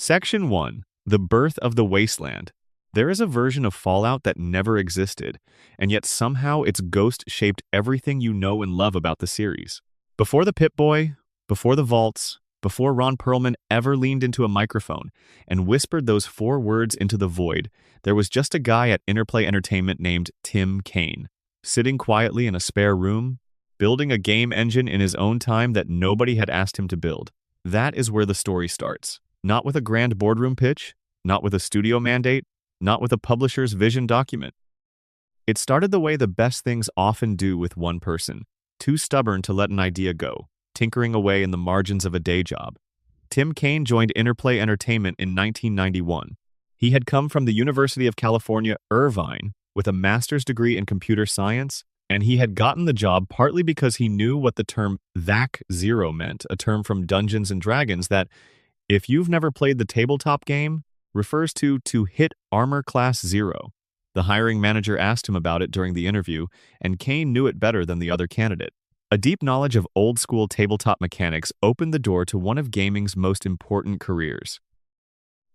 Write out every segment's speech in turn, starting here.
Section 1. The Birth of the Wasteland. There is a version of Fallout that never existed, and yet somehow its ghost shaped everything you know and love about the series. Before the Pip-Boy, before the vaults, before Ron Perlman ever leaned into a microphone and whispered those 4 words into the void, there was just a guy at Interplay Entertainment named Tim Kaine, sitting quietly in a spare room, building a game engine in his own time that nobody had asked him to build. That is where the story starts. Not with a grand boardroom pitch, not with a studio mandate, not with a publisher's vision document. It started the way the best things often do with one person, too stubborn to let an idea go, tinkering away in the margins of a day job. Tim Kaine joined Interplay Entertainment in 1991. He had come from the University of California, Irvine, with a master's degree in computer science, and he had gotten the job partly because he knew what the term VAC 0 meant, a term from Dungeons & Dragons that, if you've never played the tabletop game, refers to hit armor class 0. The hiring manager asked him about it during the interview, and Kaine knew it better than the other candidate. A deep knowledge of old-school tabletop mechanics opened the door to one of gaming's most important careers.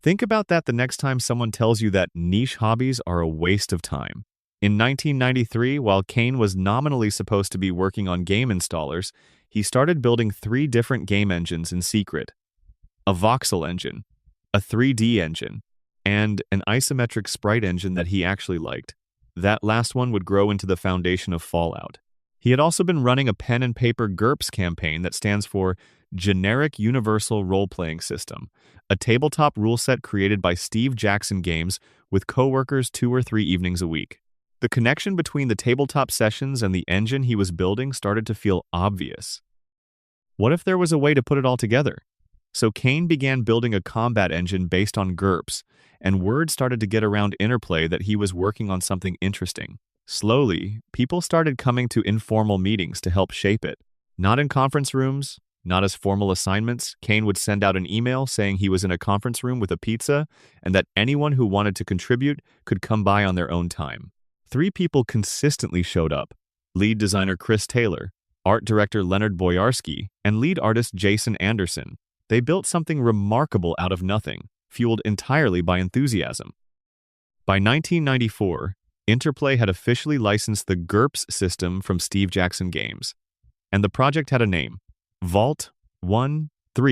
Think about that the next time someone tells you that niche hobbies are a waste of time. In 1993, while Kaine was nominally supposed to be working on game installers, he started building 3 different game engines in secret. A voxel engine, a 3D engine, and an isometric sprite engine that he actually liked. That last one would grow into the foundation of Fallout. He had also been running a pen and paper GURPS campaign that stands for Generic Universal Role-Playing System, a tabletop rule set created by Steve Jackson Games with co-workers 2 or 3 evenings a week. The connection between the tabletop sessions and the engine he was building started to feel obvious. What if there was a way to put it all together? So Kaine began building a combat engine based on GURPS, and word started to get around Interplay that he was working on something interesting. Slowly, people started coming to informal meetings to help shape it. Not in conference rooms, not as formal assignments. Kaine would send out an email saying he was in a conference room with a pizza and that anyone who wanted to contribute could come by on their own time. 3 people consistently showed up: lead designer Chris Taylor, art director Leonard Boyarsky, and lead artist Jason Anderson. They built something remarkable out of nothing, fueled entirely by enthusiasm. By 1994, Interplay had officially licensed the GURPS system from Steve Jackson Games, and the project had a name: Vault-Tec,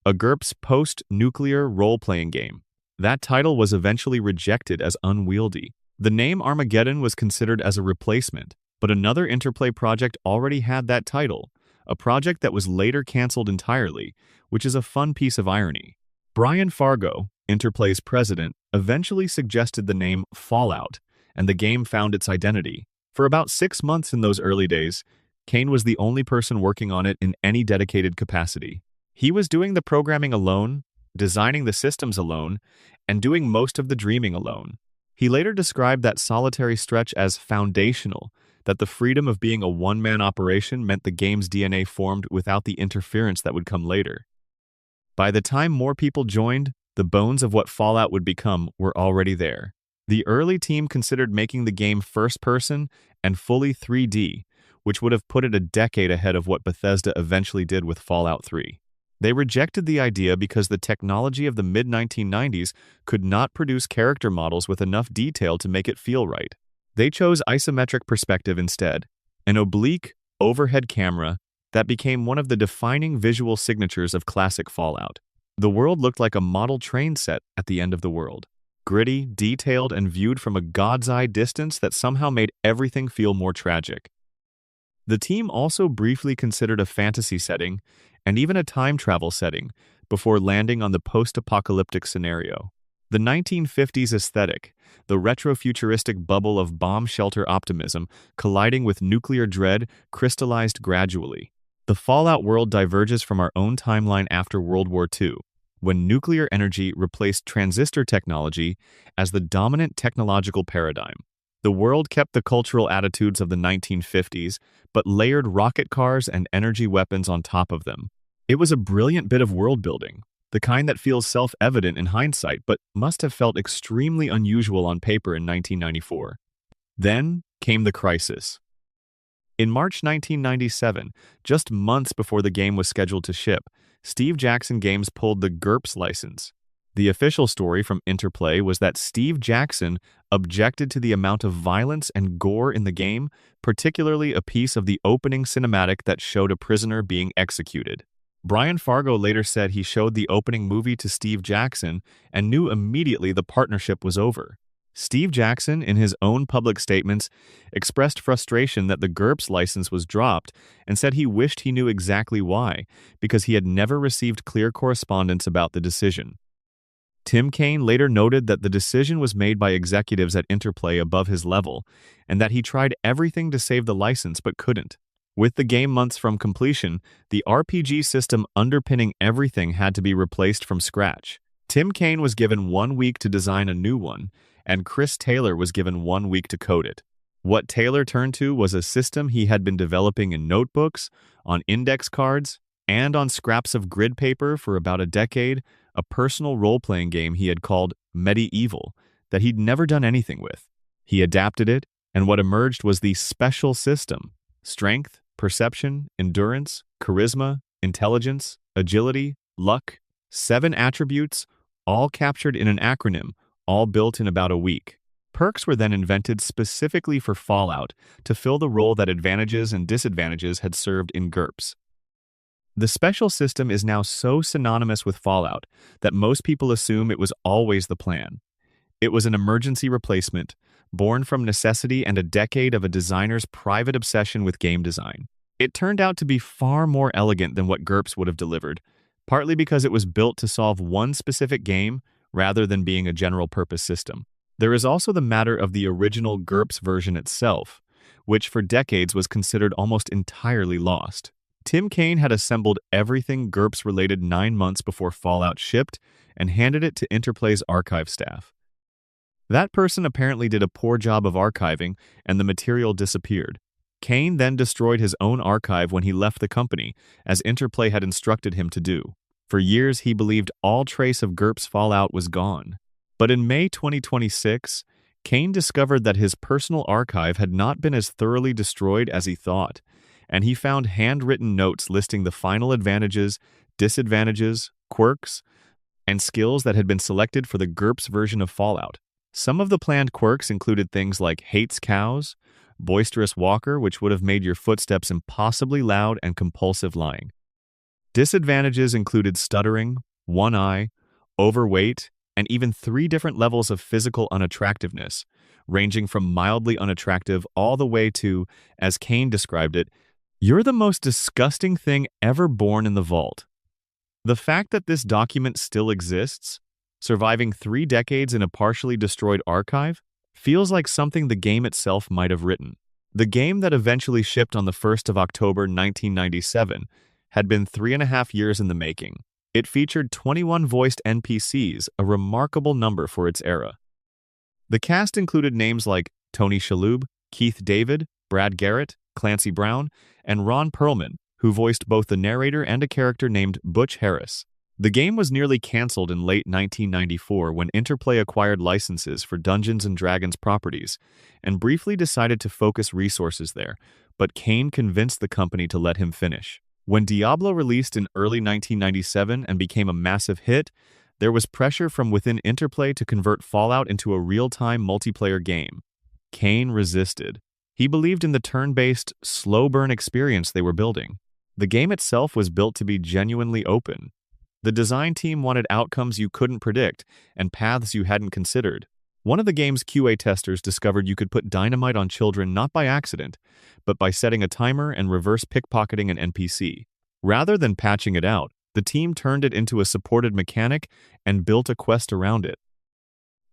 a GURPS post-nuclear role-playing game. That title was eventually rejected as unwieldy. The name Armageddon was considered as a replacement, but another Interplay project already had that title, a project that was later canceled entirely, which is a fun piece of irony. Brian Fargo, Interplay's president, eventually suggested the name Fallout, and the game found its identity. For about 6 months in those early days, Kaine was the only person working on it in any dedicated capacity. He was doing the programming alone, designing the systems alone, and doing most of the dreaming alone. He later described that solitary stretch as foundational, that the freedom of being a one-man operation meant the game's DNA formed without the interference that would come later. By the time more people joined, the bones of what Fallout would become were already there. The early team considered making the game first-person and fully 3D, which would have put it a decade ahead of what Bethesda eventually did with Fallout 3. They rejected the idea because the technology of the mid-1990s could not produce character models with enough detail to make it feel right. They chose isometric perspective instead, an oblique, overhead camera that became one of the defining visual signatures of classic Fallout. The world looked like a model train set at the end of the world. Gritty, detailed, and viewed from a god's eye distance that somehow made everything feel more tragic. The team also briefly considered a fantasy setting and even a time travel setting before landing on the post-apocalyptic scenario. The 1950s aesthetic, the retro-futuristic bubble of bomb shelter optimism colliding with nuclear dread, crystallized gradually. The Fallout world diverges from our own timeline after World War II, when nuclear energy replaced transistor technology as the dominant technological paradigm. The world kept the cultural attitudes of the 1950s, but layered rocket cars and energy weapons on top of them. It was a brilliant bit of world building, the kind that feels self-evident in hindsight, but must have felt extremely unusual on paper in 1994. Then came the crisis. In March 1997, just months before the game was scheduled to ship, Steve Jackson Games pulled the GURPS license. The official story from Interplay was that Steve Jackson objected to the amount of violence and gore in the game, particularly a piece of the opening cinematic that showed a prisoner being executed. Brian Fargo later said he showed the opening movie to Steve Jackson and knew immediately the partnership was over. Steve Jackson, in his own public statements, expressed frustration that the GURPS license was dropped and said he wished he knew exactly why, because he had never received clear correspondence about the decision. Tim Kaine later noted that the decision was made by executives at Interplay above his level, and that he tried everything to save the license but couldn't. With the game months from completion, the RPG system underpinning everything had to be replaced from scratch. Tim Kaine was given 1 week to design a new one, and Chris Taylor was given 1 week to code it. What Taylor turned to was a system he had been developing in notebooks, on index cards, and on scraps of grid paper for about a decade, a personal role-playing game he had called Medieval that he'd never done anything with. He adapted it, and what emerged was the special system: strength, perception, endurance, charisma, intelligence, agility, luck, 7 attributes, all captured in an acronym, all built in about a week. Perks were then invented specifically for Fallout to fill the role that advantages and disadvantages had served in GURPS. The special system is now so synonymous with Fallout that most people assume it was always the plan. It was an emergency replacement, born from necessity and a decade of a designer's private obsession with game design. It turned out to be far more elegant than what GURPS would have delivered, partly because it was built to solve one specific game rather than being a general-purpose system. There is also the matter of the original GURPS version itself, which for decades was considered almost entirely lost. Tim Kaine had assembled everything GURPS-related 9 months before Fallout shipped and handed it to Interplay's archive staff. That person apparently did a poor job of archiving, and the material disappeared. Kaine then destroyed his own archive when he left the company, as Interplay had instructed him to do. For years, he believed all trace of GURPS Fallout was gone. But in May 2026, Kaine discovered that his personal archive had not been as thoroughly destroyed as he thought, and he found handwritten notes listing the final advantages, disadvantages, quirks, and skills that had been selected for the GURPS version of Fallout. Some of the planned quirks included things like hates cows, boisterous walker, which would have made your footsteps impossibly loud, and compulsive lying. Disadvantages included stuttering, one eye, overweight, and even 3 different levels of physical unattractiveness, ranging from mildly unattractive all the way to, as Kaine described it, "You're the most disgusting thing ever born in the vault." The fact that this document still exists, surviving 3 decades in a partially destroyed archive, feels like something the game itself might have written. The game that eventually shipped on the 1st of October 1997 had been 3.5 years in the making. It featured 21 voiced NPCs, a remarkable number for its era. The cast included names like Tony Shalhoub, Keith David, Brad Garrett, Clancy Brown, and Ron Perlman, who voiced both the narrator and a character named Butch Harris. The game was nearly canceled in late 1994 when Interplay acquired licenses for Dungeons & Dragons properties and briefly decided to focus resources there, but Kaine convinced the company to let him finish. When Diablo released in early 1997 and became a massive hit, there was pressure from within Interplay to convert Fallout into a real-time multiplayer game. Kaine resisted. He believed in the turn-based, slow-burn experience they were building. The game itself was built to be genuinely open. The design team wanted outcomes you couldn't predict and paths you hadn't considered. One of the game's QA testers discovered you could put dynamite on children not by accident, but by setting a timer and reverse pickpocketing an NPC. Rather than patching it out, the team turned it into a supported mechanic and built a quest around it.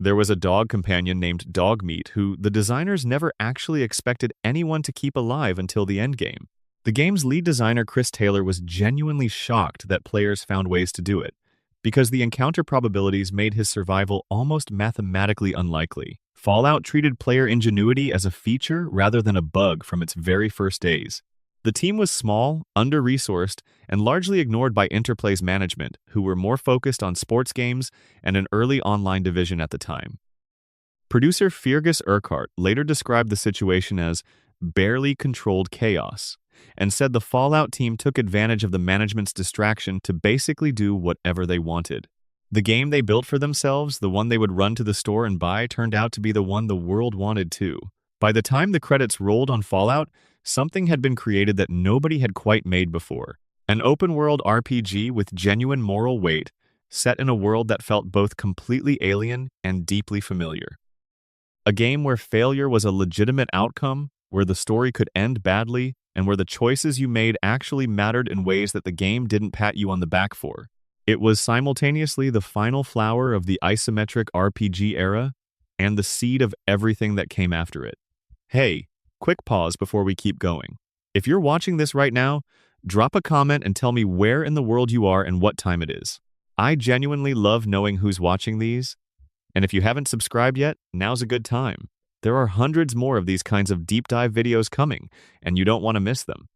There was a dog companion named Dogmeat who the designers never actually expected anyone to keep alive until the endgame. The game's lead designer Chris Taylor was genuinely shocked that players found ways to do it, because the encounter probabilities made his survival almost mathematically unlikely. Fallout treated player ingenuity as a feature rather than a bug from its very first days. The team was small, under-resourced, and largely ignored by Interplay's management, who were more focused on sports games and an early online division at the time. Producer Fergus Urquhart later described the situation as barely controlled chaos, and said the Fallout team took advantage of the management's distraction to basically do whatever they wanted. The game they built for themselves, the one they would run to the store and buy, turned out to be the one the world wanted too. By the time the credits rolled on Fallout, something had been created that nobody had quite made before. An open-world RPG with genuine moral weight, set in a world that felt both completely alien and deeply familiar. A game where failure was a legitimate outcome, where the story could end badly, and where the choices you made actually mattered in ways that the game didn't pat you on the back for. It was simultaneously the final flower of the isometric RPG era and the seed of everything that came after it. Hey, quick pause before we keep going. If you're watching this right now, drop a comment and tell me where in the world you are and what time it is. I genuinely love knowing who's watching these, and if you haven't subscribed yet, now's a good time. There are hundreds more of these kinds of deep dive videos coming, and you don't want to miss them.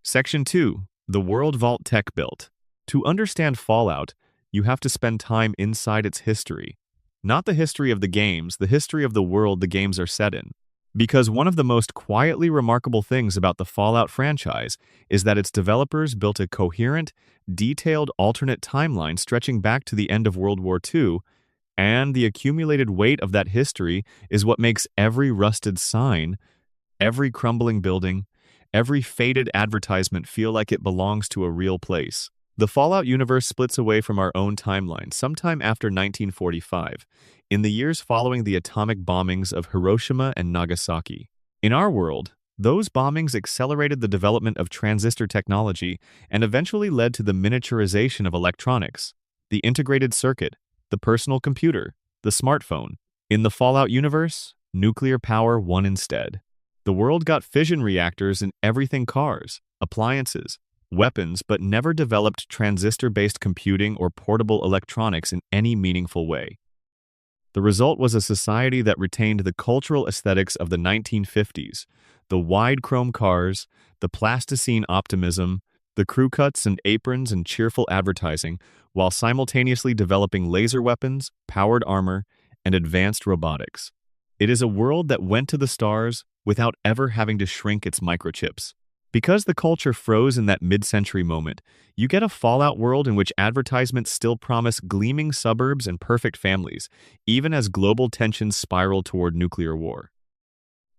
Section 2. The world Vault-Tec built. To understand Fallout, you have to spend time inside its history. Not the history of the games, the history of the world the games are set in. Because one of the most quietly remarkable things about the Fallout franchise is that its developers built a coherent, detailed alternate timeline stretching back to the end of World War II, and the accumulated weight of that history is what makes every rusted sign, every crumbling building, every faded advertisement feel like it belongs to a real place. The Fallout universe splits away from our own timeline sometime after 1945, in the years following the atomic bombings of Hiroshima and Nagasaki. In our world, those bombings accelerated the development of transistor technology and eventually led to the miniaturization of electronics, the integrated circuit, the personal computer, the smartphone. In the Fallout universe, nuclear power won instead. The world got fission reactors in everything: cars, appliances, weapons, but never developed transistor-based computing or portable electronics in any meaningful way. The result was a society that retained the cultural aesthetics of the 1950s, the wide chrome cars, the plasticine optimism, the crew cuts and aprons and cheerful advertising, while simultaneously developing laser weapons, powered armor, and advanced robotics. It is a world that went to the stars without ever having to shrink its microchips. Because the culture froze in that mid-century moment, you get a Fallout world in which advertisements still promise gleaming suburbs and perfect families, even as global tensions spiral toward nuclear war.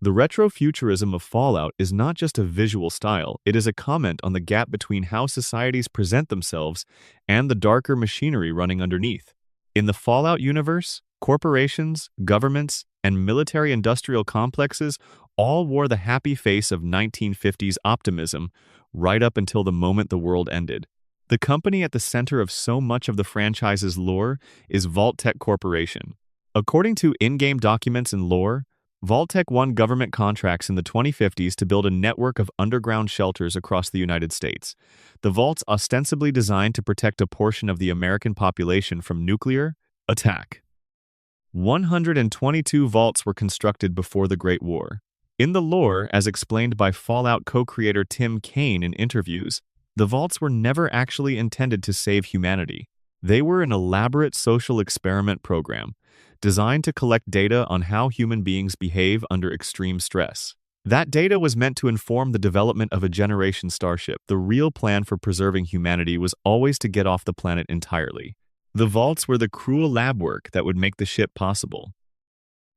The retrofuturism of Fallout is not just a visual style, it is a comment on the gap between how societies present themselves and the darker machinery running underneath. In the Fallout universe, corporations, governments, and military-industrial complexes all wore the happy face of 1950s optimism right up until the moment the world ended. The company at the center of so much of the franchise's lore is Vault-Tec Corporation. According to in-game documents and lore, Vault-Tec won government contracts in the 2050s to build a network of underground shelters across the United States. The vaults ostensibly designed to protect a portion of the American population from nuclear attack. 122 vaults were constructed before the Great War. In the lore, as explained by Fallout co-creator Tim Kaine in interviews, the vaults were never actually intended to save humanity. They were an elaborate social experiment program, designed to collect data on how human beings behave under extreme stress. That data was meant to inform the development of a generation starship. The real plan for preserving humanity was always to get off the planet entirely. The vaults were the cruel lab work that would make the ship possible.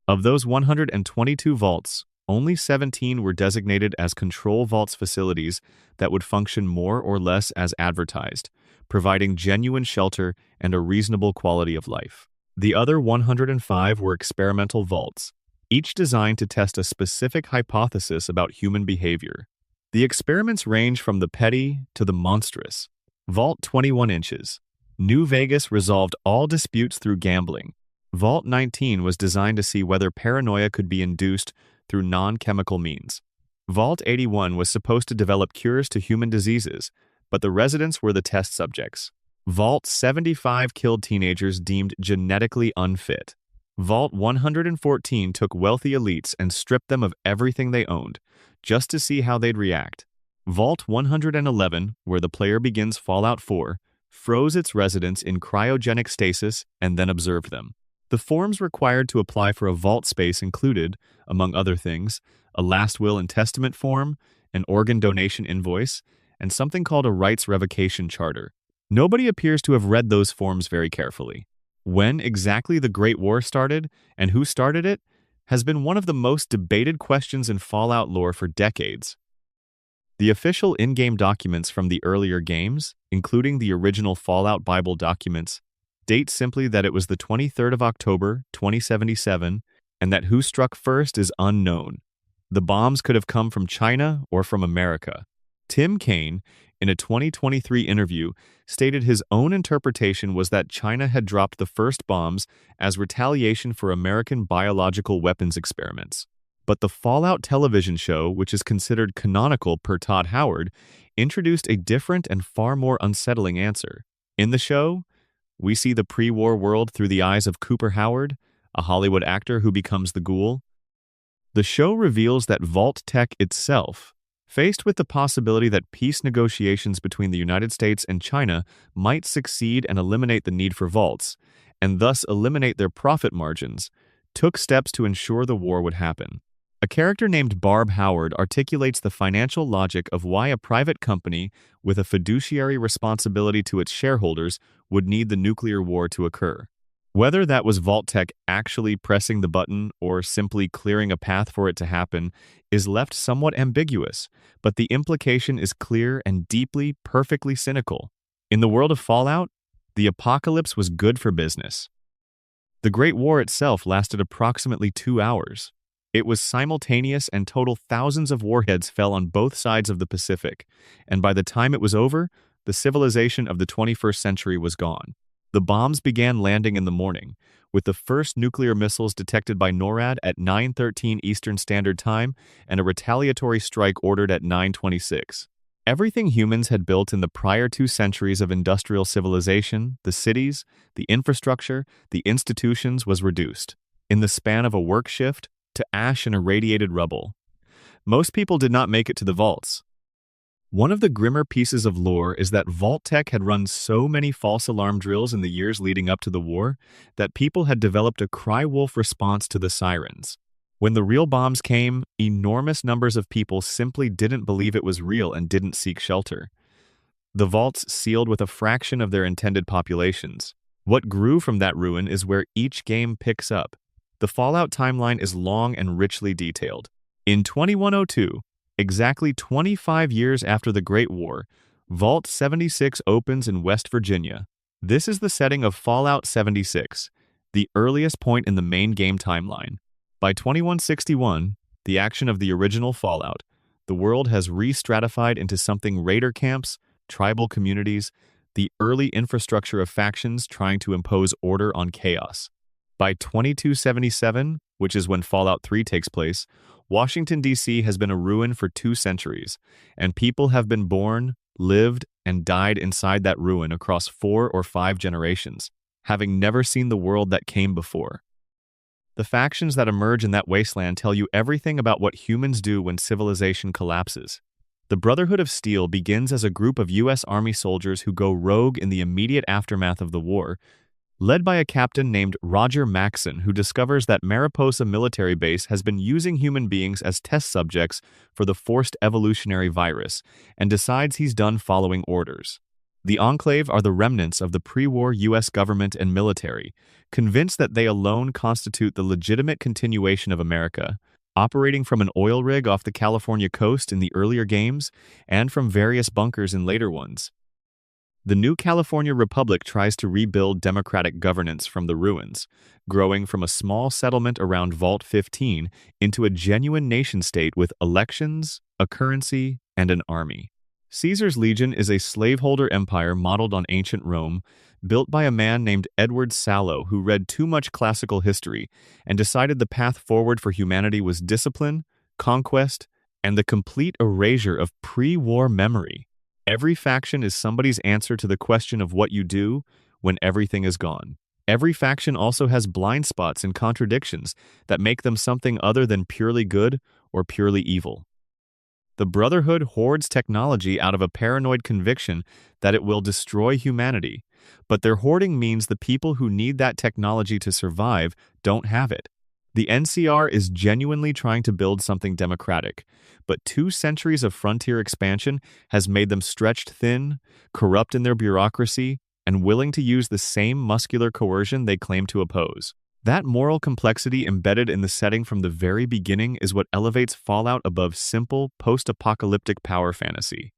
Of those 122 vaults, only 17 were designated as control vaults facilities that would function more or less as advertised, providing genuine shelter and a reasonable quality of life. The other 105 were experimental vaults, each designed to test a specific hypothesis about human behavior. The experiments range from the petty to the monstrous. Vault 21 inches. New Vegas resolved all disputes through gambling. Vault 19 was designed to see whether paranoia could be induced through non-chemical means. Vault 81 was supposed to develop cures to human diseases, but the residents were the test subjects. Vault 75 killed teenagers deemed genetically unfit. Vault 114 took wealthy elites and stripped them of everything they owned, just to see how they'd react. Vault 111, where the player begins Fallout 4, froze its residents in cryogenic stasis and then observed them. The forms required to apply for a vault space included, among other things, a last will and testament form, an organ donation invoice, and something called a rights revocation charter. Nobody appears to have read those forms very carefully. When exactly the Great War started and who started it has been one of the most debated questions in Fallout lore for decades. The official in-game documents from the earlier games, including the original Fallout Bible documents, date simply that it was the 23rd of October, 2077, and that who struck first is unknown. The bombs could have come from China or from America. Tim Kaine, in a 2023 interview, stated his own interpretation was that China had dropped the first bombs as retaliation for American biological weapons experiments. But the Fallout television show, which is considered canonical per Todd Howard, introduced a different and far more unsettling answer. In the show, we see the pre-war world through the eyes of Cooper Howard, a Hollywood actor who becomes the Ghoul. The show reveals that Vault-Tec itself, faced with the possibility that peace negotiations between the United States and China might succeed and eliminate the need for vaults, and thus eliminate their profit margins, took steps to ensure the war would happen. A character named Barb Howard articulates the financial logic of why a private company with a fiduciary responsibility to its shareholders would need the nuclear war to occur. Whether that was Vault-Tec actually pressing the button or simply clearing a path for it to happen is left somewhat ambiguous, but the implication is clear and deeply, perfectly cynical. In the world of Fallout, the apocalypse was good for business. The Great War itself lasted approximately 2 hours. It was simultaneous and total thousands of warheads fell on both sides of the Pacific, and by the time it was over, the civilization of the 21st century was gone. The bombs began landing in the morning, with the first nuclear missiles detected by NORAD at 9:13 Eastern Standard Time and a retaliatory strike ordered at 9:26. Everything humans had built in the prior 2 centuries of industrial civilization, the cities, the infrastructure, the institutions, was reduced, in the span of a work shift, to ash and irradiated rubble. Most people did not make it to the vaults. One of the grimmer pieces of lore is that Vault-Tec had run so many false alarm drills in the years leading up to the war that people had developed a cry-wolf response to the sirens. When the real bombs came, enormous numbers of people simply didn't believe it was real and didn't seek shelter. The vaults sealed with a fraction of their intended populations. What grew from that ruin is where each game picks up. The Fallout timeline is long and richly detailed. In 2102, exactly 25 years after the Great War, Vault 76 opens in West Virginia. This is the setting of Fallout 76, the earliest point in the main game timeline. By 2161, the action of the original Fallout, the world has re-stratified into something raider camps, tribal communities, the early infrastructure of factions trying to impose order on chaos. By 2277, which is when Fallout 3 takes place, Washington, D.C. has been a ruin for 2 centuries, and people have been born, lived, and died inside that ruin across 4 or 5 generations, having never seen the world that came before. The factions that emerge in that wasteland tell you everything about what humans do when civilization collapses. The Brotherhood of Steel begins as a group of U.S. Army soldiers who go rogue in the immediate aftermath of the war, led by a captain named Roger Maxson, who discovers that Mariposa military base has been using human beings as test subjects for the forced evolutionary virus, and decides he's done following orders. The Enclave are the remnants of the pre-war U.S. government and military, convinced that they alone constitute the legitimate continuation of America, operating from an oil rig off the California coast in the earlier games and from various bunkers in later ones. The new California Republic tries to rebuild democratic governance from the ruins, growing from a small settlement around Vault 15 into a genuine nation-state with elections, a currency, and an army. Caesar's Legion is a slaveholder empire modeled on ancient Rome, built by a man named Edward Sallow who read too much classical history and decided the path forward for humanity was discipline, conquest, and the complete erasure of pre-war memory. Every faction is somebody's answer to the question of what you do when everything is gone. Every faction also has blind spots and contradictions that make them something other than purely good or purely evil. The Brotherhood hoards technology out of a paranoid conviction that it will destroy humanity, but their hoarding means the people who need that technology to survive don't have it. The NCR is genuinely trying to build something democratic, but 2 centuries of frontier expansion has made them stretched thin, corrupt in their bureaucracy, and willing to use the same muscular coercion they claim to oppose. That moral complexity embedded in the setting from the very beginning is what elevates Fallout above simple, post-apocalyptic power fantasy.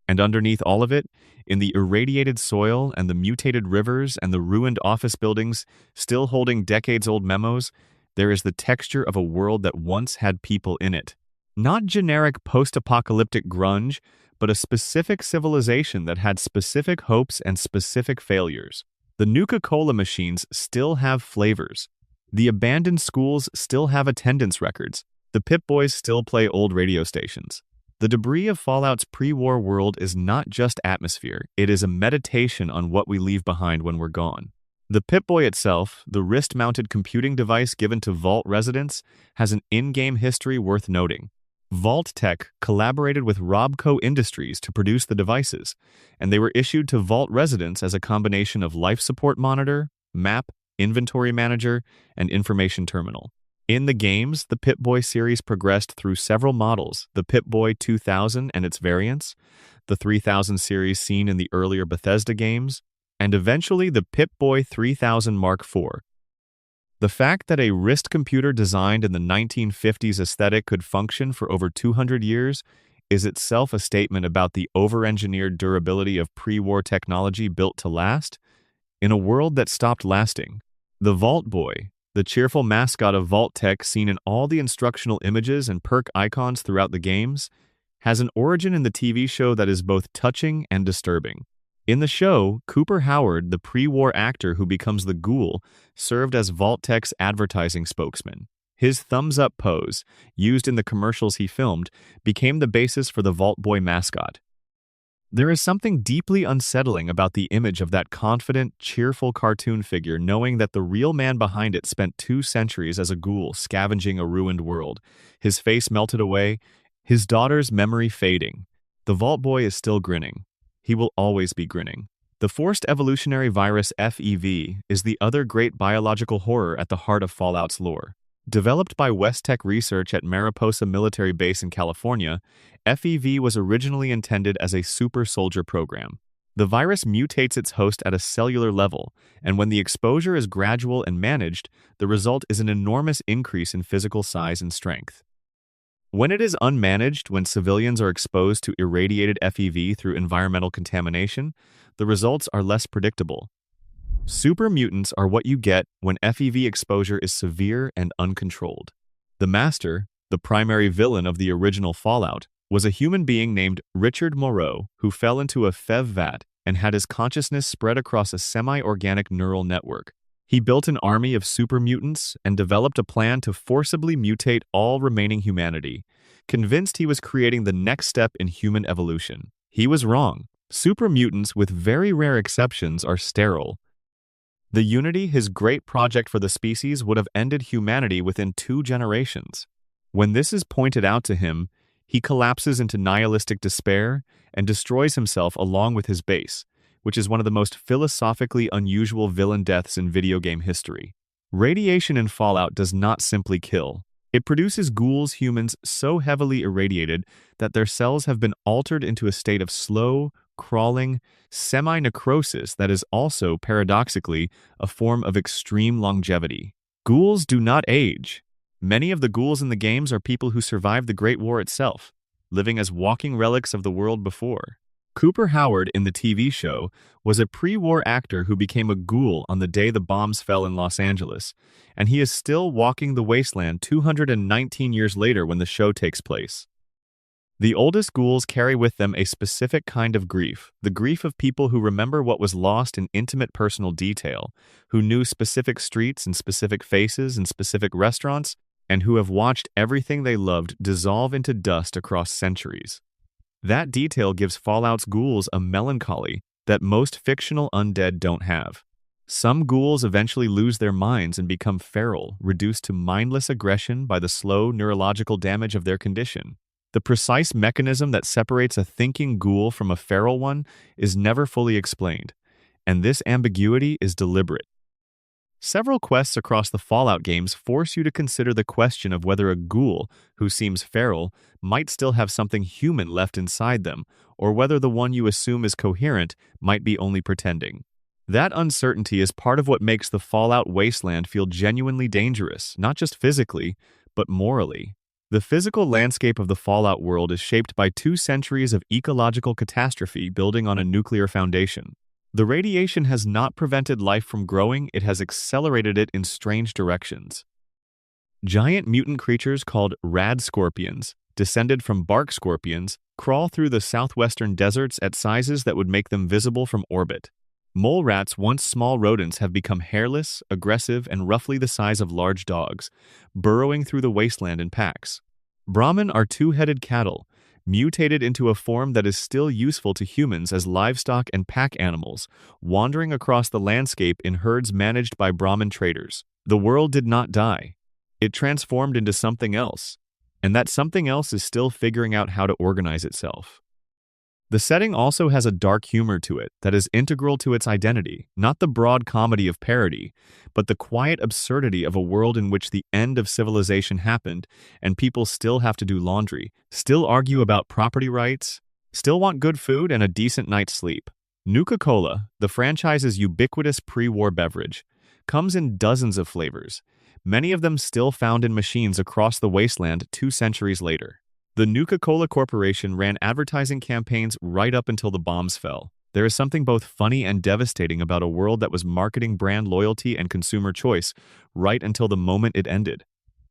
And underneath all of it, in the irradiated soil and the mutated rivers and the ruined office buildings still holding decades-old memos, there is the texture of a world that once had people in it. Not generic post-apocalyptic grunge, but a specific civilization that had specific hopes and specific failures. The Nuka-Cola machines still have flavors. The abandoned schools still have attendance records. The Pip-Boys still play old radio stations. The debris of Fallout's pre-war world is not just atmosphere, it is a meditation on what we leave behind when we're gone. The Pip-Boy itself, the wrist-mounted computing device given to Vault residents, has an in-game history worth noting. Vault-Tec collaborated with Robco Industries to produce the devices, and they were issued to Vault residents as a combination of life support monitor, map, inventory manager, and information terminal. In the games, the Pip-Boy series progressed through several models, the Pip-Boy 2000 and its variants, the 3000 series seen in the earlier Bethesda games, and eventually the Pip-Boy 3000 Mark IV. The fact that a wrist computer designed in the 1950s aesthetic could function for over 200 years is itself a statement about the over-engineered durability of pre-war technology built to last, in a world that stopped lasting. The Vault Boy, the cheerful mascot of Vault-Tec seen in all the instructional images and perk icons throughout the games, has an origin in the TV show that is both touching and disturbing. In the show, Cooper Howard, the pre-war actor who becomes the Ghoul, served as Vault-Tec's advertising spokesman. His thumbs-up pose, used in the commercials he filmed, became the basis for the Vault Boy mascot. There is something deeply unsettling about the image of that confident, cheerful cartoon figure knowing that the real man behind it spent 2 centuries as a ghoul scavenging a ruined world, his face melted away, his daughter's memory fading. The Vault Boy is still grinning. He will always be grinning. The forced evolutionary virus FEV is the other great biological horror at the heart of Fallout's lore. Developed by West-Tec Research at Mariposa Military Base in California, FEV was originally intended as a super soldier program. The virus mutates its host at a cellular level, and when the exposure is gradual and managed, the result is an enormous increase in physical size and strength. When it is unmanaged, when civilians are exposed to irradiated FEV through environmental contamination, the results are less predictable. Super mutants are what you get when FEV exposure is severe and uncontrolled. The Master, the primary villain of the original Fallout, was a human being named Richard Moreau who fell into a FEV vat and had his consciousness spread across a semi-organic neural network. He built an army of super mutants and developed a plan to forcibly mutate all remaining humanity, convinced he was creating the next step in human evolution. He was wrong. Super mutants, with very rare exceptions, are sterile. The Unity, his great project for the species, would have ended humanity within 2 generations. When this is pointed out to him, he collapses into nihilistic despair and destroys himself along with his base, which is one of the most philosophically unusual villain deaths in video game history. Radiation in Fallout does not simply kill. It produces ghouls humans so heavily irradiated that their cells have been altered into a state of slow, crawling, semi-necrosis that is also, paradoxically, a form of extreme longevity. Ghouls do not age. Many of the ghouls in the games are people who survived the Great War itself, living as walking relics of the world before. Cooper Howard in the TV show was a pre-war actor who became a ghoul on the day the bombs fell in Los Angeles, and he is still walking the wasteland 219 years later when the show takes place. The oldest ghouls carry with them a specific kind of grief, the grief of people who remember what was lost in intimate personal detail, who knew specific streets and specific faces and specific restaurants, and who have watched everything they loved dissolve into dust across centuries. That detail gives Fallout's ghouls a melancholy that most fictional undead don't have. Some ghouls eventually lose their minds and become feral, reduced to mindless aggression by the slow neurological damage of their condition. The precise mechanism that separates a thinking ghoul from a feral one is never fully explained, and this ambiguity is deliberate. Several quests across the Fallout games force you to consider the question of whether a ghoul, who seems feral, might still have something human left inside them, or whether the one you assume is coherent might be only pretending. That uncertainty is part of what makes the Fallout wasteland feel genuinely dangerous, not just physically, but morally. The physical landscape of the Fallout world is shaped by 2 centuries of ecological catastrophe building on a nuclear foundation. The radiation has not prevented life from growing, it has accelerated it in strange directions. Giant mutant creatures called rad scorpions, descended from bark scorpions, crawl through the southwestern deserts at sizes that would make them visible from orbit. Mole rats, once small rodents, have become hairless, aggressive, and roughly the size of large dogs, burrowing through the wasteland in packs. Brahmin are 2-headed cattle, mutated into a form that is still useful to humans as livestock and pack animals, wandering across the landscape in herds managed by Brahmin traders. The world did not die. It transformed into something else, and that something else is still figuring out how to organize itself. The setting also has a dark humor to it that is integral to its identity, not the broad comedy of parody, but the quiet absurdity of a world in which the end of civilization happened and people still have to do laundry, still argue about property rights, still want good food and a decent night's sleep. Nuka-Cola, the franchise's ubiquitous pre-war beverage, comes in dozens of flavors, many of them still found in machines across the wasteland 2 centuries later. The Nuka-Cola Corporation ran advertising campaigns right up until the bombs fell. There is something both funny and devastating about a world that was marketing brand loyalty and consumer choice right until the moment it ended.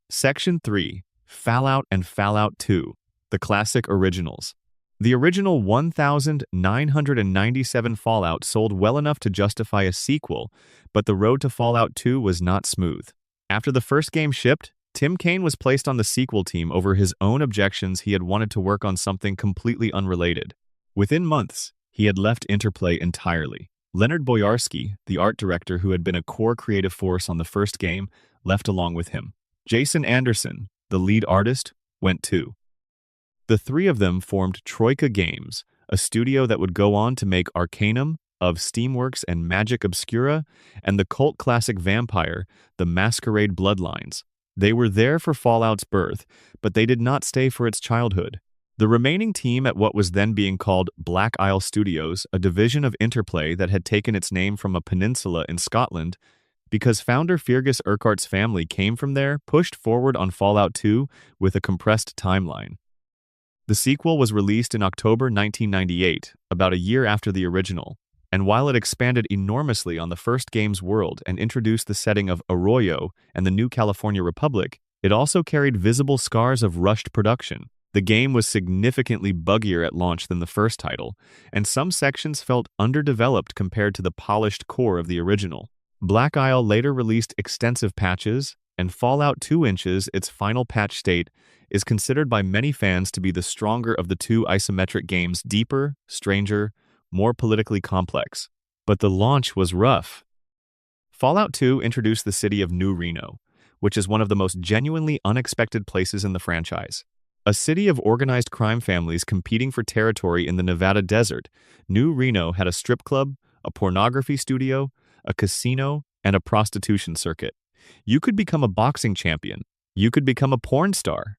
Section 3. Fallout and Fallout 2. The Classic Originals. The original 1,997 Fallout sold well enough to justify a sequel, but the road to Fallout 2 was not smooth. After the first game shipped, Tim Kaine was placed on the sequel team over his own objections. He had wanted to work on something completely unrelated. Within months, he had left Interplay entirely. Leonard Boyarsky, the art director who had been a core creative force on the first game, left along with him. Jason Anderson, the lead artist, went too. The 3 of them formed Troika Games, a studio that would go on to make Arcanum, of Steamworks and Magic Obscura, and the cult classic Vampire, The Masquerade Bloodlines. They were there for Fallout's birth, but they did not stay for its childhood. The remaining team at what was then being called Black Isle Studios, a division of Interplay that had taken its name from a peninsula in Scotland, because founder Fergus Urquhart's family came from there, pushed forward on Fallout 2 with a compressed timeline. The sequel was released in October 1998, about a year after the original, and while it expanded enormously on the first game's world and introduced the setting of Arroyo and the new California Republic, it also carried visible scars of rushed production. The game was significantly buggier at launch than the first title, and some sections felt underdeveloped compared to the polished core of the original. Black Isle later released extensive patches, and Fallout 2 Inches, its final patch state, is considered by many fans to be the stronger of the 2 isometric games, deeper, stranger, more politically complex. But the launch was rough. Fallout 2 introduced the city of New Reno, which is one of the most genuinely unexpected places in the franchise. A city of organized crime families competing for territory in the Nevada desert, New Reno had a strip club, a pornography studio, a casino, and a prostitution circuit. You could become a boxing champion. You could become a porn star.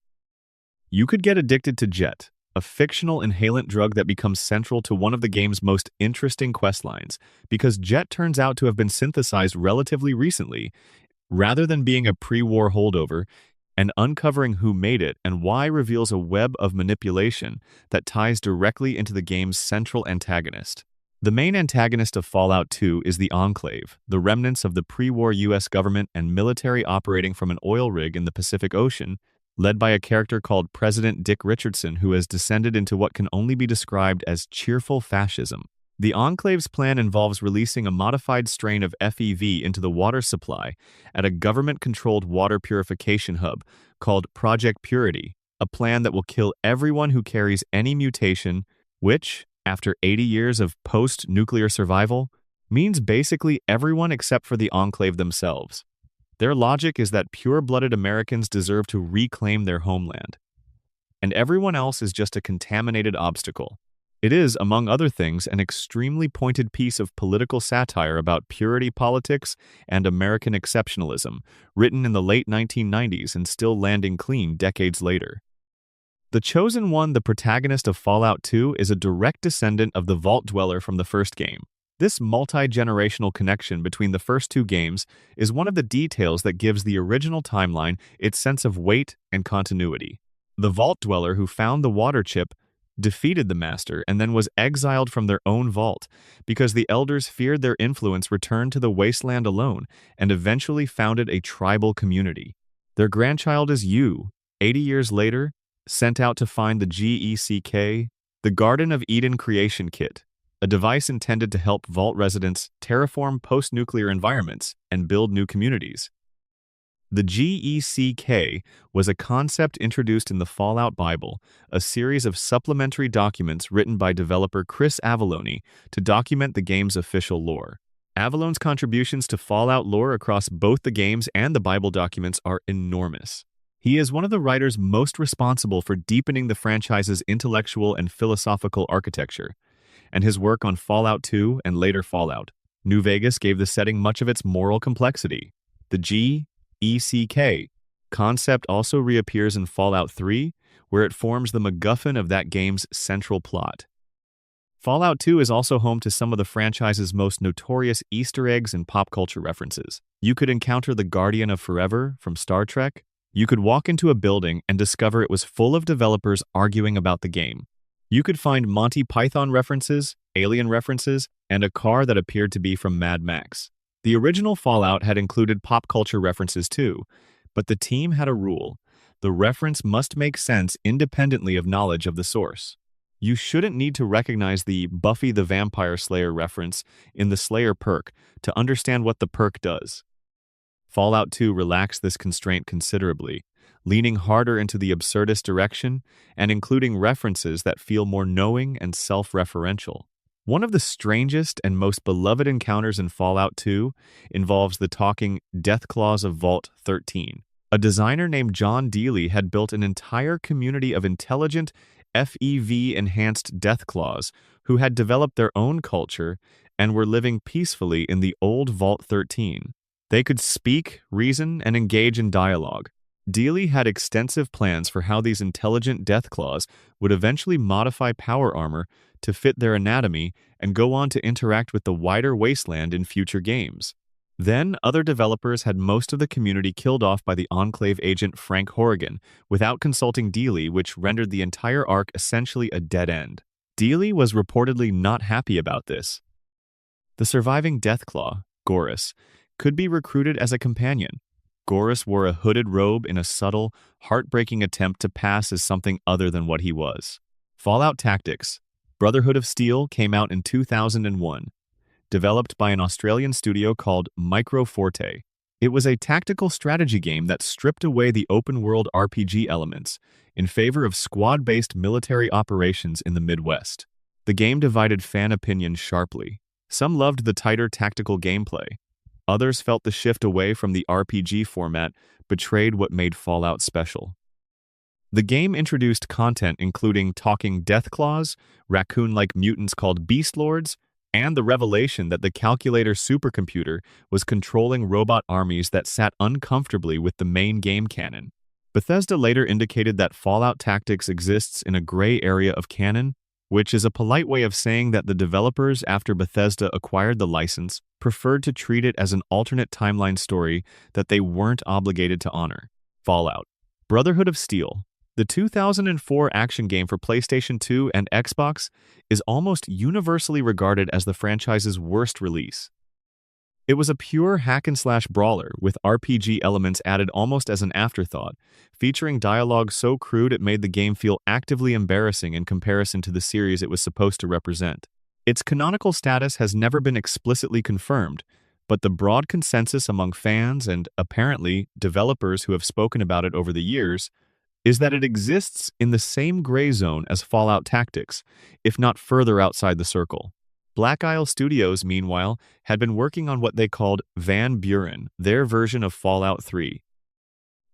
You could get addicted to Jet, a fictional inhalant drug that becomes central to one of the game's most interesting questlines, because Jet turns out to have been synthesized relatively recently, rather than being a pre-war holdover, and uncovering who made it and why reveals a web of manipulation that ties directly into the game's central antagonist. The main antagonist of Fallout 2 is the Enclave, the remnants of the pre-war US government and military operating from an oil rig in the Pacific Ocean, led by a character called President Dick Richardson, who has descended into what can only be described as cheerful fascism. The Enclave's plan involves releasing a modified strain of FEV into the water supply at a government-controlled water purification hub called Project Purity, a plan that will kill everyone who carries any mutation, which, after 80 years of post-nuclear survival, means basically everyone except for the Enclave themselves. Their logic is that pure-blooded Americans deserve to reclaim their homeland, and everyone else is just a contaminated obstacle. It is, among other things, an extremely pointed piece of political satire about purity politics and American exceptionalism, written in the late 1990s and still landing clean decades later. The Chosen One, the protagonist of Fallout 2, is a direct descendant of the Vault Dweller from the first game. This multi-generational connection between the first two games is one of the details that gives the original timeline its sense of weight and continuity. The Vault Dweller who found the water chip defeated the Master and then was exiled from their own vault because the Elders feared their influence returned to the wasteland alone and eventually founded a tribal community. Their grandchild is you, 80 years later, sent out to find the GECK, the Garden of Eden Creation Kit, a device intended to help Vault residents terraform post-nuclear environments and build new communities. The GECK was a concept introduced in the Fallout Bible, a series of supplementary documents written by developer Chris Avellone to document the game's official lore. Avallone's contributions to Fallout lore across both the games and the Bible documents are enormous. He is one of the writers most responsible for deepening the franchise's intellectual and philosophical architecture, and his work on Fallout 2 and later Fallout New Vegas gave the setting much of its moral complexity. The GECK concept also reappears in Fallout 3, where it forms the MacGuffin of that game's central plot. Fallout 2 is also home to some of the franchise's most notorious Easter eggs and pop culture references. You could encounter the Guardian of Forever from Star Trek. You could walk into a building and discover it was full of developers arguing about the game. You could find Monty Python references, Alien references, and a car that appeared to be from Mad Max. The original Fallout had included pop culture references too, but the team had a rule. The reference must make sense independently of knowledge of the source. You shouldn't need to recognize the Buffy the Vampire Slayer reference in the Slayer perk to understand what the perk does. Fallout 2 relaxed this constraint considerably, leaning harder into the absurdist direction and including references that feel more knowing and self-referential. One of the strangest and most beloved encounters in Fallout 2 involves the talking Deathclaws of Vault-13. A designer named John Dealey had built an entire community of intelligent, FEV-enhanced Deathclaws who had developed their own culture and were living peacefully in the old Vault-13. They could speak, reason, and engage in dialogue. Dealey had extensive plans for how these intelligent Deathclaws would eventually modify power armor to fit their anatomy and go on to interact with the wider wasteland in future games. Then, other developers had most of the community killed off by the Enclave agent Frank Horrigan without consulting Dealey, which rendered the entire arc essentially a dead end. Dealey was reportedly not happy about this. The surviving Deathclaw, Gorus, could be recruited as a companion. Gorus wore a hooded robe in a subtle, heartbreaking attempt to pass as something other than what he was. Fallout Tactics: Brotherhood of Steel came out in 2001, developed by an Australian studio called Microforte. It was a tactical strategy game that stripped away the open-world RPG elements in favor of squad-based military operations in the Midwest. The game divided fan opinion sharply. Some loved the tighter tactical gameplay. Others felt the shift away from the RPG format betrayed what made Fallout special. The game introduced content including talking Deathclaws, raccoon-like mutants called Beast Lords, and the revelation that the calculator supercomputer was controlling robot armies that sat uncomfortably with the main game canon. Bethesda later indicated that Fallout Tactics exists in a gray area of canon, which is a polite way of saying that the developers, after Bethesda acquired the license, preferred to treat it as an alternate timeline story that they weren't obligated to honor. Fallout: Brotherhood of Steel, the 2004 action game for PlayStation 2 and Xbox, is almost universally regarded as the franchise's worst release. It was a pure hack-and-slash brawler with RPG elements added almost as an afterthought, featuring dialogue so crude it made the game feel actively embarrassing in comparison to the series it was supposed to represent. Its canonical status has never been explicitly confirmed, but the broad consensus among fans and, apparently, developers who have spoken about it over the years is that it exists in the same gray zone as Fallout Tactics, if not further outside the circle. Black Isle Studios, meanwhile, had been working on what they called Van Buren, their version of Fallout 3.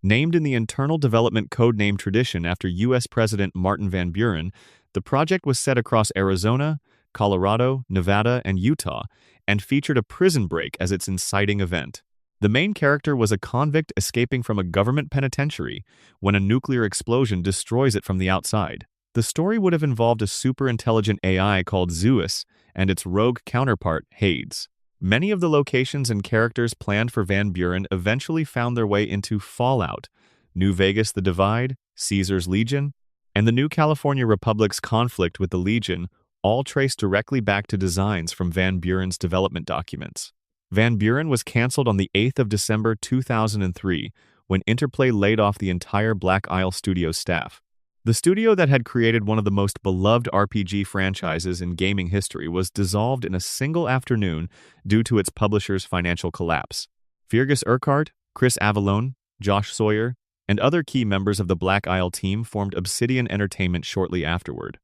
Named in the internal development codename tradition after U.S. President Martin Van Buren, The project was set across Arizona, Colorado, Nevada, and Utah, and featured a prison break as its inciting event. The main character was a convict escaping from a government penitentiary when a nuclear explosion destroys it from the outside. The story would have involved a super-intelligent AI called Zeus and its rogue counterpart, Hades. Many of the locations and characters planned for Van Buren eventually found their way into Fallout, New Vegas: The Divide, Caesar's Legion, and the New California Republic's conflict with the Legion, all traced directly back to designs from Van Buren's development documents. Van Buren was canceled on the 8th of December 2003 when Interplay laid off the entire Black Isle Studios staff. The studio that had created one of the most beloved RPG franchises in gaming history was dissolved in a single afternoon due to its publisher's financial collapse. Fergus Urquhart, Chris Avallone, Josh Sawyer, and other key members of the Black Isle team formed Obsidian Entertainment shortly afterward.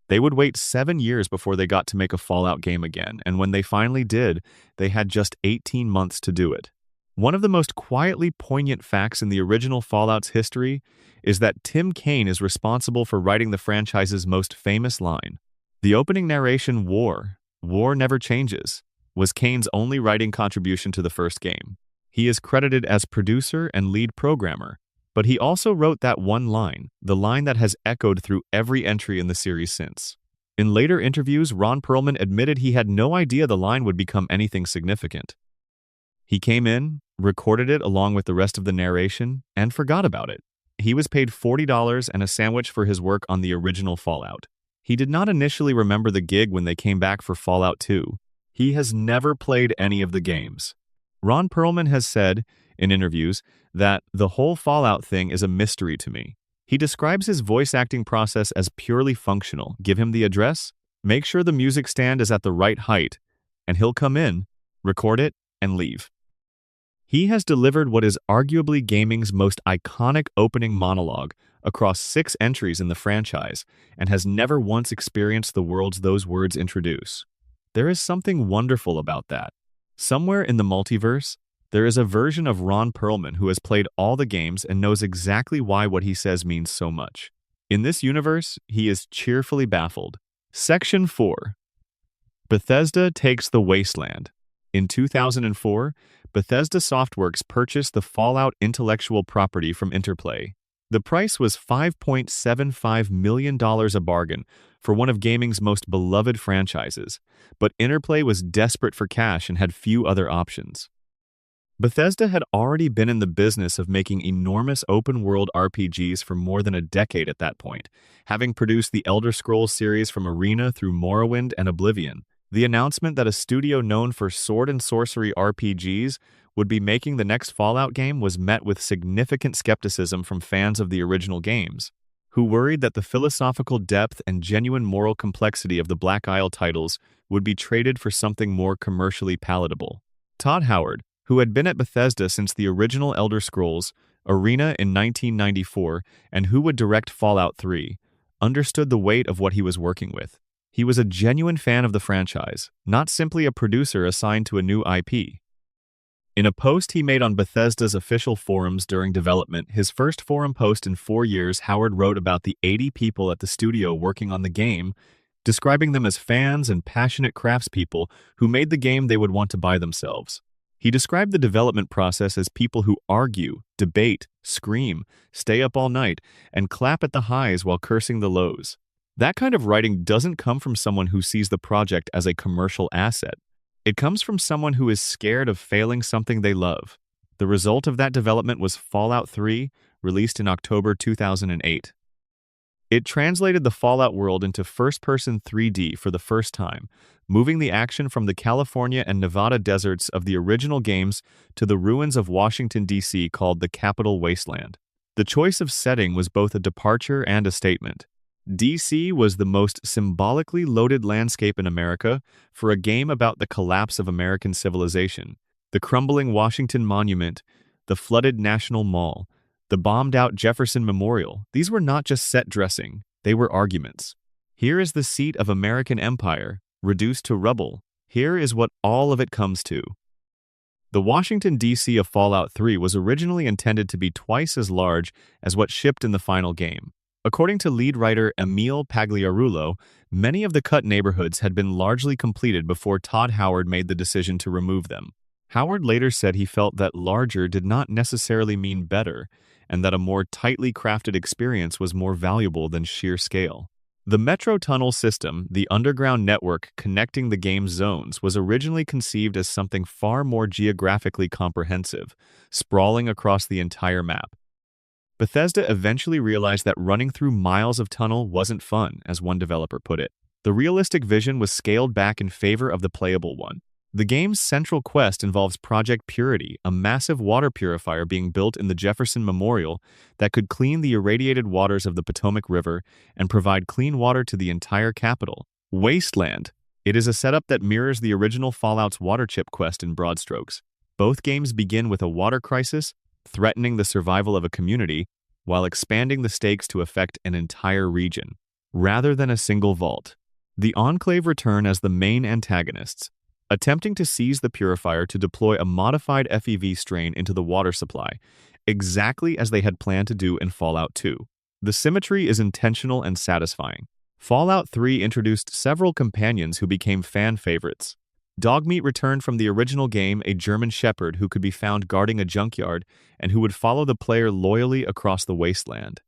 They would wait 7 years before they got to make a Fallout game again, and when they finally did, they had just 18 months to do it. One of the most quietly poignant facts in the original Fallout's history is that Tim Kaine is responsible for writing the franchise's most famous line. The opening narration, War never changes, was Kaine's only writing contribution to the first game. He is credited as producer and lead programmer, but he also wrote that one line, the line that has echoed through every entry in the series since. In later interviews, Ron Perlman admitted he had no idea the line would become anything significant. He came in, recorded it along with the rest of the narration, and forgot about it. He was paid $40 and a sandwich for his work on the original Fallout. He did not initially remember the gig when they came back for Fallout 2. He has never played any of the games. Ron Perlman has said, in interviews, that the whole Fallout thing is a mystery to me. He describes his voice acting process as purely functional. Give him the address, make sure the music stand is at the right height, and he'll come in, record it, and leave. He has delivered what is arguably gaming's most iconic opening monologue across 6 entries in the franchise and has never once experienced the worlds those words introduce. There is something wonderful about that. Somewhere in the multiverse, there is a version of Ron Perlman who has played all the games and knows exactly why what he says means so much. In this universe, he is cheerfully baffled. Section 4. Bethesda takes the Wasteland. In 2004, Bethesda Softworks purchased the Fallout intellectual property from Interplay. The price was $5.75 million a bargain for one of gaming's most beloved franchises, but Interplay was desperate for cash and had few other options. Bethesda had already been in the business of making enormous open-world RPGs for more than a decade at that point, having produced the Elder Scrolls series from Arena through Morrowind and Oblivion. The announcement that a studio known for sword and sorcery RPGs would be making the next Fallout game was met with significant skepticism from fans of the original games, who worried that the philosophical depth and genuine moral complexity of the Black Isle titles would be traded for something more commercially palatable. Todd Howard, who had been at Bethesda since the original Elder Scrolls, Arena in 1994, and who would direct Fallout 3, understood the weight of what he was working with. He was a genuine fan of the franchise, not simply a producer assigned to a new IP. In a post he made on Bethesda's official forums during development, his first forum post in 4 years, Howard wrote about the 80 people at the studio working on the game, describing them as fans and passionate craftspeople who made the game they would want to buy themselves. He described the development process as people who argue, debate, scream, stay up all night, and clap at the highs while cursing the lows. That kind of writing doesn't come from someone who sees the project as a commercial asset. It comes from someone who is scared of failing something they love. The result of that development was Fallout 3, released in October 2008. It translated the Fallout world into first-person 3D for the first time, moving the action from the California and Nevada deserts of the original games to the ruins of Washington, D.C. called the Capital Wasteland. The choice of setting was both a departure and a statement. D.C. was the most symbolically loaded landscape in America for a game about the collapse of American civilization. The crumbling Washington Monument, the flooded National Mall, the bombed-out Jefferson Memorial, these were not just set dressing, they were arguments. Here is the seat of American empire, reduced to rubble. Here is what all of it comes to. The Washington, D.C. of Fallout 3 was originally intended to be twice as large as what shipped in the final game. According to lead writer Emile Pagliarulo, many of the cut neighborhoods had been largely completed before Todd Howard made the decision to remove them. Howard later said he felt that larger did not necessarily mean better, and that a more tightly crafted experience was more valuable than sheer scale. The Metro Tunnel system, the underground network connecting the game's zones, was originally conceived as something far more geographically comprehensive, sprawling across the entire map. Bethesda eventually realized that running through miles of tunnel wasn't fun, as one developer put it. The realistic vision was scaled back in favor of the playable one. The game's central quest involves Project Purity, a massive water purifier being built in the Jefferson Memorial that could clean the irradiated waters of the Potomac River and provide clean water to the entire capital. Wasteland. It is a setup that mirrors the original Fallout's water chip quest in broad strokes. Both games begin with a water crisis, threatening the survival of a community, while expanding the stakes to affect an entire region, rather than a single vault. The Enclave return as the main antagonists, attempting to seize the purifier to deploy a modified FEV strain into the water supply, exactly as they had planned to do in Fallout 2. The symmetry is intentional and satisfying. Fallout 3 introduced several companions who became fan favorites. Dogmeat returned from the original game, a German shepherd who could be found guarding a junkyard and who would follow the player loyally across the wasteland.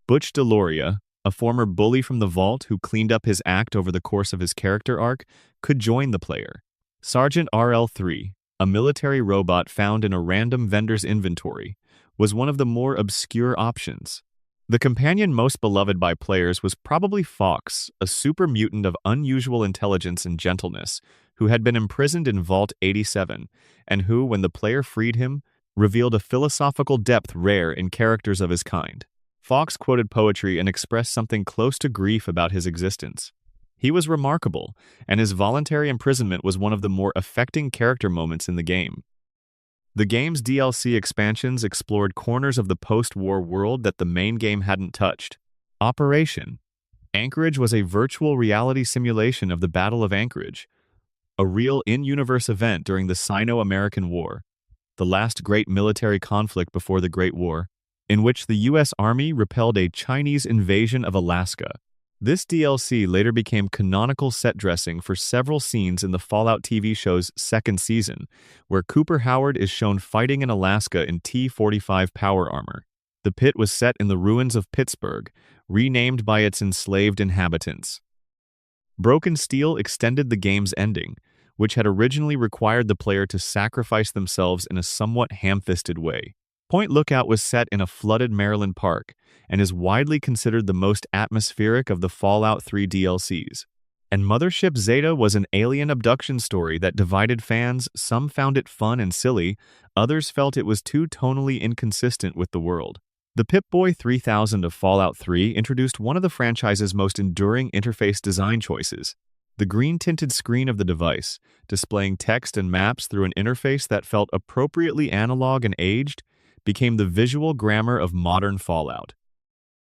Butch Deloria, a former bully from the Vault who cleaned up his act over the course of his character arc, could join the player. Sergeant RL3, a military robot found in a random vendor's inventory, was one of the more obscure options. The companion most beloved by players was probably Fox, a super mutant of unusual intelligence and gentleness, who had been imprisoned in Vault 87, and who, when the player freed him, revealed a philosophical depth rare in characters of his kind. Fox quoted poetry and expressed something close to grief about his existence. He was remarkable, and his voluntary imprisonment was one of the more affecting character moments in the game. The game's DLC expansions explored corners of the post-war world that the main game hadn't touched. Operation Anchorage was a virtual reality simulation of the Battle of Anchorage, a real in-universe event during the Sino-American War, the last great military conflict before the Great War, in which the U.S. Army repelled a Chinese invasion of Alaska. This DLC later became canonical set dressing for several scenes in the Fallout TV show's second season, where Cooper Howard is shown fighting in Alaska in T-45 power armor. The pit was set in the ruins of Pittsburgh, renamed by its enslaved inhabitants. Broken Steel extended the game's ending, which had originally required the player to sacrifice themselves in a somewhat ham-fisted way. Point Lookout was set in a flooded Maryland park and is widely considered the most atmospheric of the Fallout 3 DLCs. And Mothership Zeta was an alien abduction story that divided fans. Some found it fun and silly, others felt it was too tonally inconsistent with the world. The Pip-Boy 3000 of Fallout 3 introduced one of the franchise's most enduring interface design choices. The green-tinted screen of the device, displaying text and maps through an interface that felt appropriately analog and aged, became the visual grammar of modern Fallout.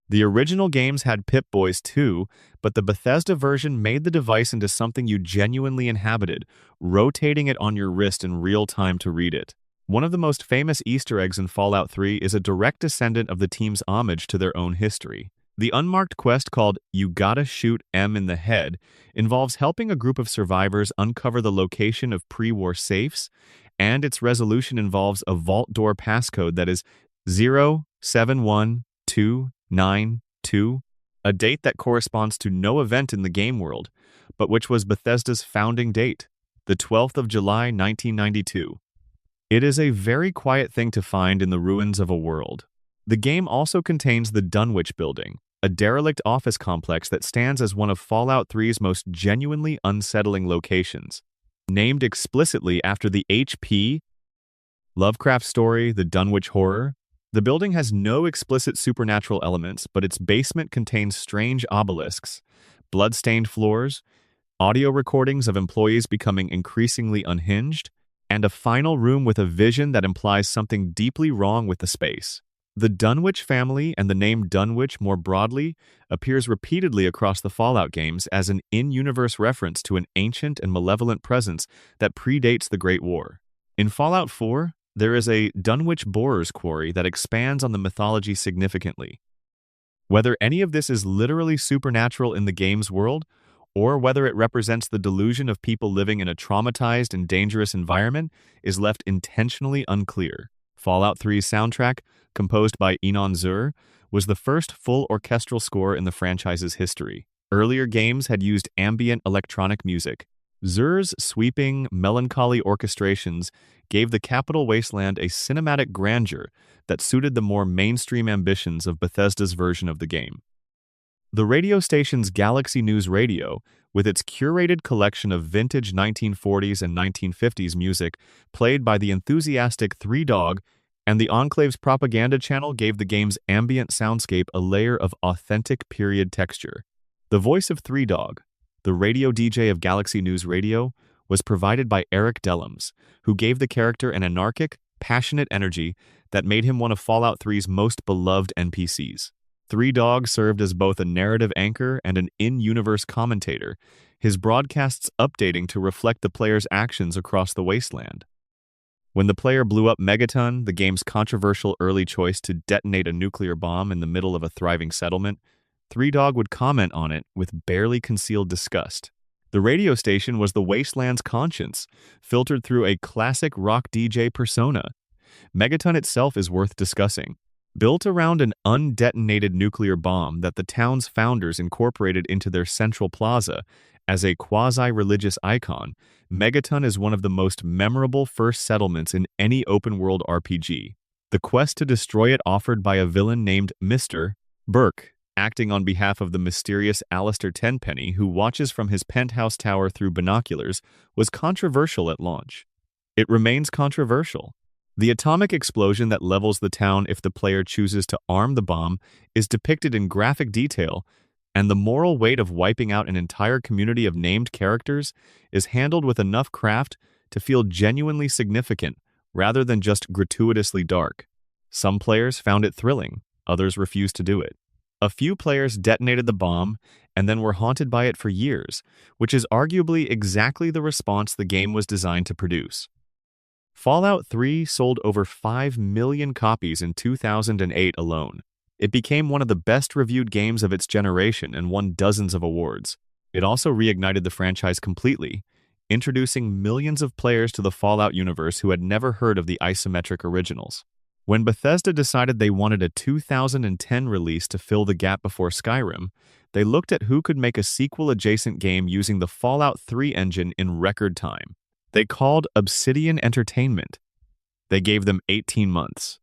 The original games had Pip-Boys too, but the Bethesda version made the device into something you genuinely inhabited, rotating it on your wrist in real time to read it. One of the most famous Easter eggs in Fallout 3 is a direct descendant of the team's homage to their own history. The unmarked quest called You Gotta Shoot M in the Head involves helping a group of survivors uncover the location of pre-war safes, and its resolution involves a vault door passcode that is 071292, a date that corresponds to no event in the game world, but which was Bethesda's founding date, the 12th of July 1992. It is a very quiet thing to find in the ruins of a world. The game also contains the Dunwich Building, a derelict office complex that stands as one of Fallout 3's most genuinely unsettling locations. Named explicitly after the H.P. Lovecraft story, The Dunwich Horror, the building has no explicit supernatural elements, but its basement contains strange obelisks, blood-stained floors, audio recordings of employees becoming increasingly unhinged, and a final room with a vision that implies something deeply wrong with the space. The Dunwich family, and the name Dunwich more broadly, appears repeatedly across the Fallout games as an in-universe reference to an ancient and malevolent presence that predates the Great War. In Fallout 4, there is a Dunwich Borer's Quarry that expands on the mythology significantly. Whether any of this is literally supernatural in the game's world, or whether it represents the delusion of people living in a traumatized and dangerous environment, is left intentionally unclear. Fallout 3's soundtrack, composed by Enon Zur, was the first full orchestral score in the franchise's history. Earlier games had used ambient electronic music. Zur's sweeping, melancholy orchestrations gave the capital wasteland a cinematic grandeur that suited the more mainstream ambitions of Bethesda's version of the game. The radio station's Galaxy News Radio, with its curated collection of vintage 1940s and 1950s music played by the enthusiastic Three Dog, and the Enclave's propaganda channel gave the game's ambient soundscape a layer of authentic period texture. The voice of Three Dog, the radio DJ of Galaxy News Radio, was provided by Eric Dellums, who gave the character an anarchic, passionate energy that made him one of Fallout 3's most beloved NPCs. Three Dog served as both a narrative anchor and an in-universe commentator, his broadcasts updating to reflect the player's actions across the wasteland. When the player blew up Megaton, the game's controversial early choice to detonate a nuclear bomb in the middle of a thriving settlement, Three Dog would comment on it with barely concealed disgust. The radio station was the wasteland's conscience, filtered through a classic rock DJ persona. Megaton itself is worth discussing. Built around an undetonated nuclear bomb that the town's founders incorporated into their central plaza as a quasi-religious icon, Megaton is one of the most memorable first settlements in any open-world RPG. The quest to destroy it, offered by a villain named Mr. Burke, acting on behalf of the mysterious Alistair Tenpenny, who watches from his penthouse tower through binoculars, was controversial at launch. It remains controversial. The atomic explosion that levels the town if the player chooses to arm the bomb is depicted in graphic detail, and the moral weight of wiping out an entire community of named characters is handled with enough craft to feel genuinely significant rather than just gratuitously dark. Some players found it thrilling, others refused to do it. A few players detonated the bomb and then were haunted by it for years, which is arguably exactly the response the game was designed to produce. Fallout 3 sold over 5 million copies in 2008 alone. It became one of the best-reviewed games of its generation and won dozens of awards. It also reignited the franchise completely, introducing millions of players to the Fallout universe who had never heard of the isometric originals. When Bethesda decided they wanted a 2010 release to fill the gap before Skyrim, they looked at who could make a sequel-adjacent game using the Fallout 3 engine in record time. They called Obsidian Entertainment. They gave them 18 months.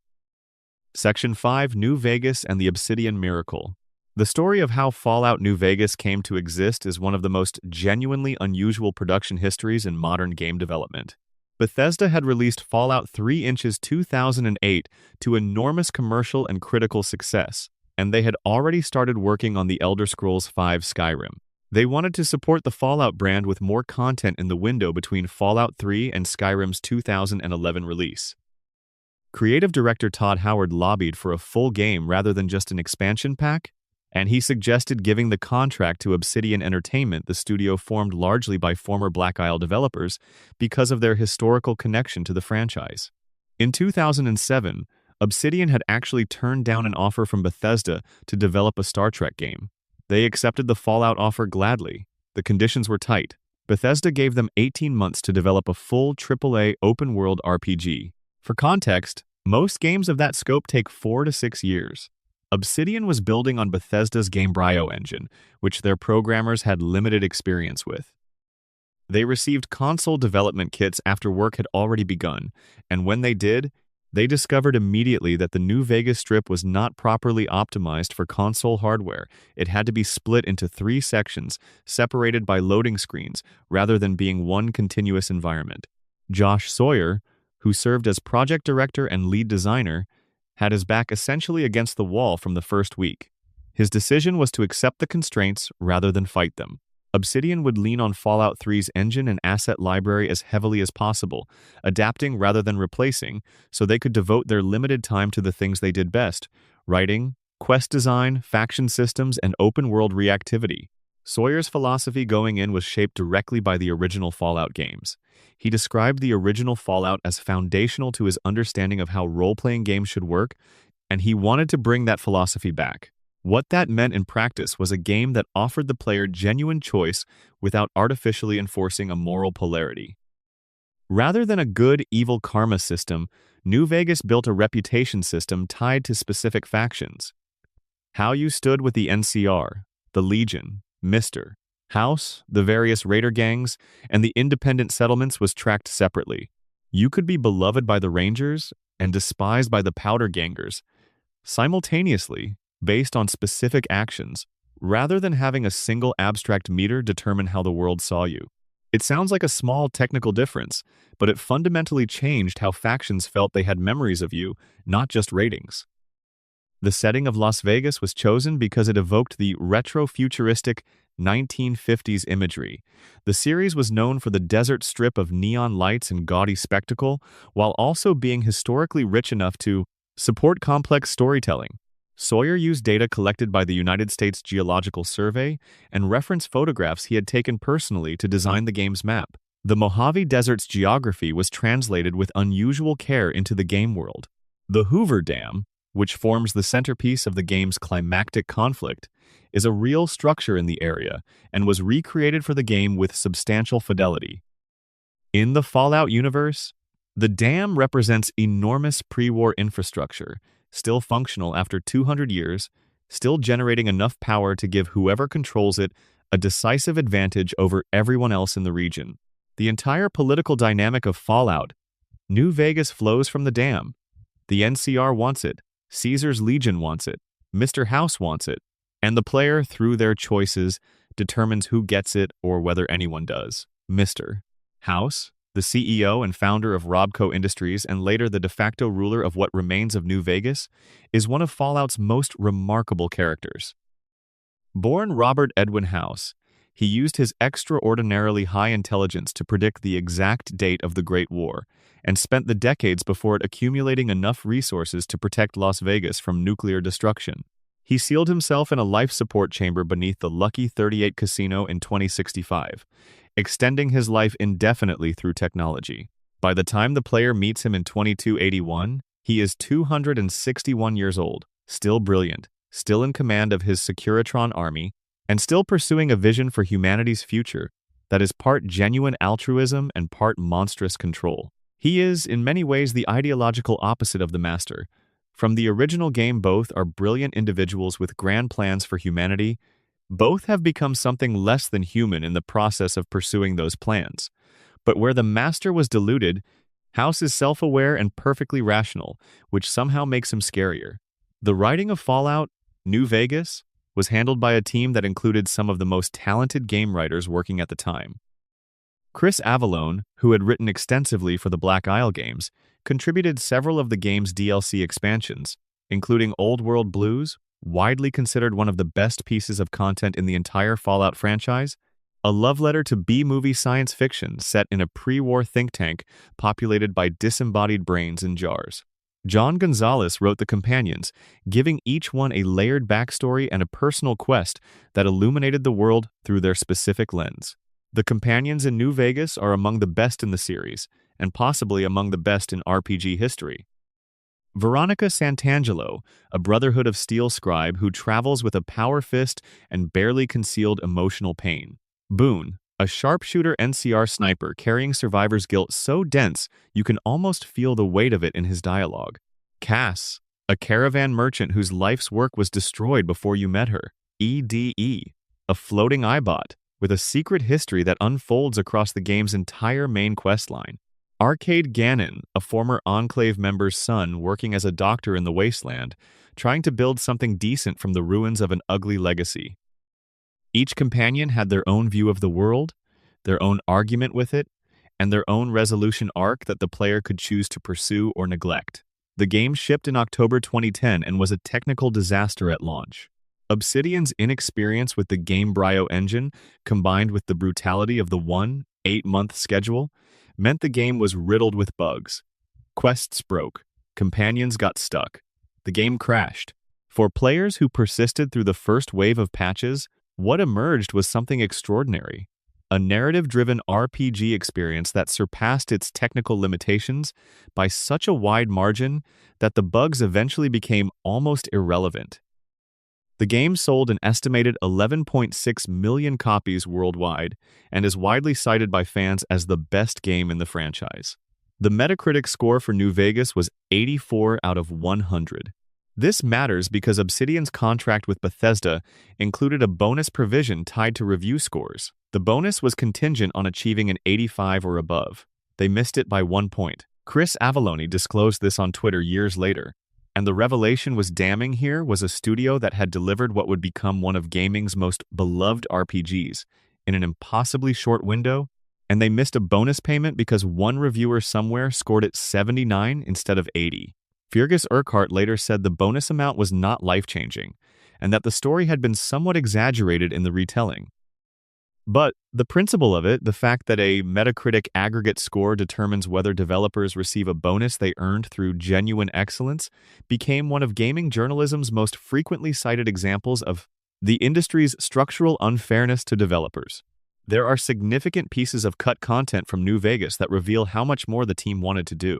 Section 5, New Vegas and the Obsidian Miracle. The story of how Fallout New Vegas came to exist is one of the most genuinely unusual production histories in modern game development. Bethesda had released Fallout 3 in 2008 to enormous commercial and critical success, and they had already started working on the Elder Scrolls V Skyrim. They wanted to support the Fallout brand with more content in the window between Fallout 3 and Skyrim's 2011 release. Creative director Todd Howard lobbied for a full game rather than just an expansion pack, and he suggested giving the contract to Obsidian Entertainment, the studio formed largely by former Black Isle developers, because of their historical connection to the franchise. In 2007, Obsidian had actually turned down an offer from Bethesda to develop a Star Trek game. They accepted the Fallout offer gladly. The conditions were tight. Bethesda gave them 18 months to develop a full AAA open-world RPG. For context, most games of that scope take 4 to 6 years. Obsidian was building on Bethesda's Gamebryo engine, which their programmers had limited experience with. They received console development kits after work had already begun, and when they did, they discovered immediately that the New Vegas Strip was not properly optimized for console hardware. It had to be split into 3 sections, separated by loading screens, rather than being one continuous environment. Josh Sawyer, who served as project director and lead designer, had his back essentially against the wall from the first week. His decision was to accept the constraints rather than fight them. Obsidian would lean on Fallout 3's engine and asset library as heavily as possible, adapting rather than replacing, so they could devote their limited time to the things they did best: writing, quest design, faction systems, and open-world reactivity. Sawyer's philosophy going in was shaped directly by the original Fallout games. He described the original Fallout as foundational to his understanding of how role-playing games should work, and he wanted to bring that philosophy back. What that meant in practice was a game that offered the player genuine choice without artificially enforcing a moral polarity. Rather than a good-evil karma system, New Vegas built a reputation system tied to specific factions. How you stood with the NCR, the Legion, Mr. House, the various raider gangs, and the independent settlements was tracked separately. You could be beloved by the Rangers and despised by the Powder Gangers, simultaneously, based on specific actions, rather than having a single abstract meter determine how the world saw you. It sounds like a small technical difference, but it fundamentally changed how factions felt they had memories of you, not just ratings. The setting of Las Vegas was chosen because it evoked the retro-futuristic 1950s imagery. The series was known for the desert strip of neon lights and gaudy spectacle, while also being historically rich enough to support complex storytelling. Sawyer used data collected by the United States Geological Survey and reference photographs he had taken personally to design the game's map. The Mojave Desert's geography was translated with unusual care into the game world. The Hoover Dam, which forms the centerpiece of the game's climactic conflict, is a real structure in the area and was recreated for the game with substantial fidelity. In the Fallout universe, the dam represents enormous pre-war infrastructure, still functional after 200 years, still generating enough power to give whoever controls it a decisive advantage over everyone else in the region. The entire political dynamic of Fallout, New Vegas flows from the dam. The NCR wants it, Caesar's Legion wants it, Mr. House wants it, and the player, through their choices, determines who gets it or whether anyone does. Mr. House, the CEO and founder of Robco Industries and later the de facto ruler of what remains of New Vegas, is one of Fallout's most remarkable characters. Born Robert Edwin House, he used his extraordinarily high intelligence to predict the exact date of the Great War, and spent the decades before it accumulating enough resources to protect Las Vegas from nuclear destruction. He sealed himself in a life support chamber beneath the Lucky 38 casino in 2065, extending his life indefinitely through technology. By the time the player meets him in 2281, he is 261 years old, still brilliant, still in command of his Securitron army, and still pursuing a vision for humanity's future that is part genuine altruism and part monstrous control. He is, in many ways, the ideological opposite of the Master. From the original game, both are brilliant individuals with grand plans for humanity. Both have become something less than human in the process of pursuing those plans. But where the Master was deluded, House is self-aware and perfectly rational, which somehow makes him scarier. The writing of Fallout, New Vegas, was handled by a team that included some of the most talented game writers working at the time. Chris Avallone, who had written extensively for the Black Isle games, contributed several of the game's DLC expansions, including Old World Blues, widely considered one of the best pieces of content in the entire Fallout franchise, a love letter to B-movie science fiction set in a pre-war think tank populated by disembodied brains in jars. John Gonzalez wrote the companions, giving each one a layered backstory and a personal quest that illuminated the world through their specific lens. The companions in New Vegas are among the best in the series, and possibly among the best in RPG history. Veronica Santangelo, a Brotherhood of Steel scribe who travels with a power fist and barely concealed emotional pain. Boone, a sharpshooter NCR sniper carrying survivor's guilt so dense you can almost feel the weight of it in his dialogue. Cass, a caravan merchant whose life's work was destroyed before you met her. EDE, a floating Eyebot with a secret history that unfolds across the game's entire main questline. Arcade Gannon, a former Enclave member's son working as a doctor in the wasteland, trying to build something decent from the ruins of an ugly legacy. Each companion had their own view of the world, their own argument with it, and their own resolution arc that the player could choose to pursue or neglect. The game shipped in October 2010 and was a technical disaster at launch. Obsidian's inexperience with the Gamebryo engine, combined with the brutality of the 8-month schedule, meant the game was riddled with bugs. Quests broke, companions got stuck, the game crashed. For players who persisted through the first wave of patches, what emerged was something extraordinary. A narrative-driven RPG experience that surpassed its technical limitations by such a wide margin that the bugs eventually became almost irrelevant. The game sold an estimated 11.6 million copies worldwide and is widely cited by fans as the best game in the franchise. The Metacritic score for New Vegas was 84 out of 100. This matters because Obsidian's contract with Bethesda included a bonus provision tied to review scores. The bonus was contingent on achieving an 85 or above. They missed it by 1 point. Chris Avellone disclosed this on Twitter years later. And the revelation was damning. Here was a studio that had delivered what would become one of gaming's most beloved RPGs in an impossibly short window, and they missed a bonus payment because one reviewer somewhere scored it 79 instead of 80. Fergus Urquhart later said the bonus amount was not life-changing, and that the story had been somewhat exaggerated in the retelling. But the principle of it, the fact that a Metacritic aggregate score determines whether developers receive a bonus they earned through genuine excellence, became one of gaming journalism's most frequently cited examples of the industry's structural unfairness to developers. There are significant pieces of cut content from New Vegas that reveal how much more the team wanted to do.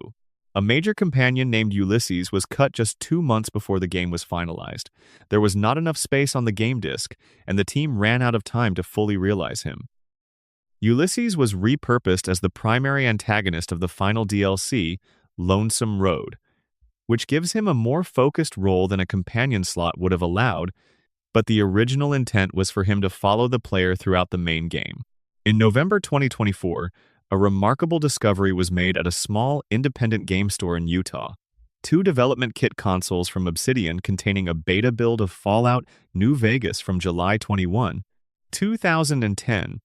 A major companion named Ulysses was cut just 2 months before the game was finalized. There was not enough space on the game disc, and the team ran out of time to fully realize him. Ulysses was repurposed as the primary antagonist of the final DLC, Lonesome Road, which gives him a more focused role than a companion slot would have allowed, but the original intent was for him to follow the player throughout the main game. In November 2024, a remarkable discovery was made at a small, independent game store in Utah. 2 development kit consoles from Obsidian containing a beta build of Fallout New Vegas from July 21, 2010,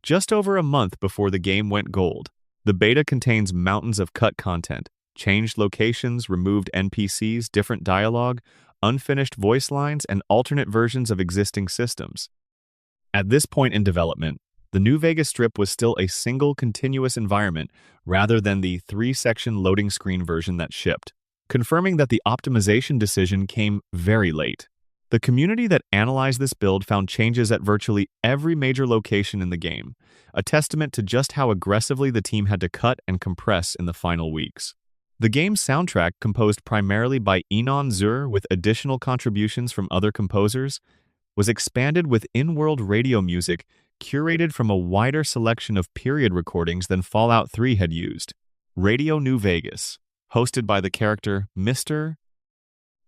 just over a month before the game went gold. The beta contains mountains of cut content, changed locations, removed NPCs, different dialogue, unfinished voice lines, and alternate versions of existing systems. At this point in development, the New Vegas Strip was still a single continuous environment rather than the 3-section loading screen version that shipped, confirming that the optimization decision came very late. The community that analyzed this build found changes at virtually every major location in the game, a testament to just how aggressively the team had to cut and compress in the final weeks. The game's soundtrack, composed primarily by Enon Zur with additional contributions from other composers, was expanded with in-world radio music curated from a wider selection of period recordings than Fallout 3 had used. Radio New Vegas, hosted by the character Mr.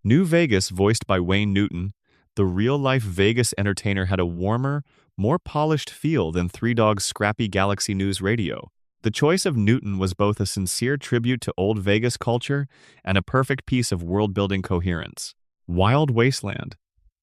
New Vegas, voiced by Wayne Newton, the real-life Vegas entertainer had a warmer, more polished feel than Three Dogs' scrappy Galaxy News radio. The choice of Newton was both a sincere tribute to old Vegas culture and a perfect piece of world-building coherence. Wild Wasteland,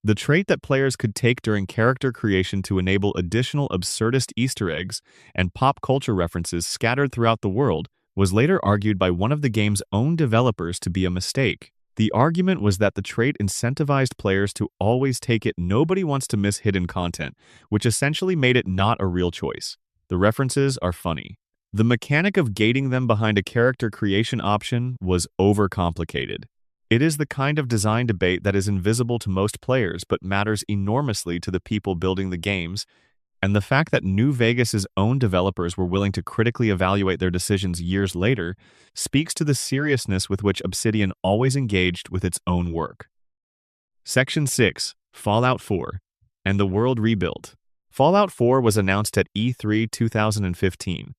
the trait that players could take during character creation to enable additional absurdist Easter eggs and pop culture references scattered throughout the world, was later argued by one of the game's own developers to be a mistake. The argument was that the trait incentivized players to always take it. Nobody wants to miss hidden content, which essentially made it not a real choice. The references are funny. The mechanic of gating them behind a character creation option was overcomplicated. It is the kind of design debate that is invisible to most players but matters enormously to the people building the games, and the fact that New Vegas's own developers were willing to critically evaluate their decisions years later speaks to the seriousness with which Obsidian always engaged with its own work. Section 6, Fallout 4, and the World Rebuilt. Fallout 4 was announced at E3 2015,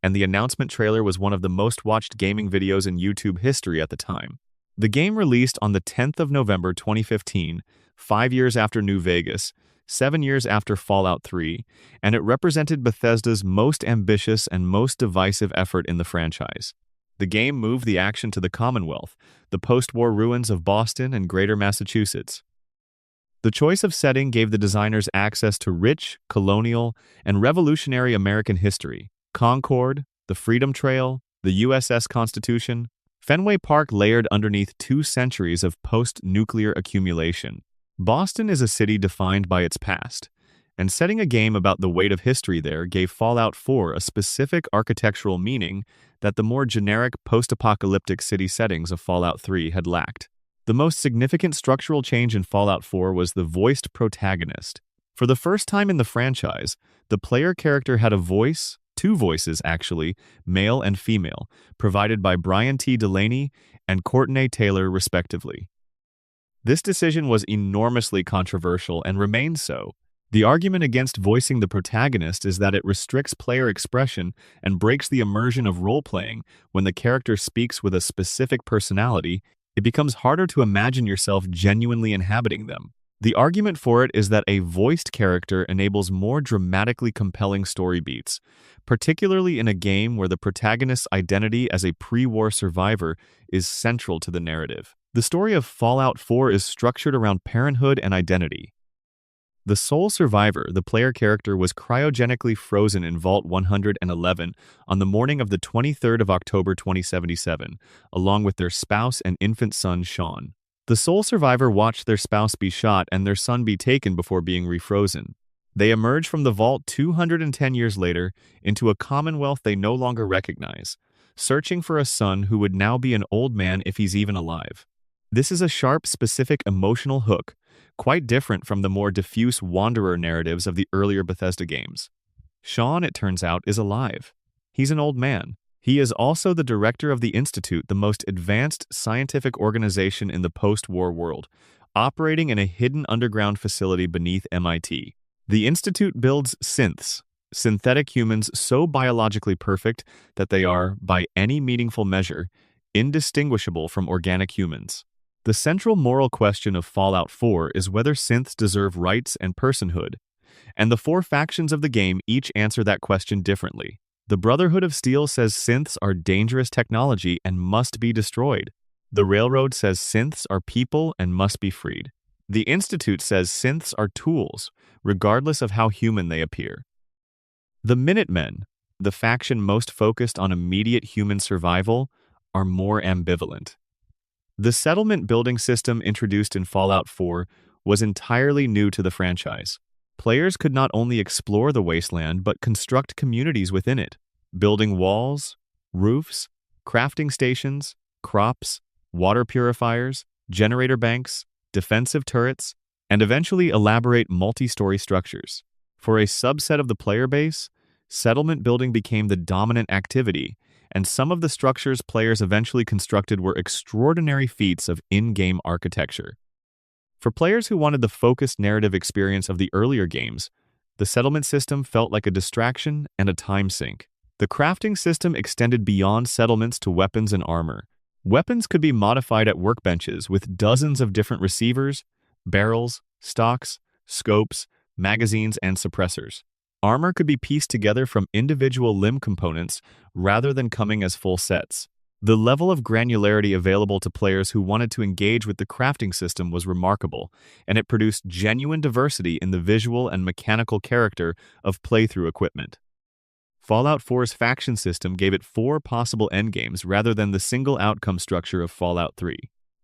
and the announcement trailer was one of the most watched gaming videos in YouTube history at the time. The game released on the 10th of November 2015, 5 years after New Vegas, 7 years after Fallout 3, and it represented Bethesda's most ambitious and most divisive effort in the franchise. The game moved the action to the Commonwealth, the post-war ruins of Boston and Greater Massachusetts. The choice of setting gave the designers access to rich, colonial, and revolutionary American history. Concord, the Freedom Trail, the USS Constitution. Fenway Park layered underneath 2 centuries of post-nuclear accumulation. Boston is a city defined by its past, and setting a game about the weight of history there gave Fallout 4 a specific architectural meaning that the more generic post-apocalyptic city settings of Fallout 3 had lacked. The most significant structural change in Fallout 4 was the voiced protagonist. For the first time in the franchise, the player character had a voice, 2 voices actually, male and female, provided by Brian T. Delaney and Courtney Taylor respectively. This decision was enormously controversial and remains so. The argument against voicing the protagonist is that it restricts player expression and breaks the immersion of role-playing. When the character speaks with a specific personality, it becomes harder to imagine yourself genuinely inhabiting them. The argument for it is that a voiced character enables more dramatically compelling story beats, particularly in a game where the protagonist's identity as a pre-war survivor is central to the narrative. The story of Fallout 4 is structured around parenthood and identity. The sole survivor, the player character, was cryogenically frozen in Vault 111 on the morning of the 23rd of October 2077, along with their spouse and infant son, Sean. The sole survivor watched their spouse be shot and their son be taken before being refrozen. They emerge from the vault 210 years later into a commonwealth they no longer recognize, searching for a son who would now be an old man if he's even alive. This is a sharp, specific emotional hook, quite different from the more diffuse wanderer narratives of the earlier Bethesda games. Sean, it turns out, is alive. He's an old man. He is also the director of the Institute, the most advanced scientific organization in the post-war world, operating in a hidden underground facility beneath MIT. The Institute builds synths, synthetic humans so biologically perfect that they are, by any meaningful measure, indistinguishable from organic humans. The central moral question of Fallout 4 is whether synths deserve rights and personhood, and the four factions of the game each answer that question differently. The Brotherhood of Steel says synths are dangerous technology and must be destroyed. The Railroad says synths are people and must be freed. The Institute says synths are tools, regardless of how human they appear. The Minutemen, the faction most focused on immediate human survival, are more ambivalent. The settlement building system introduced in Fallout 4 was entirely new to the franchise. Players could not only explore the wasteland but construct communities within it, building walls, roofs, crafting stations, crops, water purifiers, generator banks, defensive turrets, and eventually elaborate multi-story structures. For a subset of the player base, settlement building became the dominant activity, and some of the structures players eventually constructed were extraordinary feats of in-game architecture. For players who wanted the focused narrative experience of the earlier games, the settlement system felt like a distraction and a time sink. The crafting system extended beyond settlements to weapons and armor. Weapons could be modified at workbenches with dozens of different receivers, barrels, stocks, scopes, magazines, and suppressors. Armor could be pieced together from individual limb components rather than coming as full sets. The level of granularity available to players who wanted to engage with the crafting system was remarkable, and it produced genuine diversity in the visual and mechanical character of playthrough equipment. Fallout 4's faction system gave it 4 possible endgames rather than the single outcome structure of Fallout 3.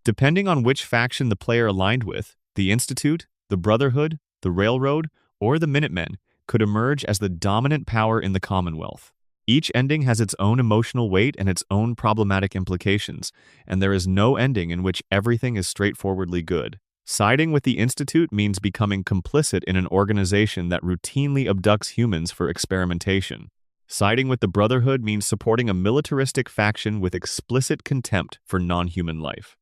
Depending on which faction the player aligned with, the Institute, the Brotherhood, the Railroad, or the Minutemen could emerge as the dominant power in the Commonwealth. Each ending has its own emotional weight and its own problematic implications, and there is no ending in which everything is straightforwardly good. Siding with the Institute means becoming complicit in an organization that routinely abducts humans for experimentation. Siding with the Brotherhood means supporting a militaristic faction with explicit contempt for non-human life.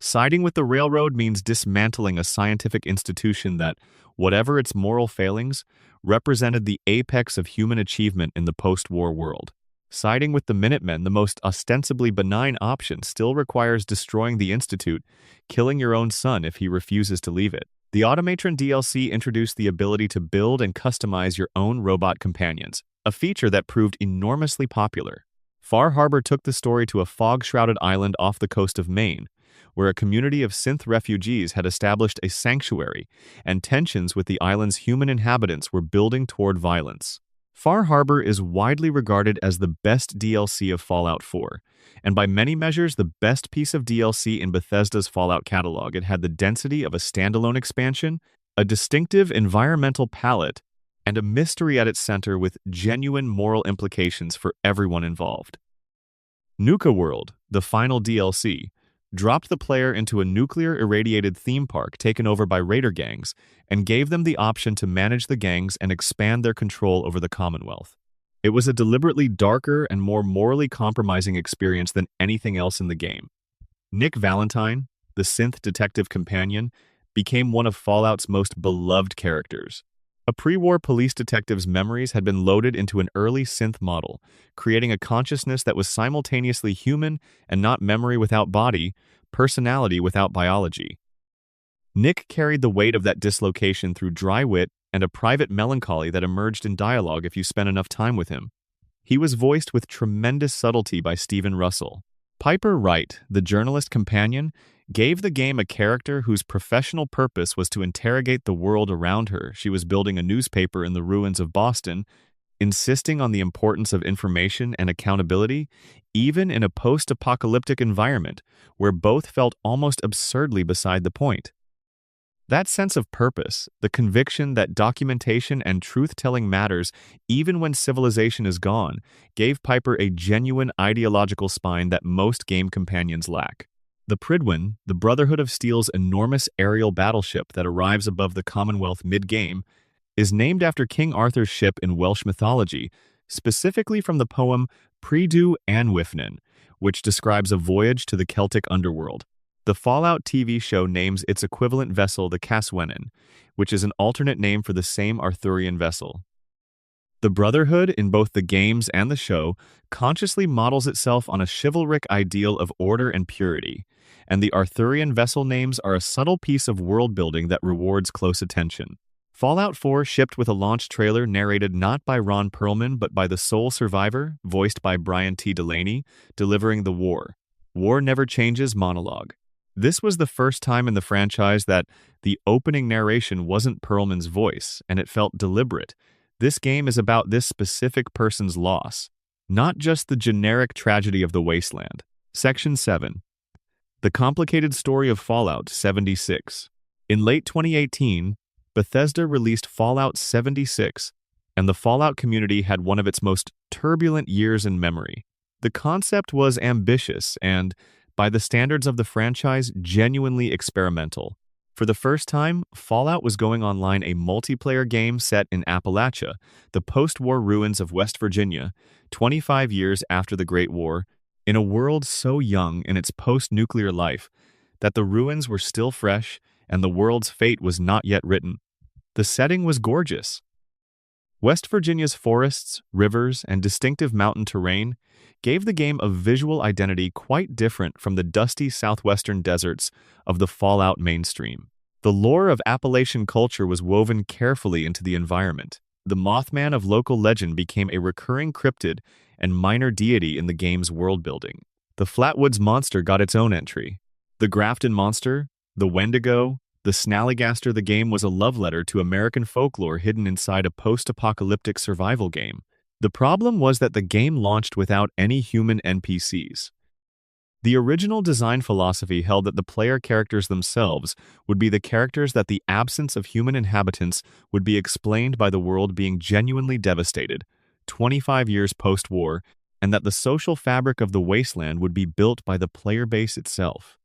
Siding with the Railroad means dismantling a scientific institution that, whatever its moral failings, represented the apex of human achievement in the post-war world. Siding with the Minutemen, the most ostensibly benign option, still requires destroying the Institute, killing your own son if he refuses to leave it. The Automatron DLC introduced the ability to build and customize your own robot companions, a feature that proved enormously popular. Far Harbor took the story to a fog-shrouded island off the coast of Maine, where a community of synth refugees had established a sanctuary, and tensions with the island's human inhabitants were building toward violence. Far Harbor is widely regarded as the best DLC of Fallout 4, and by many measures the best piece of DLC in Bethesda's Fallout catalog. It had the density of a standalone expansion, a distinctive environmental palette, and a mystery at its center with genuine moral implications for everyone involved. Nuka World, the final DLC, dropped the player into a nuclear-irradiated theme park taken over by raider gangs and gave them the option to manage the gangs and expand their control over the Commonwealth. It was a deliberately darker and more morally compromising experience than anything else in the game. Nick Valentine, the synth detective companion, became one of Fallout's most beloved characters. A pre-war police detective's memories had been loaded into an early synth model, creating a consciousness that was simultaneously human and not memory without body, personality without biology. Nick carried the weight of that dislocation through dry wit and a private melancholy that emerged in dialogue if you spent enough time with him. He was voiced with tremendous subtlety by Stephen Russell. Piper Wright, the journalist companion, gave the game a character whose professional purpose was to interrogate the world around her. She was building a newspaper in the ruins of Boston, insisting on the importance of information and accountability, even in a post-apocalyptic environment where both felt almost absurdly beside the point. That sense of purpose, the conviction that documentation and truth-telling matters even when civilization is gone, gave Piper a genuine ideological spine that most game companions lack. The Prydwen, the Brotherhood of Steel's enormous aerial battleship that arrives above the Commonwealth mid-game, is named after King Arthur's ship in Welsh mythology, specifically from the poem Prydw Anwyfnin, which describes a voyage to the Celtic underworld. The Fallout TV show names its equivalent vessel the Caswenin, which is an alternate name for the same Arthurian vessel. The Brotherhood, in both the games and the show, consciously models itself on a chivalric ideal of order and purity, and the Arthurian vessel names are a subtle piece of world-building that rewards close attention. Fallout 4 shipped with a launch trailer narrated not by Ron Perlman but by the sole survivor, voiced by Brian T. Delaney, delivering the War Never Changes monologue. This was the first time in the franchise that the opening narration wasn't Perlman's voice, and it felt deliberate. This game is about this specific person's loss, not just the generic tragedy of the wasteland. Section 7. The complicated story of Fallout 76. In late 2018, Bethesda released Fallout 76, and the Fallout community had one of its most turbulent years in memory. The concept was ambitious and, by the standards of the franchise, genuinely experimental. For the first time, Fallout was going online a multiplayer game set in Appalachia, the post-war ruins of West Virginia, 25 years after the Great War, in a world so young in its post-nuclear life that the ruins were still fresh and the world's fate was not yet written. The setting was gorgeous. West Virginia's forests, rivers, and distinctive mountain terrain gave the game a visual identity quite different from the dusty southwestern deserts of the Fallout mainstream. The lore of Appalachian culture was woven carefully into the environment. The Mothman of local legend became a recurring cryptid and minor deity in the game's world-building. The Flatwoods monster got its own entry. The Grafton monster, the Wendigo, the Snallygaster. The game was a love letter to American folklore hidden inside a post-apocalyptic survival game. The problem was that the game launched without any human NPCs. The original design philosophy held that the player characters themselves would be the characters, that the absence of human inhabitants would be explained by the world being genuinely devastated, 25 years post-war, and that the social fabric of the wasteland would be built by the player base itself.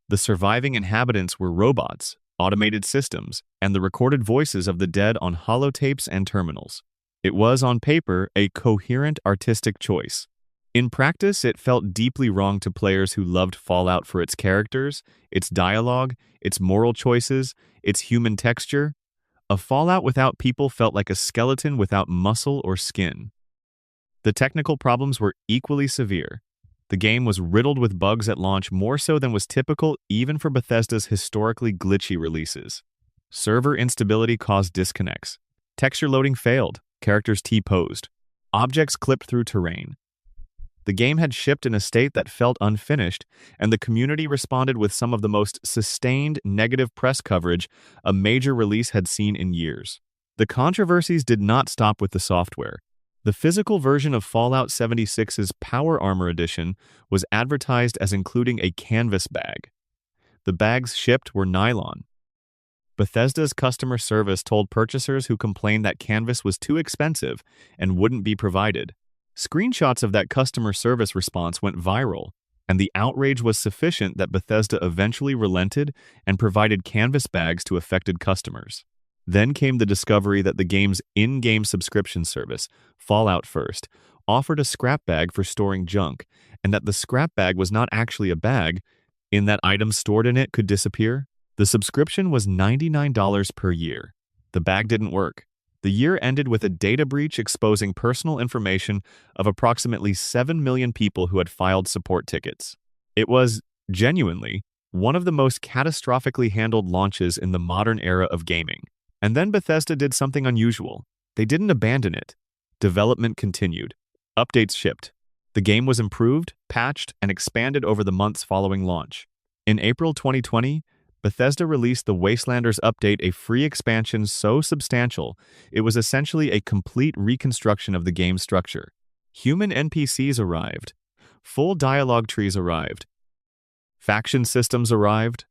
The surviving inhabitants were robots, automated systems, and the recorded voices of the dead on holotapes and terminals. It was, on paper, a coherent artistic choice. In practice, it felt deeply wrong to players who loved Fallout for its characters, its dialogue, its moral choices, its human texture. A Fallout without people felt like a skeleton without muscle or skin. The technical problems were equally severe. The game was riddled with bugs at launch, more so than was typical even for Bethesda's historically glitchy releases. Server instability caused disconnects. Texture loading failed. Characters T-posed. Objects clipped through terrain. The game had shipped in a state that felt unfinished, and the community responded with some of the most sustained negative press coverage a major release had seen in years. The controversies did not stop with the software. The physical version of Fallout 76's Power Armor Edition was advertised as including a canvas bag. The bags shipped were nylon. Bethesda's customer service told purchasers who complained that canvas was too expensive and wouldn't be provided. Screenshots of that customer service response went viral, and the outrage was sufficient that Bethesda eventually relented and provided canvas bags to affected customers. Then came the discovery that the game's in-game subscription service, Fallout First, offered a scrap bag for storing junk, and that the scrap bag was not actually a bag, in that items stored in it could disappear. The subscription was $99 per year. The bag didn't work. The year ended with a data breach exposing personal information of approximately 7 million people who had filed support tickets. It was, genuinely, one of the most catastrophically handled launches in the modern era of gaming. And then Bethesda did something unusual. They didn't abandon it. Development continued. Updates shipped. The game was improved, patched, and expanded over the months following launch. In April 2020, Bethesda released the Wastelanders Update, a free expansion so substantial it was essentially a complete reconstruction of the game's structure. Human NPCs arrived. Full dialogue trees arrived. Faction systems arrived.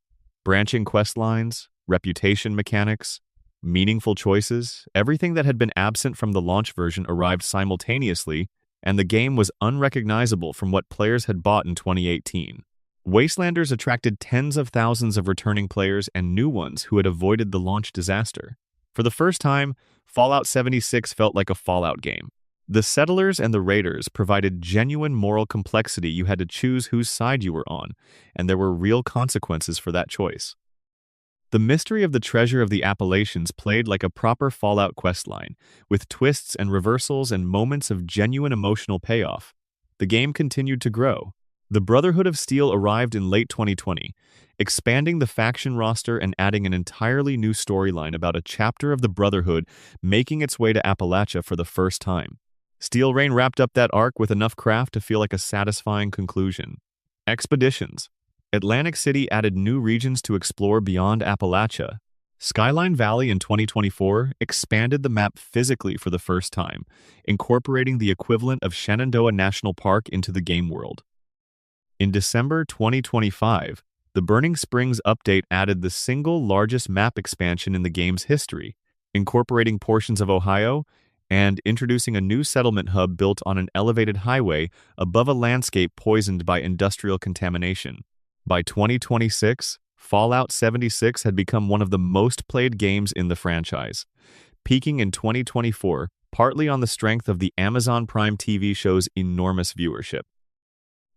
Branching quest lines, reputation mechanics, meaningful choices, everything that had been absent from the launch version arrived simultaneously, and the game was unrecognizable from what players had bought in 2018. Wastelanders attracted tens of thousands of returning players and new ones who had avoided the launch disaster. For the first time, Fallout 76 felt like a Fallout game. The settlers and the raiders provided genuine moral complexity. You had to choose whose side you were on, and there were real consequences for that choice. The mystery of the treasure of the Appalachians played like a proper Fallout questline, with twists and reversals and moments of genuine emotional payoff. The game continued to grow. The Brotherhood of Steel arrived in late 2020, expanding the faction roster and adding an entirely new storyline about a chapter of the Brotherhood making its way to Appalachia for the first time. Steel Rain wrapped up that arc with enough craft to feel like a satisfying conclusion. Expeditions. Atlantic City added new regions to explore beyond Appalachia. Skyline Valley in 2024 expanded the map physically for the first time, incorporating the equivalent of Shenandoah National Park into the game world. In December 2025, the Burning Springs update added the single largest map expansion in the game's history, incorporating portions of Ohio and introducing a new settlement hub built on an elevated highway above a landscape poisoned by industrial contamination. By 2026, Fallout 76 had become one of the most played games in the franchise, peaking in 2024, partly on the strength of the Amazon Prime TV show's enormous viewership.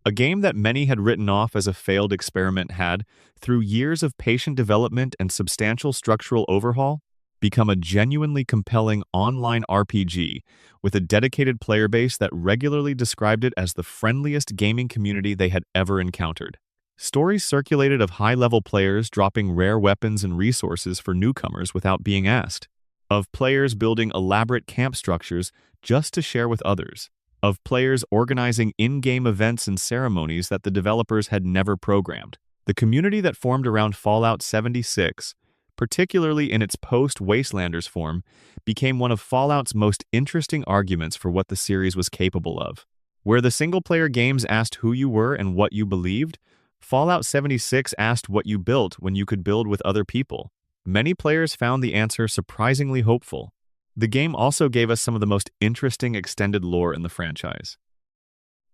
A game that many had written off as a failed experiment had, through years of patient development and substantial structural overhaul, become a genuinely compelling online RPG with a dedicated player base that regularly described it as the friendliest gaming community they had ever encountered. Stories circulated of high-level players dropping rare weapons and resources for newcomers without being asked, of players building elaborate camp structures just to share with others, of players organizing in-game events and ceremonies that the developers had never programmed. The community that formed around Fallout 76, particularly in its post-Wastelanders form, became one of Fallout's most interesting arguments for what the series was capable of. Where the single-player games asked who you were and what you believed, Fallout 76 asked what you built when you could build with other people. Many players found the answer surprisingly hopeful. The game also gave us some of the most interesting extended lore in the franchise.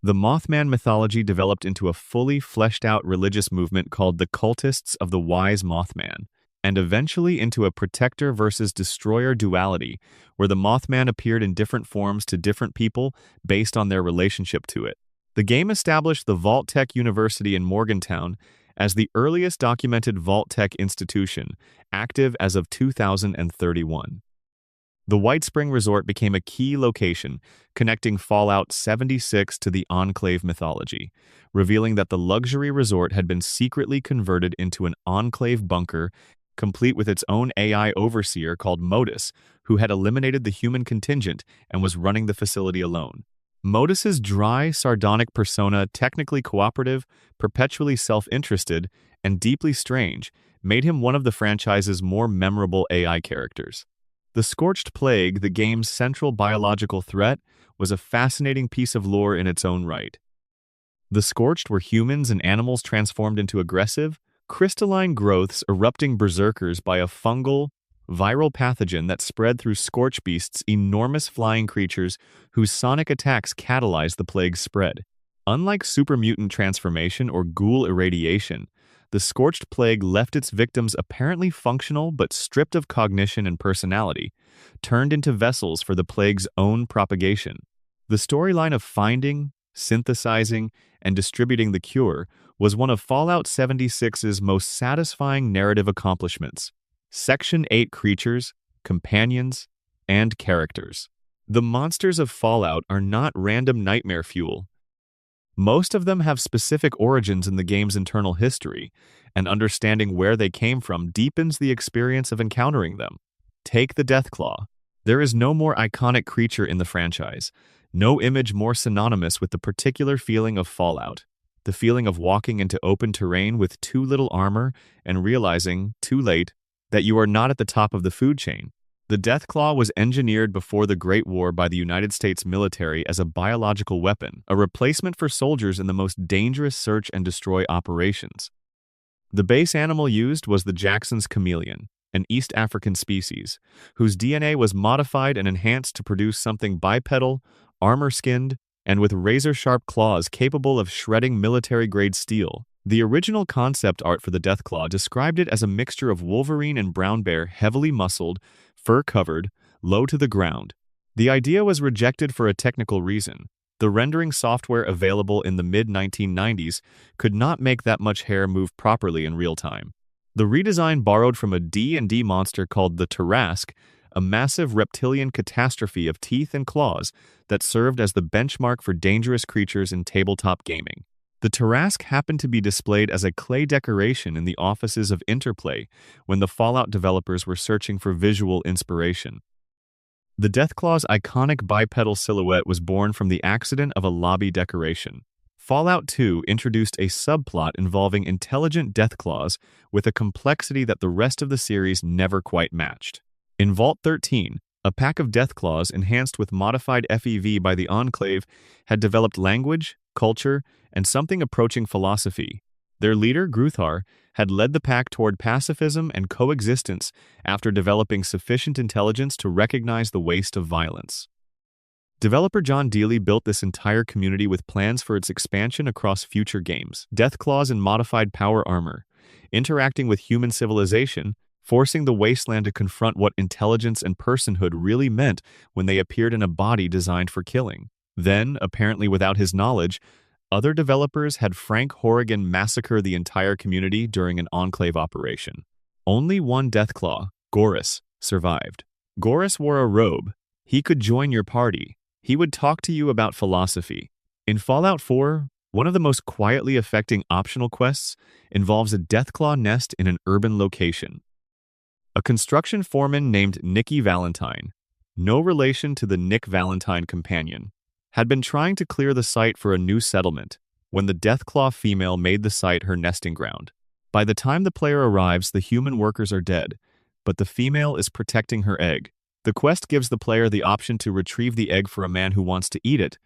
The Mothman mythology developed into a fully fleshed-out religious movement called the Cultists of the Wise Mothman, and eventually into a protector versus destroyer duality, where the Mothman appeared in different forms to different people based on their relationship to it. The game established the Vault-Tec University in Morgantown as the earliest documented Vault-Tec institution, active as of 2031. The White Spring Resort became a key location, connecting Fallout 76 to the Enclave mythology, revealing that the luxury resort had been secretly converted into an Enclave bunker, complete with its own AI overseer called Modus, who had eliminated the human contingent and was running the facility alone. Modus's dry, sardonic persona, technically cooperative, perpetually self-interested, and deeply strange, made him one of the franchise's more memorable AI characters. The Scorched Plague, the game's central biological threat, was a fascinating piece of lore in its own right. The Scorched were humans and animals transformed into aggressive, crystalline growths erupting berserkers by a fungal, viral pathogen that spread through Scorch Beasts, enormous flying creatures whose sonic attacks catalyzed the plague's spread. Unlike super mutant transformation or ghoul irradiation, the Scorched Plague left its victims apparently functional but stripped of cognition and personality, turned into vessels for the plague's own propagation. The storyline of finding, synthesizing, and distributing the cure was one of Fallout 76's most satisfying narrative accomplishments. Section 8 Creatures, Companions, and Characters. The monsters of Fallout are not random nightmare fuel. Most of them have specific origins in the game's internal history, and understanding where they came from deepens the experience of encountering them. Take the Deathclaw. There is no more iconic creature in the franchise, no image more synonymous with the particular feeling of Fallout. The feeling of walking into open terrain with too little armor and realizing, too late, that you are not at the top of the food chain. The Deathclaw was engineered before the Great War by the United States military as a biological weapon, a replacement for soldiers in the most dangerous search and destroy operations. The base animal used was the Jackson's chameleon, an East African species, whose DNA was modified and enhanced to produce something bipedal, armor-skinned, and with razor-sharp claws capable of shredding military-grade steel. The original concept art for the Deathclaw described it as a mixture of Wolverine and brown bear, heavily muscled, fur-covered, low to the ground. The idea was rejected for a technical reason. The rendering software available in the mid-1990s could not make that much hair move properly in real time. The redesign borrowed from a D&D monster called the Tarrasque, a massive reptilian catastrophe of teeth and claws that served as the benchmark for dangerous creatures in tabletop gaming. The Tarrasque happened to be displayed as a clay decoration in the offices of Interplay when the Fallout developers were searching for visual inspiration. The Deathclaw's iconic bipedal silhouette was born from the accident of a lobby decoration. Fallout 2 introduced a subplot involving intelligent Deathclaws with a complexity that the rest of the series never quite matched. In Vault 13, a pack of Deathclaws enhanced with modified FEV by the Enclave had developed language, culture, and something approaching philosophy. Their leader, Gruthar, had led the pack toward pacifism and coexistence after developing sufficient intelligence to recognize the waste of violence. Developer John Dealey built this entire community with plans for its expansion across future games. Deathclaws in modified power armor, interacting with human civilization, forcing the wasteland to confront what intelligence and personhood really meant when they appeared in a body designed for killing. Then, apparently without his knowledge, other developers had Frank Horrigan massacre the entire community during an Enclave operation. Only one Deathclaw, Gorus, survived. Gorus wore a robe. He could join your party. He would talk to you about philosophy. In Fallout 4, one of the most quietly affecting optional quests involves a Deathclaw nest in an urban location. A construction foreman named Nicky Valentine, no relation to the Nick Valentine companion, had been trying to clear the site for a new settlement when the Deathclaw female made the site her nesting ground. By the time the player arrives, the human workers are dead, but the female is protecting her egg. The quest gives the player the option to retrieve the egg for a man who wants to eat it,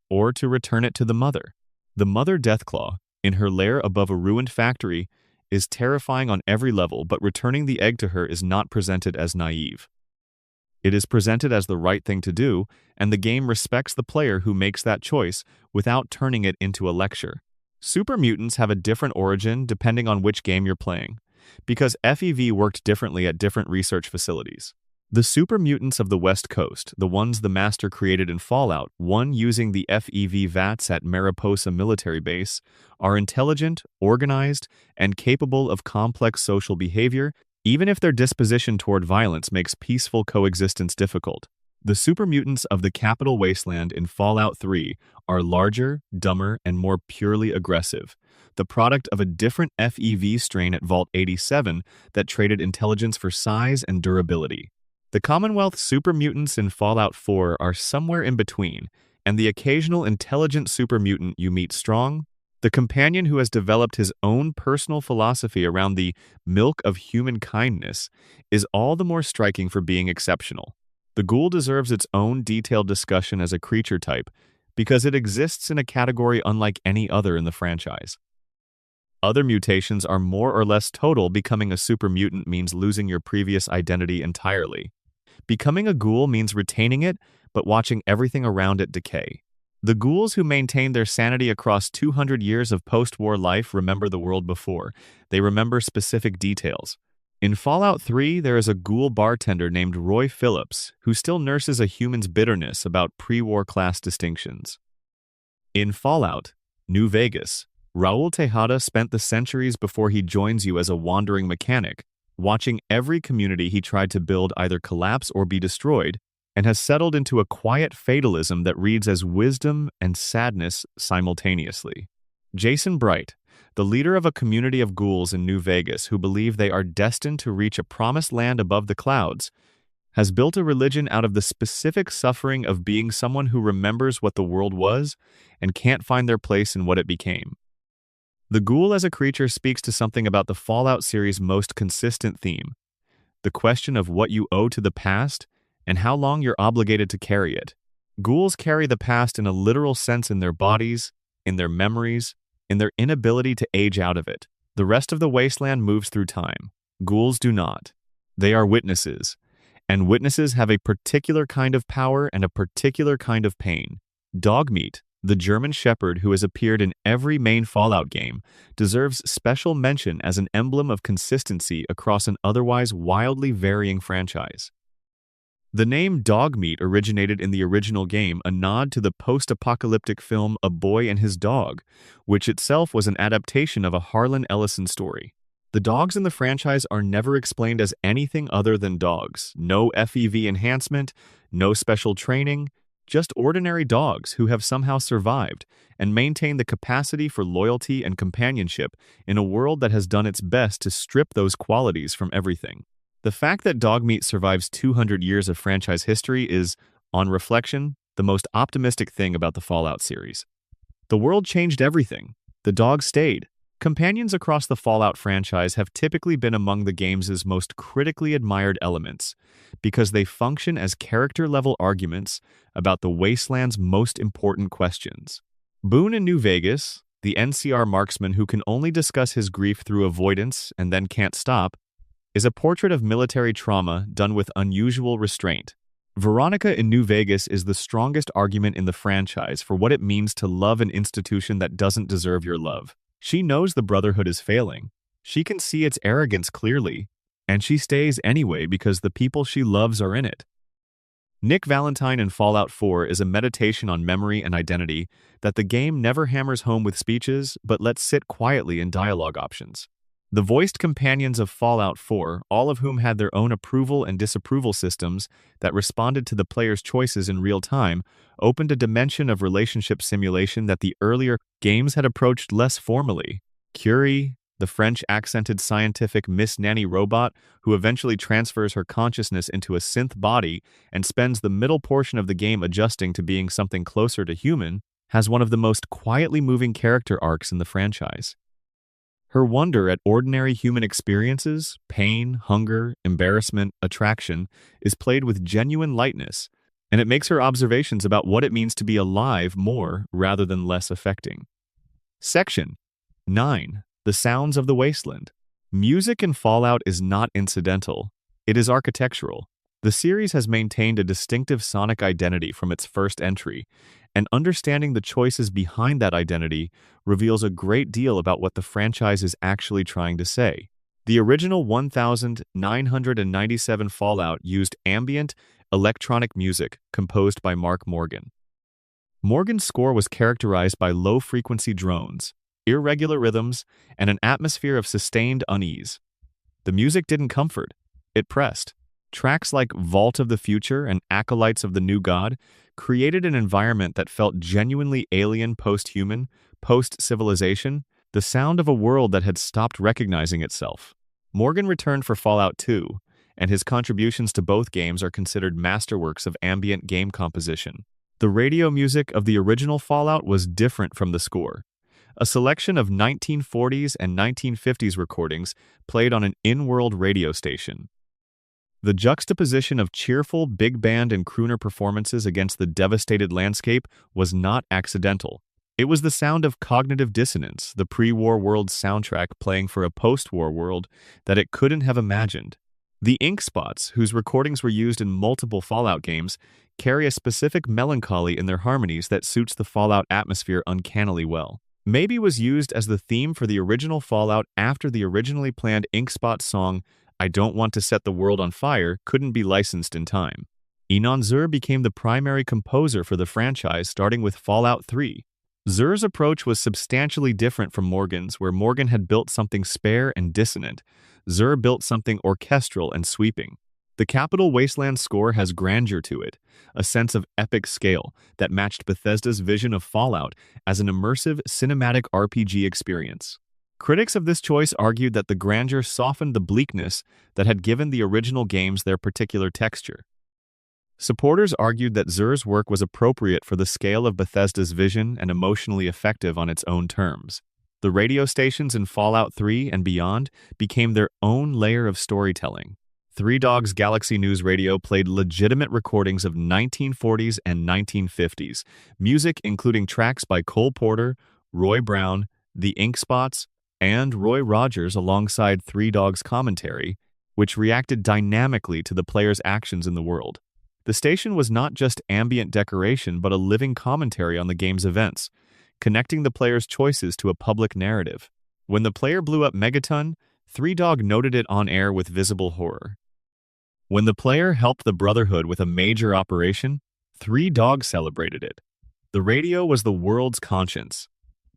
or to return it to the mother. The mother Deathclaw, in her lair above a ruined factory, is terrifying on every level, but returning the egg to her is not presented as naive. It is presented as the right thing to do, and the game respects the player who makes that choice without turning it into a lecture. Super mutants have a different origin depending on which game you're playing, because FEV worked differently at different research facilities. The super mutants of the West Coast, the ones the Master created in Fallout 1 using the FEV VATS at Mariposa Military Base, are intelligent, organized, and capable of complex social behavior, even if their disposition toward violence makes peaceful coexistence difficult. The super mutants of the Capital Wasteland in Fallout 3 are larger, dumber, and more purely aggressive, the product of a different FEV strain at Vault 87 that traded intelligence for size and durability. The Commonwealth super mutants in Fallout 4 are somewhere in between, and the occasional intelligent super mutant you meet strong, the companion who has developed his own personal philosophy around the milk of human kindness, is all the more striking for being exceptional. The ghoul deserves its own detailed discussion as a creature type because it exists in a category unlike any other in the franchise. Other mutations are more or less total. Becoming a super mutant means losing your previous identity entirely. Becoming a ghoul means retaining it, but watching everything around it decay. The ghouls who maintain their sanity across 200 years of post-war life remember the world before. They remember specific details. In Fallout 3, there is a ghoul bartender named Roy Phillips who still nurses a human's bitterness about pre-war class distinctions. In Fallout, New Vegas, Raul Tejada spent the centuries before he joins you as a wandering mechanic, watching every community he tried to build either collapse or be destroyed, and has settled into a quiet fatalism that reads as wisdom and sadness simultaneously. Jason Bright, the leader of a community of ghouls in New Vegas who believe they are destined to reach a promised land above the clouds, has built a religion out of the specific suffering of being someone who remembers what the world was and can't find their place in what it became. The ghoul as a creature speaks to something about the Fallout series' most consistent theme, the question of what you owe to the past and how long you're obligated to carry it. Ghouls carry the past in a literal sense in their bodies, in their memories, in their inability to age out of it. The rest of the wasteland moves through time. Ghouls do not. They are witnesses, and witnesses have a particular kind of power and a particular kind of pain. Dogmeat, the German Shepherd who has appeared in every main Fallout game, deserves special mention as an emblem of consistency across an otherwise wildly varying franchise. The name Dogmeat originated in the original game, a nod to the post-apocalyptic film A Boy and His Dog, which itself was an adaptation of a Harlan Ellison story. The dogs in the franchise are never explained as anything other than dogs. No FEV enhancement, no special training, just ordinary dogs who have somehow survived and maintain the capacity for loyalty and companionship in a world that has done its best to strip those qualities from everything. The fact that Dogmeat survives 200 years of franchise history is, on reflection, the most optimistic thing about the Fallout series. The world changed everything. The dogs stayed. Companions across the Fallout franchise have typically been among the game's most critically admired elements because they function as character-level arguments about the wasteland's most important questions. Boone in New Vegas, the NCR marksman who can only discuss his grief through avoidance and then can't stop, is a portrait of military trauma done with unusual restraint. Veronica in New Vegas is the strongest argument in the franchise for what it means to love an institution that doesn't deserve your love. She knows the Brotherhood is failing. She can see its arrogance clearly, and she stays anyway because the people she loves are in it. Nick Valentine in Fallout 4 is a meditation on memory and identity that the game never hammers home with speeches but lets sit quietly in dialogue options. The voiced companions of Fallout 4, all of whom had their own approval and disapproval systems that responded to the player's choices in real time, opened a dimension of relationship simulation that the earlier games had approached less formally. Curie, the French-accented scientific Miss Nanny robot who eventually transfers her consciousness into a synth body and spends the middle portion of the game adjusting to being something closer to human, has one of the most quietly moving character arcs in the franchise. Her wonder at ordinary human experiences, pain, hunger, embarrassment, attraction, is played with genuine lightness, and it makes her observations about what it means to be alive more rather than less affecting. Section 9. The Sounds of the Wasteland. Music in Fallout is not incidental. It is architectural. The series has maintained a distinctive sonic identity from its first entry, and understanding the choices behind that identity reveals a great deal about what the franchise is actually trying to say. The original 1997 Fallout used ambient, electronic music composed by Mark Morgan. Morgan's score was characterized by low-frequency drones, irregular rhythms, and an atmosphere of sustained unease. The music didn't comfort, it pressed. Tracks like Vault of the Future and Acolytes of the New God created an environment that felt genuinely alien post-human, post-civilization, the sound of a world that had stopped recognizing itself. Morgan returned for Fallout 2, and his contributions to both games are considered masterworks of ambient game composition. The radio music of the original Fallout was different from the score. A selection of 1940s and 1950s recordings played on an in-world radio station. The juxtaposition of cheerful big band and crooner performances against the devastated landscape was not accidental. It was the sound of cognitive dissonance, the pre-war world's soundtrack playing for a post-war world that it couldn't have imagined. The ink spots, whose recordings were used in multiple Fallout games, carry a specific melancholy in their harmonies that suits the Fallout atmosphere uncannily well. Maybe was used as the theme for the original Fallout after the originally planned ink spot song I Don't Want to Set the World on Fire couldn't be licensed in time. Inon Zur became the primary composer for the franchise starting with Fallout 3. Zur's approach was substantially different from Morgan's, where Morgan had built something spare and dissonant. Zur built something orchestral and sweeping. The Capital Wasteland score has grandeur to it, a sense of epic scale that matched Bethesda's vision of Fallout as an immersive, cinematic RPG experience. Critics of this choice argued that the grandeur softened the bleakness that had given the original games their particular texture. Supporters argued that Zur's work was appropriate for the scale of Bethesda's vision and emotionally effective on its own terms. The radio stations in Fallout 3 and beyond became their own layer of storytelling. Three Dogs Galaxy News Radio played legitimate recordings of 1940s and 1950s, music including tracks by Cole Porter, Roy Brown, The Ink Spots, and Roy Rogers alongside Three Dogs commentary, which reacted dynamically to the player's actions in the world. The station was not just ambient decoration but a living commentary on the game's events, connecting the player's choices to a public narrative. When the player blew up Megaton, Three Dog noted it on air with visible horror. When the player helped the Brotherhood with a major operation, Three Dog celebrated it. The radio was the world's conscience.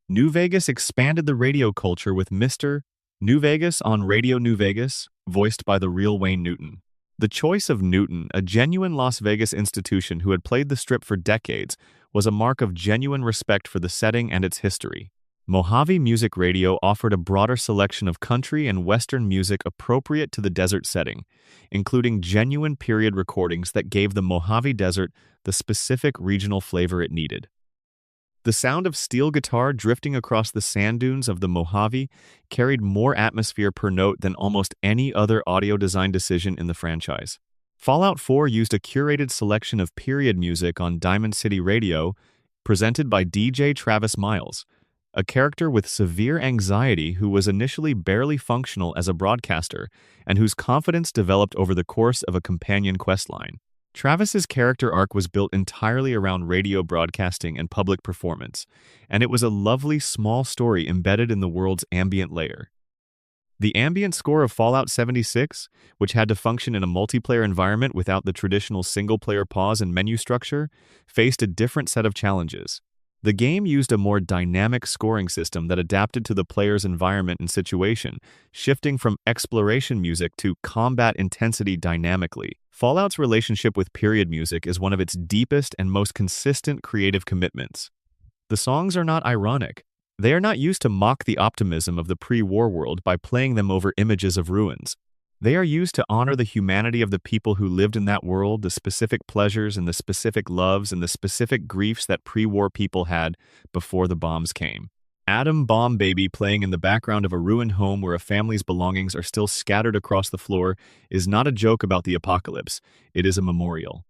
New Vegas expanded the radio culture with Mr. New Vegas on Radio New Vegas, voiced by the real Wayne Newton. The choice of Newton, a genuine Las Vegas institution who had played the Strip for decades, was a mark of genuine respect for the setting and its history. Mojave Music Radio offered a broader selection of country and Western music appropriate to the desert setting, including genuine period recordings that gave the Mojave Desert the specific regional flavor it needed. The sound of steel guitar drifting across the sand dunes of the Mojave carried more atmosphere per note than almost any other audio design decision in the franchise. Fallout 4 used a curated selection of period music on Diamond City Radio, presented by DJ Travis Miles, a character with severe anxiety who was initially barely functional as a broadcaster and whose confidence developed over the course of a companion questline. Travis's character arc was built entirely around radio broadcasting and public performance, and it was a lovely small story embedded in the world's ambient layer. The ambient score of Fallout 76, which had to function in a multiplayer environment without the traditional single-player pause and menu structure, faced a different set of challenges. The game used a more dynamic scoring system that adapted to the player's environment and situation, shifting from exploration music to combat intensity dynamically. Fallout's relationship with period music is one of its deepest and most consistent creative commitments. The songs are not ironic. They are not used to mock the optimism of the pre-war world by playing them over images of ruins. They are used to honor the humanity of the people who lived in that world, the specific pleasures and the specific loves and the specific griefs that pre-war people had before the bombs came. Atom Bomb Baby playing in the background of a ruined home where a family's belongings are still scattered across the floor is not a joke about the apocalypse, it is a memorial.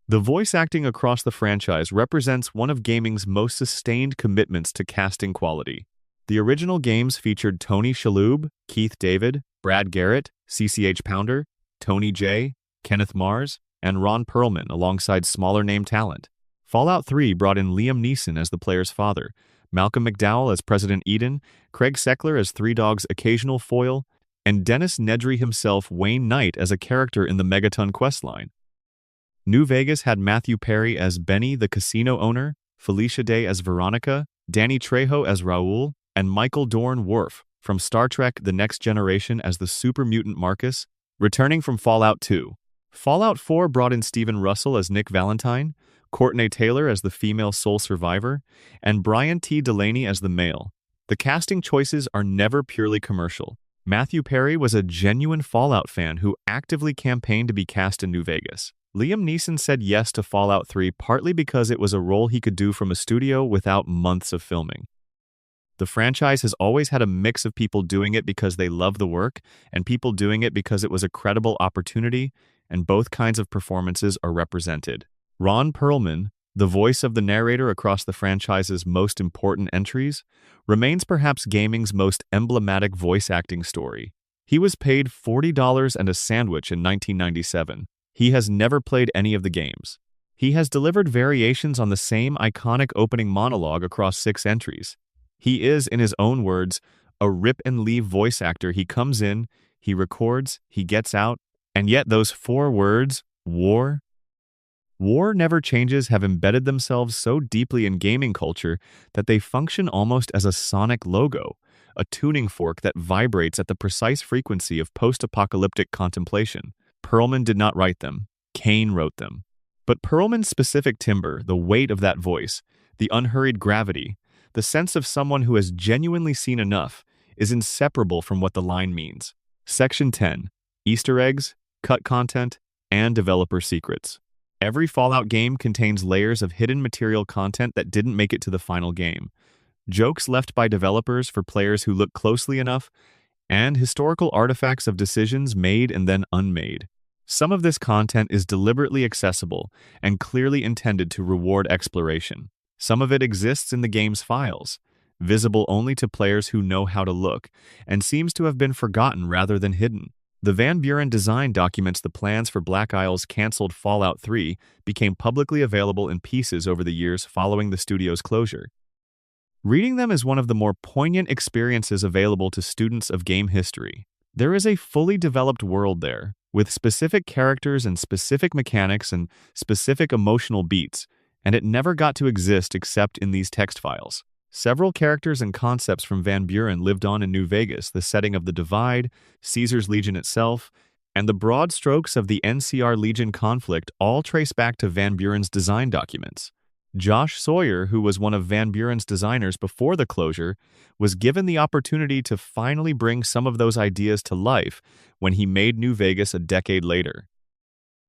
The voice acting across the franchise represents one of gaming's most sustained commitments to casting quality. The original games featured Tony Shalhoub, Keith David, Brad Garrett, CCH Pounder, Tony J, Kenneth Mars, and Ron Perlman alongside smaller name talent. Fallout 3 brought in Liam Neeson as the player's father, Malcolm McDowell as President Eden, Craig Seckler as Three Dogs' occasional foil, and Dennis Nedry himself, Wayne Knight, as a character in the Megaton questline. New Vegas had Matthew Perry as Benny, the casino owner, Felicia Day as Veronica, Danny Trejo as Raoul, and Michael Dorn Worf from Star Trek The Next Generation as the super mutant Marcus, returning from Fallout 2. Fallout 4 brought in Stephen Russell as Nick Valentine, Courtney Taylor as the female sole survivor, and Brian T. Delaney as the male. The casting choices are never purely commercial. Matthew Perry was a genuine Fallout fan who actively campaigned to be cast in New Vegas. Liam Neeson said yes to Fallout 3 partly because it was a role he could do from a studio without months of filming. The franchise has always had a mix of people doing it because they love the work and people doing it because it was a credible opportunity, and both kinds of performances are represented. Ron Perlman, the voice of the narrator across the franchise's most important entries, remains perhaps gaming's most emblematic voice acting story. He was paid $40 and a sandwich in 1997. He has never played any of the games. He has delivered variations on the same iconic opening monologue across 6 entries. He is, in his own words, a rip-and-leave voice actor. He comes in, he records, he gets out, and yet those 4 words, war, War never changes have embedded themselves so deeply in gaming culture that they function almost as a sonic logo, a tuning fork that vibrates at the precise frequency of post-apocalyptic contemplation. Perlman did not write them. Kane wrote them. But Perlman's specific timbre, the weight of that voice, the unhurried gravity, the sense of someone who has genuinely seen enough, is inseparable from what the line means. Section 10. Easter eggs, cut content, and developer secrets. Every Fallout game contains layers of hidden material content that didn't make it to the final game. Jokes left by developers for players who look closely enough, and historical artifacts of decisions made and then unmade. Some of this content is deliberately accessible and clearly intended to reward exploration. Some of it exists in the game's files, visible only to players who know how to look, and seems to have been forgotten rather than hidden. The Van Buren design documents the plans for Black Isle's canceled Fallout 3 became publicly available in pieces over the years following the studio's closure. Reading them is one of the more poignant experiences available to students of game history. There is a fully developed world there, with specific characters and specific mechanics and specific emotional beats, and it never got to exist except in these text files. Several characters and concepts from Van Buren lived on in New Vegas, the setting of the Divide, Caesar's Legion itself, and the broad strokes of the NCR Legion conflict all trace back to Van Buren's design documents. Josh Sawyer, who was one of Van Buren's designers before the closure, was given the opportunity to finally bring some of those ideas to life when he made New Vegas a decade later.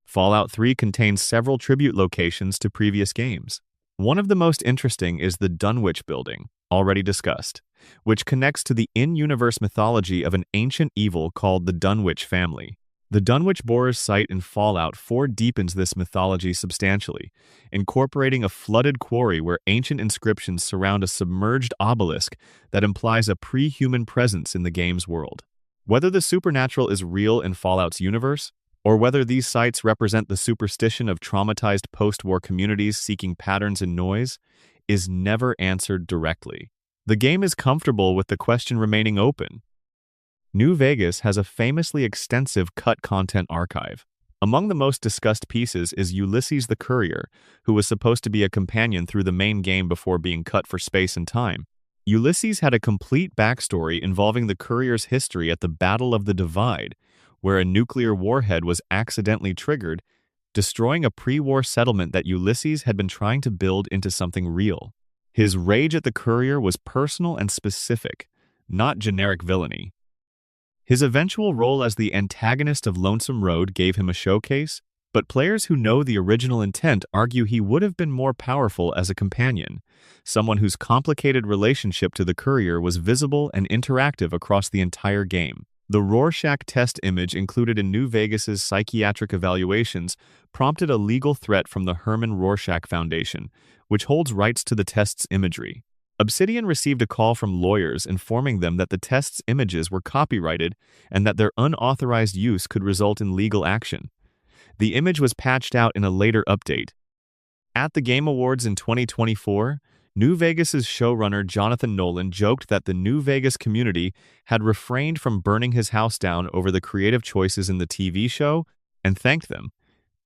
Fallout 3 contains several tribute locations to previous games. One of the most interesting is the Dunwich building, already discussed, which connects to the in-universe mythology of an ancient evil called the Dunwich family. The Dunwich Borers site in Fallout 4 deepens this mythology substantially, incorporating a flooded quarry where ancient inscriptions surround a submerged obelisk that implies a pre-human presence in the game's world. Whether the supernatural is real in Fallout's universe, or whether these sites represent the superstition of traumatized post-war communities seeking patterns in noise, is never answered directly. The game is comfortable with the question remaining open. New Vegas has a famously extensive cut content archive. Among the most discussed pieces is Ulysses the Courier, who was supposed to be a companion through the main game before being cut for space and time. Ulysses had a complete backstory involving the Courier's history at the Battle of the Divide, where a nuclear warhead was accidentally triggered, destroying a pre-war settlement that Ulysses had been trying to build into something real. His rage at the Courier was personal and specific, not generic villainy. His eventual role as the antagonist of Lonesome Road gave him a showcase, but players who know the original intent argue he would have been more powerful as a companion, someone whose complicated relationship to the Courier was visible and interactive across the entire game. The Rorschach test image included in New Vegas's psychiatric evaluations prompted a legal threat from the Herman Rorschach Foundation, which holds rights to the test's imagery. Obsidian received a call from lawyers informing them that the test's images were copyrighted and that their unauthorized use could result in legal action. The image was patched out in a later update. At the Game Awards in 2024, New Vegas's showrunner Jonathan Nolan joked that the New Vegas community had refrained from burning his house down over the creative choices in the TV show and thanked them,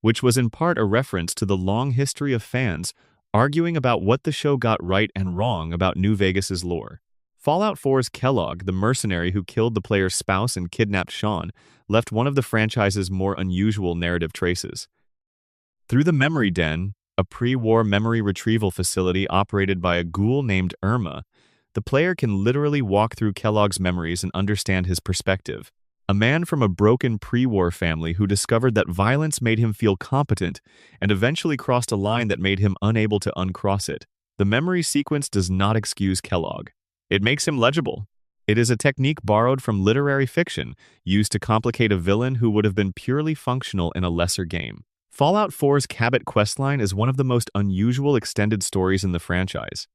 which was in part a reference to the long history of fans arguing about what the show got right and wrong about New Vegas's lore. Fallout 4's Kellogg, the mercenary who killed the player's spouse and kidnapped Sean, left one of the franchise's more unusual narrative traces. Through the Memory Den, a pre-war memory retrieval facility operated by a ghoul named Irma, the player can literally walk through Kellogg's memories and understand his perspective. A man from a broken pre-war family who discovered that violence made him feel competent and eventually crossed a line that made him unable to uncross it. The memory sequence does not excuse Kellogg. It makes him legible. It is a technique borrowed from literary fiction, used to complicate a villain who would have been purely functional in a lesser game. Fallout 4's Cabot questline is one of the most unusual extended stories in the franchise.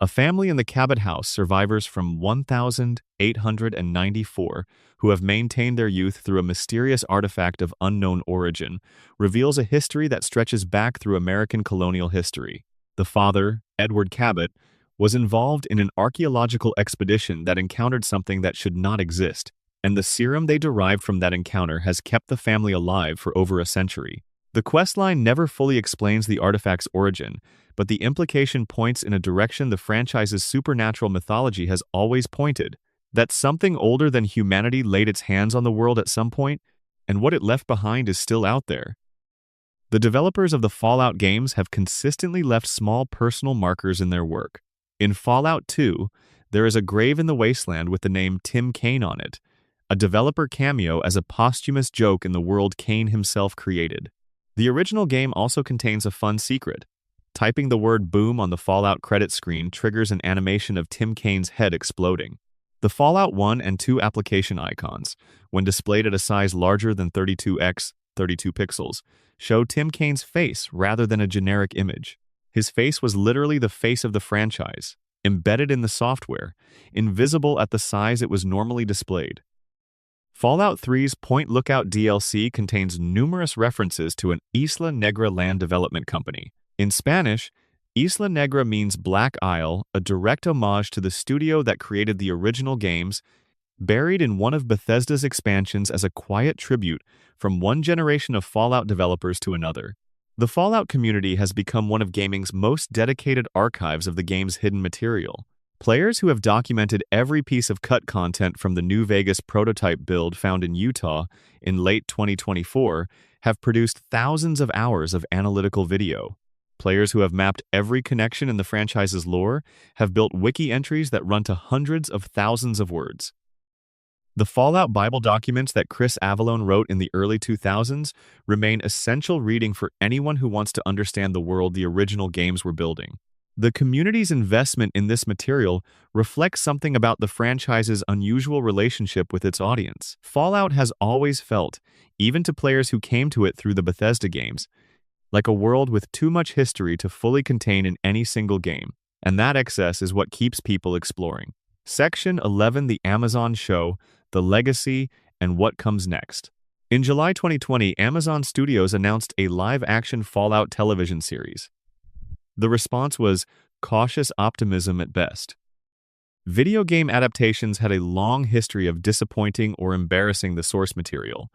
A family in the Cabot house survivors from 1894 who have maintained their youth through a mysterious artifact of unknown origin reveals a history that stretches back through American colonial history. The father, Edward Cabot, was involved in an archaeological expedition that encountered something that should not exist, and the serum they derived from that encounter has kept the family alive for over a century. The questline never fully explains the artifact's origin, but the implication points in a direction the franchise's supernatural mythology has always pointed, that something older than humanity laid its hands on the world at some point, and what it left behind is still out there. The developers of the Fallout games have consistently left small personal markers in their work. In Fallout 2, there is a grave in the wasteland with the name Tim Kaine on it, a developer cameo as a posthumous joke in the world Kaine himself created. The original game also contains a fun secret. Typing the word boom on the Fallout credit screen triggers an animation of Tim Kaine's head exploding. The Fallout 1 and 2 application icons, when displayed at a size larger than 32x 32 pixels, show Tim Kaine's face rather than a generic image. His face was literally the face of the franchise, embedded in the software, invisible at the size it was normally displayed. Fallout 3's Point Lookout DLC contains numerous references to an Isla Negra land development company. In Spanish, Isla Negra means Black Isle, a direct homage to the studio that created the original games, buried in one of Bethesda's expansions as a quiet tribute from one generation of Fallout developers to another. The Fallout community has become one of gaming's most dedicated archives of the game's hidden material. Players who have documented every piece of cut content from the New Vegas prototype build found in Utah in late 2024 have produced thousands of hours of analytical video. Players who have mapped every connection in the franchise's lore have built wiki entries that run to hundreds of thousands of words. The Fallout Bible documents that Chris Avellone wrote in the early 2000s remain essential reading for anyone who wants to understand the world the original games were building. The community's investment in this material reflects something about the franchise's unusual relationship with its audience. Fallout has always felt, even to players who came to it through the Bethesda games, like a world with too much history to fully contain in any single game, and that excess is what keeps people exploring. Section 11: The Amazon Show, The Legacy, and What Comes Next. In July 2020, Amazon Studios announced a live-action Fallout television series. The response was cautious optimism at best. Video game adaptations had a long history of disappointing or embarrassing the source material,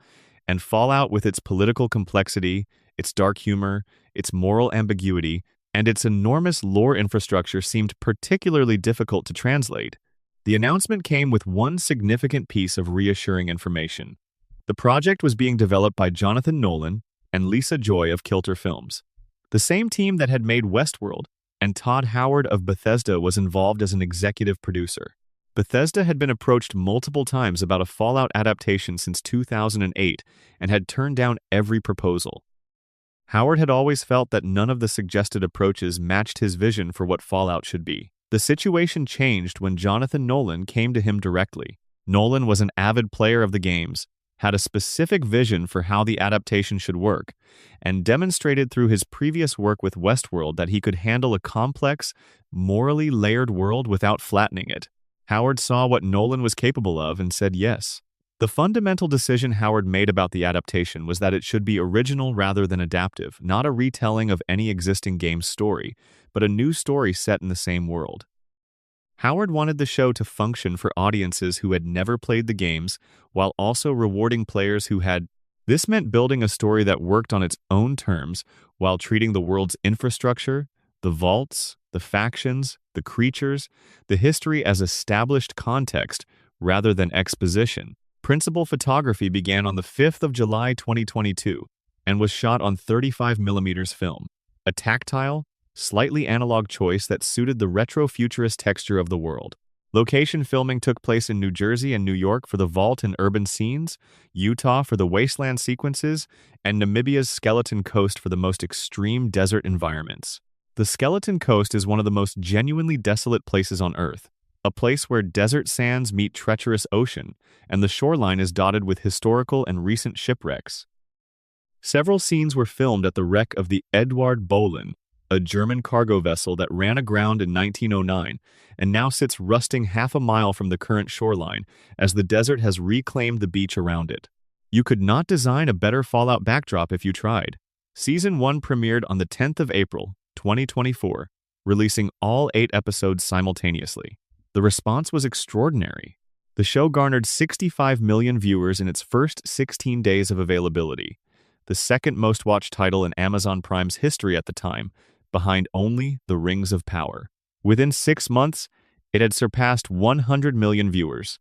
and Fallout, with its political complexity, its dark humor, its moral ambiguity, and its enormous lore infrastructure, seemed particularly difficult to translate. The announcement came with one significant piece of reassuring information. The project was being developed by Jonathan Nolan and Lisa Joy of Kilter Films, the same team that had made Westworld, and Todd Howard of Bethesda was involved as an executive producer. Bethesda had been approached multiple times about a Fallout adaptation since 2008 and had turned down every proposal. Howard had always felt that none of the suggested approaches matched his vision for what Fallout should be. The situation changed when Jonathan Nolan came to him directly. Nolan was an avid player of the games, had a specific vision for how the adaptation should work, and demonstrated through his previous work with Westworld that he could handle a complex, morally layered world without flattening it. Howard saw what Nolan was capable of and said yes. The fundamental decision Howard made about the adaptation was that it should be original rather than adaptive, not a retelling of any existing game's story, but a new story set in the same world. Howard wanted the show to function for audiences who had never played the games, while also rewarding players who had. This meant building a story that worked on its own terms, while treating the world's infrastructure, the vaults, the factions, the creatures, the history as established context rather than exposition. Principal photography began on the 5th of July 2022 and was shot on 35mm film, a tactile, slightly analog choice that suited the retro-futurist texture of the world. Location filming took place in New Jersey and New York for the vault and urban scenes, Utah for the wasteland sequences, and Namibia's Skeleton Coast for the most extreme desert environments. The Skeleton Coast is one of the most genuinely desolate places on Earth, a place where desert sands meet treacherous ocean, and the shoreline is dotted with historical and recent shipwrecks. Several scenes were filmed at the wreck of the Eduard Bolin, a German cargo vessel that ran aground in 1909 and now sits rusting half a mile from the current shoreline as the desert has reclaimed the beach around it. You could not design a better Fallout backdrop if you tried. Season 1 premiered on the 10th of April, 2024, releasing all 8 episodes simultaneously. The response was extraordinary. The show garnered 65 million viewers in its first 16 days of availability. the second most watched title in Amazon Prime's history at the time, behind only The Rings of Power. Within 6 months, it had surpassed 100 million viewers.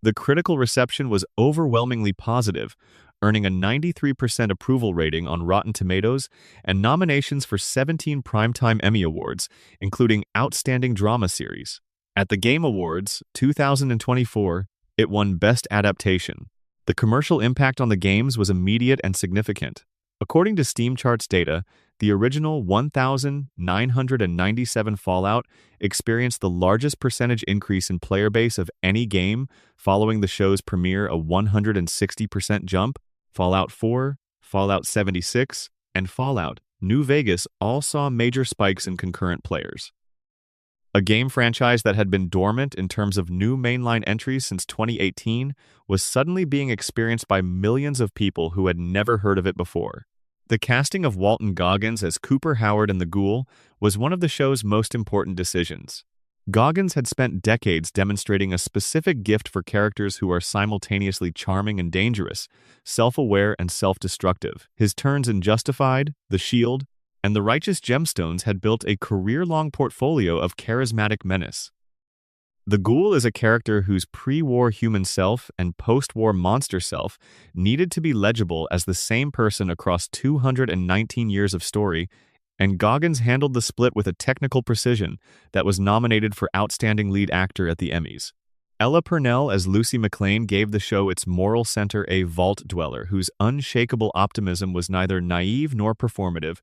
The critical reception was overwhelmingly positive, earning a 93% approval rating on Rotten Tomatoes and nominations for 17 Primetime Emmy Awards, including Outstanding Drama Series. At the Game Awards 2024, it won Best Adaptation. The commercial impact on the games was immediate and significant. According to Steam Charts data, the original 1,997 Fallout experienced the largest percentage increase in player base of any game, following the show's premiere a 160% jump. Fallout 4, Fallout 76, and Fallout New Vegas all saw major spikes in concurrent players. A game franchise that had been dormant in terms of new mainline entries since 2018 was suddenly being experienced by millions of people who had never heard of it before. The casting of Walton Goggins as Cooper Howard and the Ghoul was one of the show's most important decisions. Goggins had spent decades demonstrating a specific gift for characters who are simultaneously charming and dangerous, self-aware and self-destructive. His turns in Justified, The Shield, and The Righteous Gemstones had built a career-long portfolio of charismatic menace. The Ghoul is a character whose pre-war human self and post-war monster self needed to be legible as the same person across 219 years of story, and Goggins handled the split with a technical precision that was nominated for Outstanding Lead Actor at the Emmys. Ella Purnell as Lucy McLean gave the show its moral center, a vault dweller whose unshakable optimism was neither naive nor performative,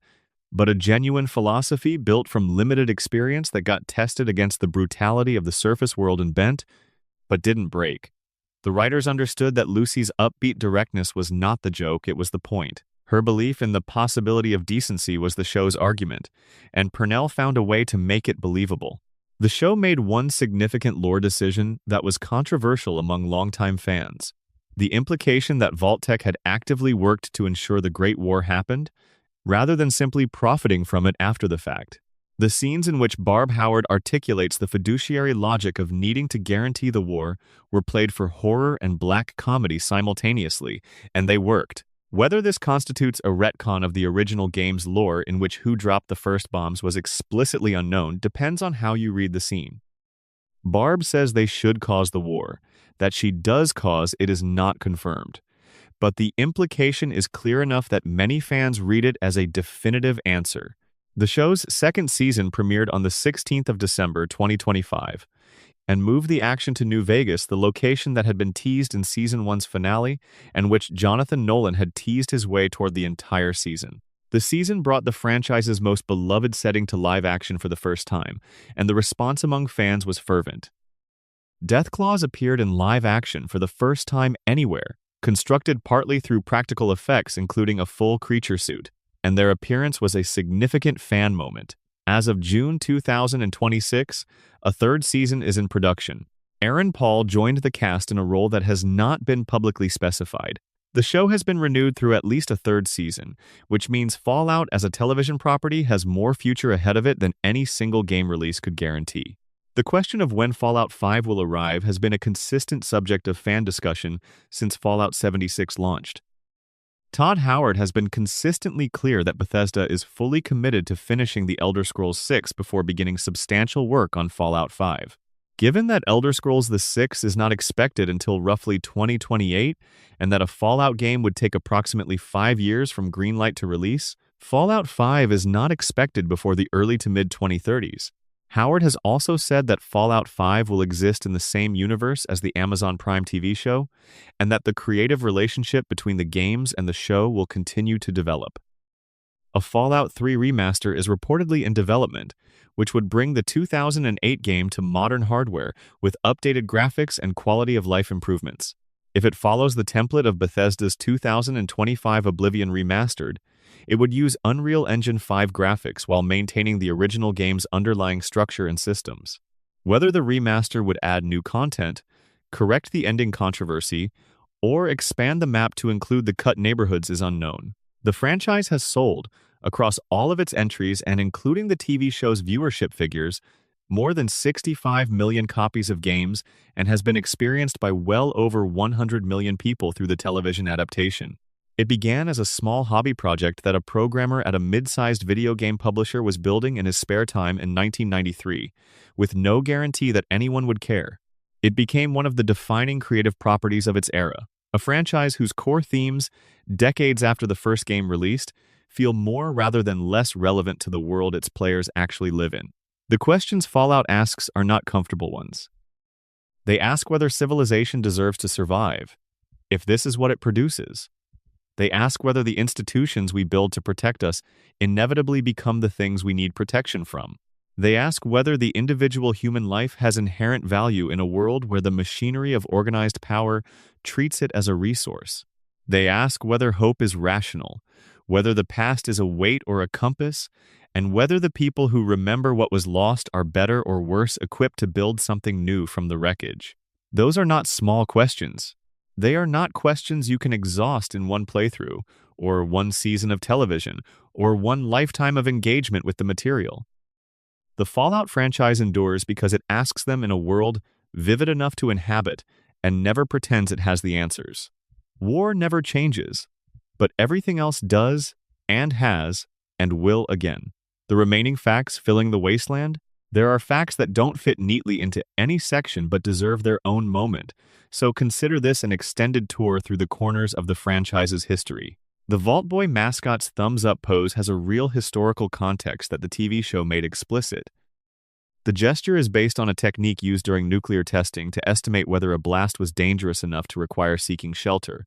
but a genuine philosophy built from limited experience that got tested against the brutality of the surface world and bent, but didn't break. The writers understood that Lucy's upbeat directness was not the joke, it was the point. Her belief in the possibility of decency was the show's argument, and Purnell found a way to make it believable. The show made one significant lore decision that was controversial among longtime fans. The implication that Vault-Tec had actively worked to ensure the Great War happened, rather than simply profiting from it after the fact. The scenes in which Barb Howard articulates the fiduciary logic of needing to guarantee the war were played for horror and black comedy simultaneously, and they worked. Whether this constitutes a retcon of the original game's lore in which who dropped the first bombs was explicitly unknown depends on how you read the scene. Barb says they should cause the war. That she does cause it is not confirmed. But the implication is clear enough that many fans read it as a definitive answer. The show's second season premiered on the 16th of December 2025 and moved the action to New Vegas, the location that had been teased in Season 1's finale and which Jonathan Nolan had teased his way toward the entire season. The season brought the franchise's most beloved setting to live action for the first time, and the response among fans was fervent. Deathclaws appeared in live action for the first time anywhere, constructed partly through practical effects including a full creature suit, and their appearance was a significant fan moment. As of June 2026, a third season is in production. Aaron Paul joined the cast in a role that has not been publicly specified. The show has been renewed through at least a third season, which means Fallout as a television property has more future ahead of it than any single game release could guarantee. The question of when Fallout 5 will arrive has been a consistent subject of fan discussion since Fallout 76 launched. Todd Howard has been consistently clear that Bethesda is fully committed to finishing The Elder Scrolls 6 before beginning substantial work on Fallout 5. Given that Elder Scrolls The 6 is not expected until roughly 2028, and that a Fallout game would take approximately 5 years from greenlight to release, Fallout 5 is not expected before the early to mid-2030s. Howard has also said that Fallout 5 will exist in the same universe as the Amazon Prime TV show, and that the creative relationship between the games and the show will continue to develop. A Fallout 3 remaster is reportedly in development, which would bring the 2008 game to modern hardware with updated graphics and quality of life improvements. If it follows the template of Bethesda's 2025 Oblivion Remastered, it would use Unreal Engine 5 graphics while maintaining the original game's underlying structure and systems. Whether the remaster would add new content, correct the ending controversy, or expand the map to include the cut neighborhoods is unknown. The franchise has sold, across all of its entries and including the TV show's viewership figures, more than 65 million copies of games and has been experienced by well over 100 million people through the television adaptation. It began as a small hobby project that a programmer at a mid-sized video game publisher was building in his spare time in 1993, with no guarantee that anyone would care. It became one of the defining creative properties of its era, a franchise whose core themes, decades after the first game released, feel more rather than less relevant to the world its players actually live in. The questions Fallout asks are not comfortable ones. They ask whether civilization deserves to survive, if this is what it produces. They ask whether the institutions we build to protect us inevitably become the things we need protection from. They ask whether the individual human life has inherent value in a world where the machinery of organized power treats it as a resource. They ask whether hope is rational, whether the past is a weight or a compass, and whether the people who remember what was lost are better or worse equipped to build something new from the wreckage. Those are not small questions. They are not questions you can exhaust in one playthrough, or one season of television, or one lifetime of engagement with the material. The Fallout franchise endures because it asks them in a world vivid enough to inhabit and never pretends it has the answers. War never changes, but everything else does, and has, and will again. The remaining facts filling the wasteland? There are facts that don't fit neatly into any section but deserve their own moment, so consider this an extended tour through the corners of the franchise's history. The Vault Boy mascot's thumbs-up pose has a real historical context that the TV show made explicit. The gesture is based on a technique used during nuclear testing to estimate whether a blast was dangerous enough to require seeking shelter.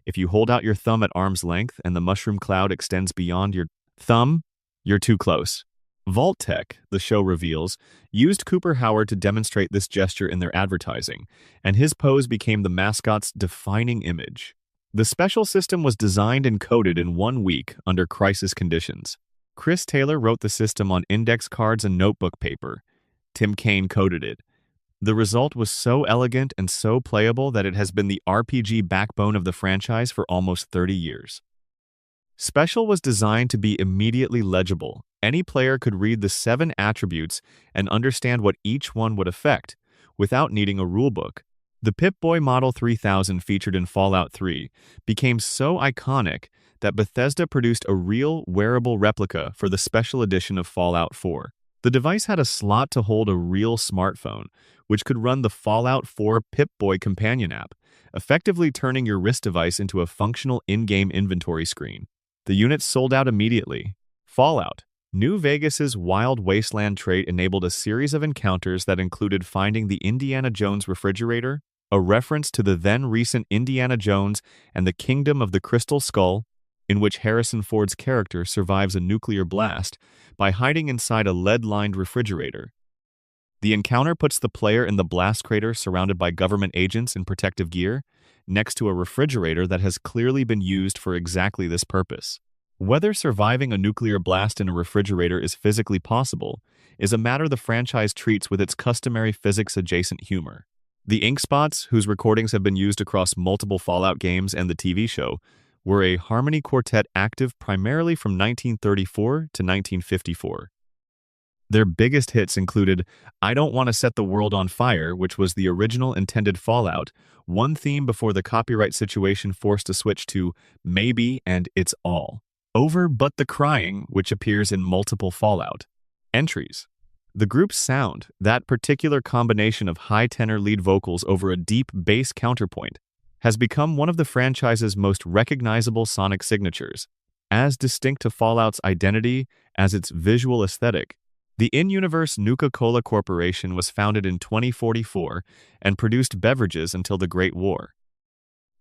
If you hold out your thumb at arm's length and the mushroom cloud extends beyond your thumb, you're too close. Vault-Tec, the show reveals, used Cooper Howard to demonstrate this gesture in their advertising, and his pose became the mascot's defining image. The special system was designed and coded in 1 week under crisis conditions. Chris Taylor wrote the system on index cards and notebook paper. Tim Kaine coded it. The result was so elegant and so playable that it has been the RPG backbone of the franchise for almost 30 years. Special was designed to be immediately legible. Any player could read the 7 attributes and understand what each one would affect, without needing a rulebook. The Pip-Boy Model 3000 featured in Fallout 3 became so iconic that Bethesda produced a real, wearable replica for the special edition of Fallout 4. The device had a slot to hold a real smartphone, which could run the Fallout 4 Pip-Boy companion app, effectively turning your wrist device into a functional in-game inventory screen. The unit sold out immediately. Fallout New Vegas's Wild Wasteland trait enabled a series of encounters that included finding the Indiana Jones refrigerator, a reference to the then-recent Indiana Jones and the Kingdom of the Crystal Skull, in which Harrison Ford's character survives a nuclear blast by hiding inside a lead-lined refrigerator. The encounter puts the player in the blast crater surrounded by government agents in protective gear, next to a refrigerator that has clearly been used for exactly this purpose. Whether surviving a nuclear blast in a refrigerator is physically possible is a matter the franchise treats with its customary physics-adjacent humor. The ink spots, whose recordings have been used across multiple Fallout games and the TV show, were a harmony quartet active primarily from 1934 to 1954. Their biggest hits included I Don't Want to Set the World on Fire, which was the original intended Fallout, one theme before the copyright situation forced a switch to Maybe and It's All. Over But the Crying, which appears in multiple Fallout entries. The group's sound, that particular combination of high-tenor lead vocals over a deep bass counterpoint, has become one of the franchise's most recognizable sonic signatures, as distinct to Fallout's identity as its visual aesthetic. The in-universe Nuka-Cola Corporation was founded in 2044 and produced beverages until the Great War.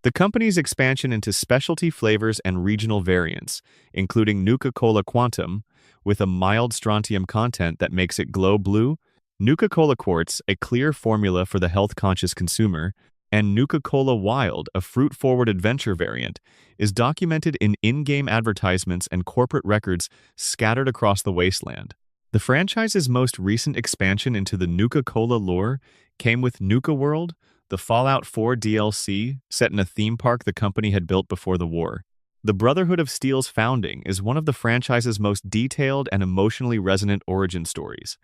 The company's expansion into specialty flavors and regional variants, including Nuka-Cola Quantum, with a mild strontium content that makes it glow blue, Nuka-Cola Quartz, a clear formula for the health-conscious consumer, and Nuka-Cola Wild, a fruit-forward adventure variant, is documented in in-game advertisements and corporate records scattered across the wasteland. The franchise's most recent expansion into the Nuka-Cola lore came with Nuka World, the Fallout 4 DLC set in a theme park the company had built before the war. The Brotherhood of Steel's founding is one of the franchise's most detailed and emotionally resonant origin stories.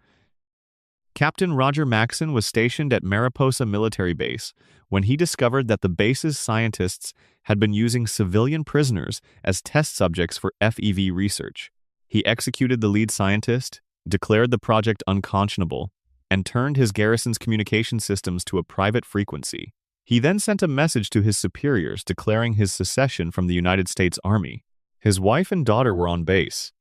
Captain Roger Maxson was stationed at Mariposa Military Base when he discovered that the base's scientists had been using civilian prisoners as test subjects for FEV research. He executed the lead scientist, declared the project unconscionable, and turned his garrison's communication systems to a private frequency. He then sent a message to his superiors declaring his secession from the United States Army. His wife and daughter were on base.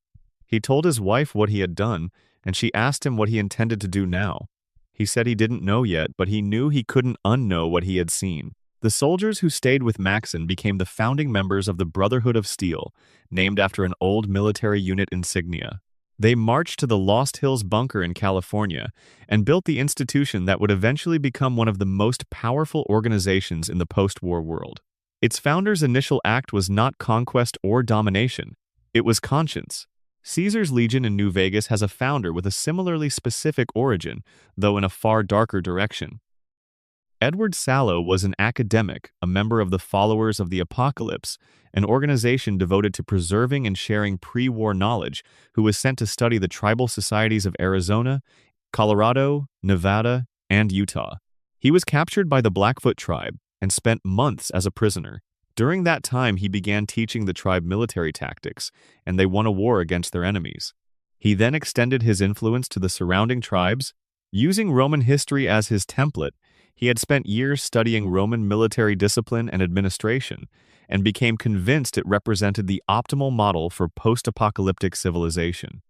He told his wife what he had done, and she asked him what he intended to do now. He said he didn't know yet, but he knew he couldn't unknow what he had seen. The soldiers who stayed with Maxson became the founding members of the Brotherhood of Steel, named after an old military unit insignia. They marched to the Lost Hills bunker in California and built the institution that would eventually become one of the most powerful organizations in the post-war world. Its founder's initial act was not conquest or domination. It was conscience. Caesar's Legion in New Vegas has a founder with a similarly specific origin, though in a far darker direction. Edward Sallow was an academic, a member of the Followers of the Apocalypse, an organization devoted to preserving and sharing pre-war knowledge, who was sent to study the tribal societies of Arizona, Colorado, Nevada, and Utah. He was captured by the Blackfoot tribe and spent months as a prisoner. During that time, he began teaching the tribe military tactics, and they won a war against their enemies. He then extended his influence to the surrounding tribes. Using Roman history as his template, he had spent years studying Roman military discipline and administration, and became convinced it represented the optimal model for post-apocalyptic civilization.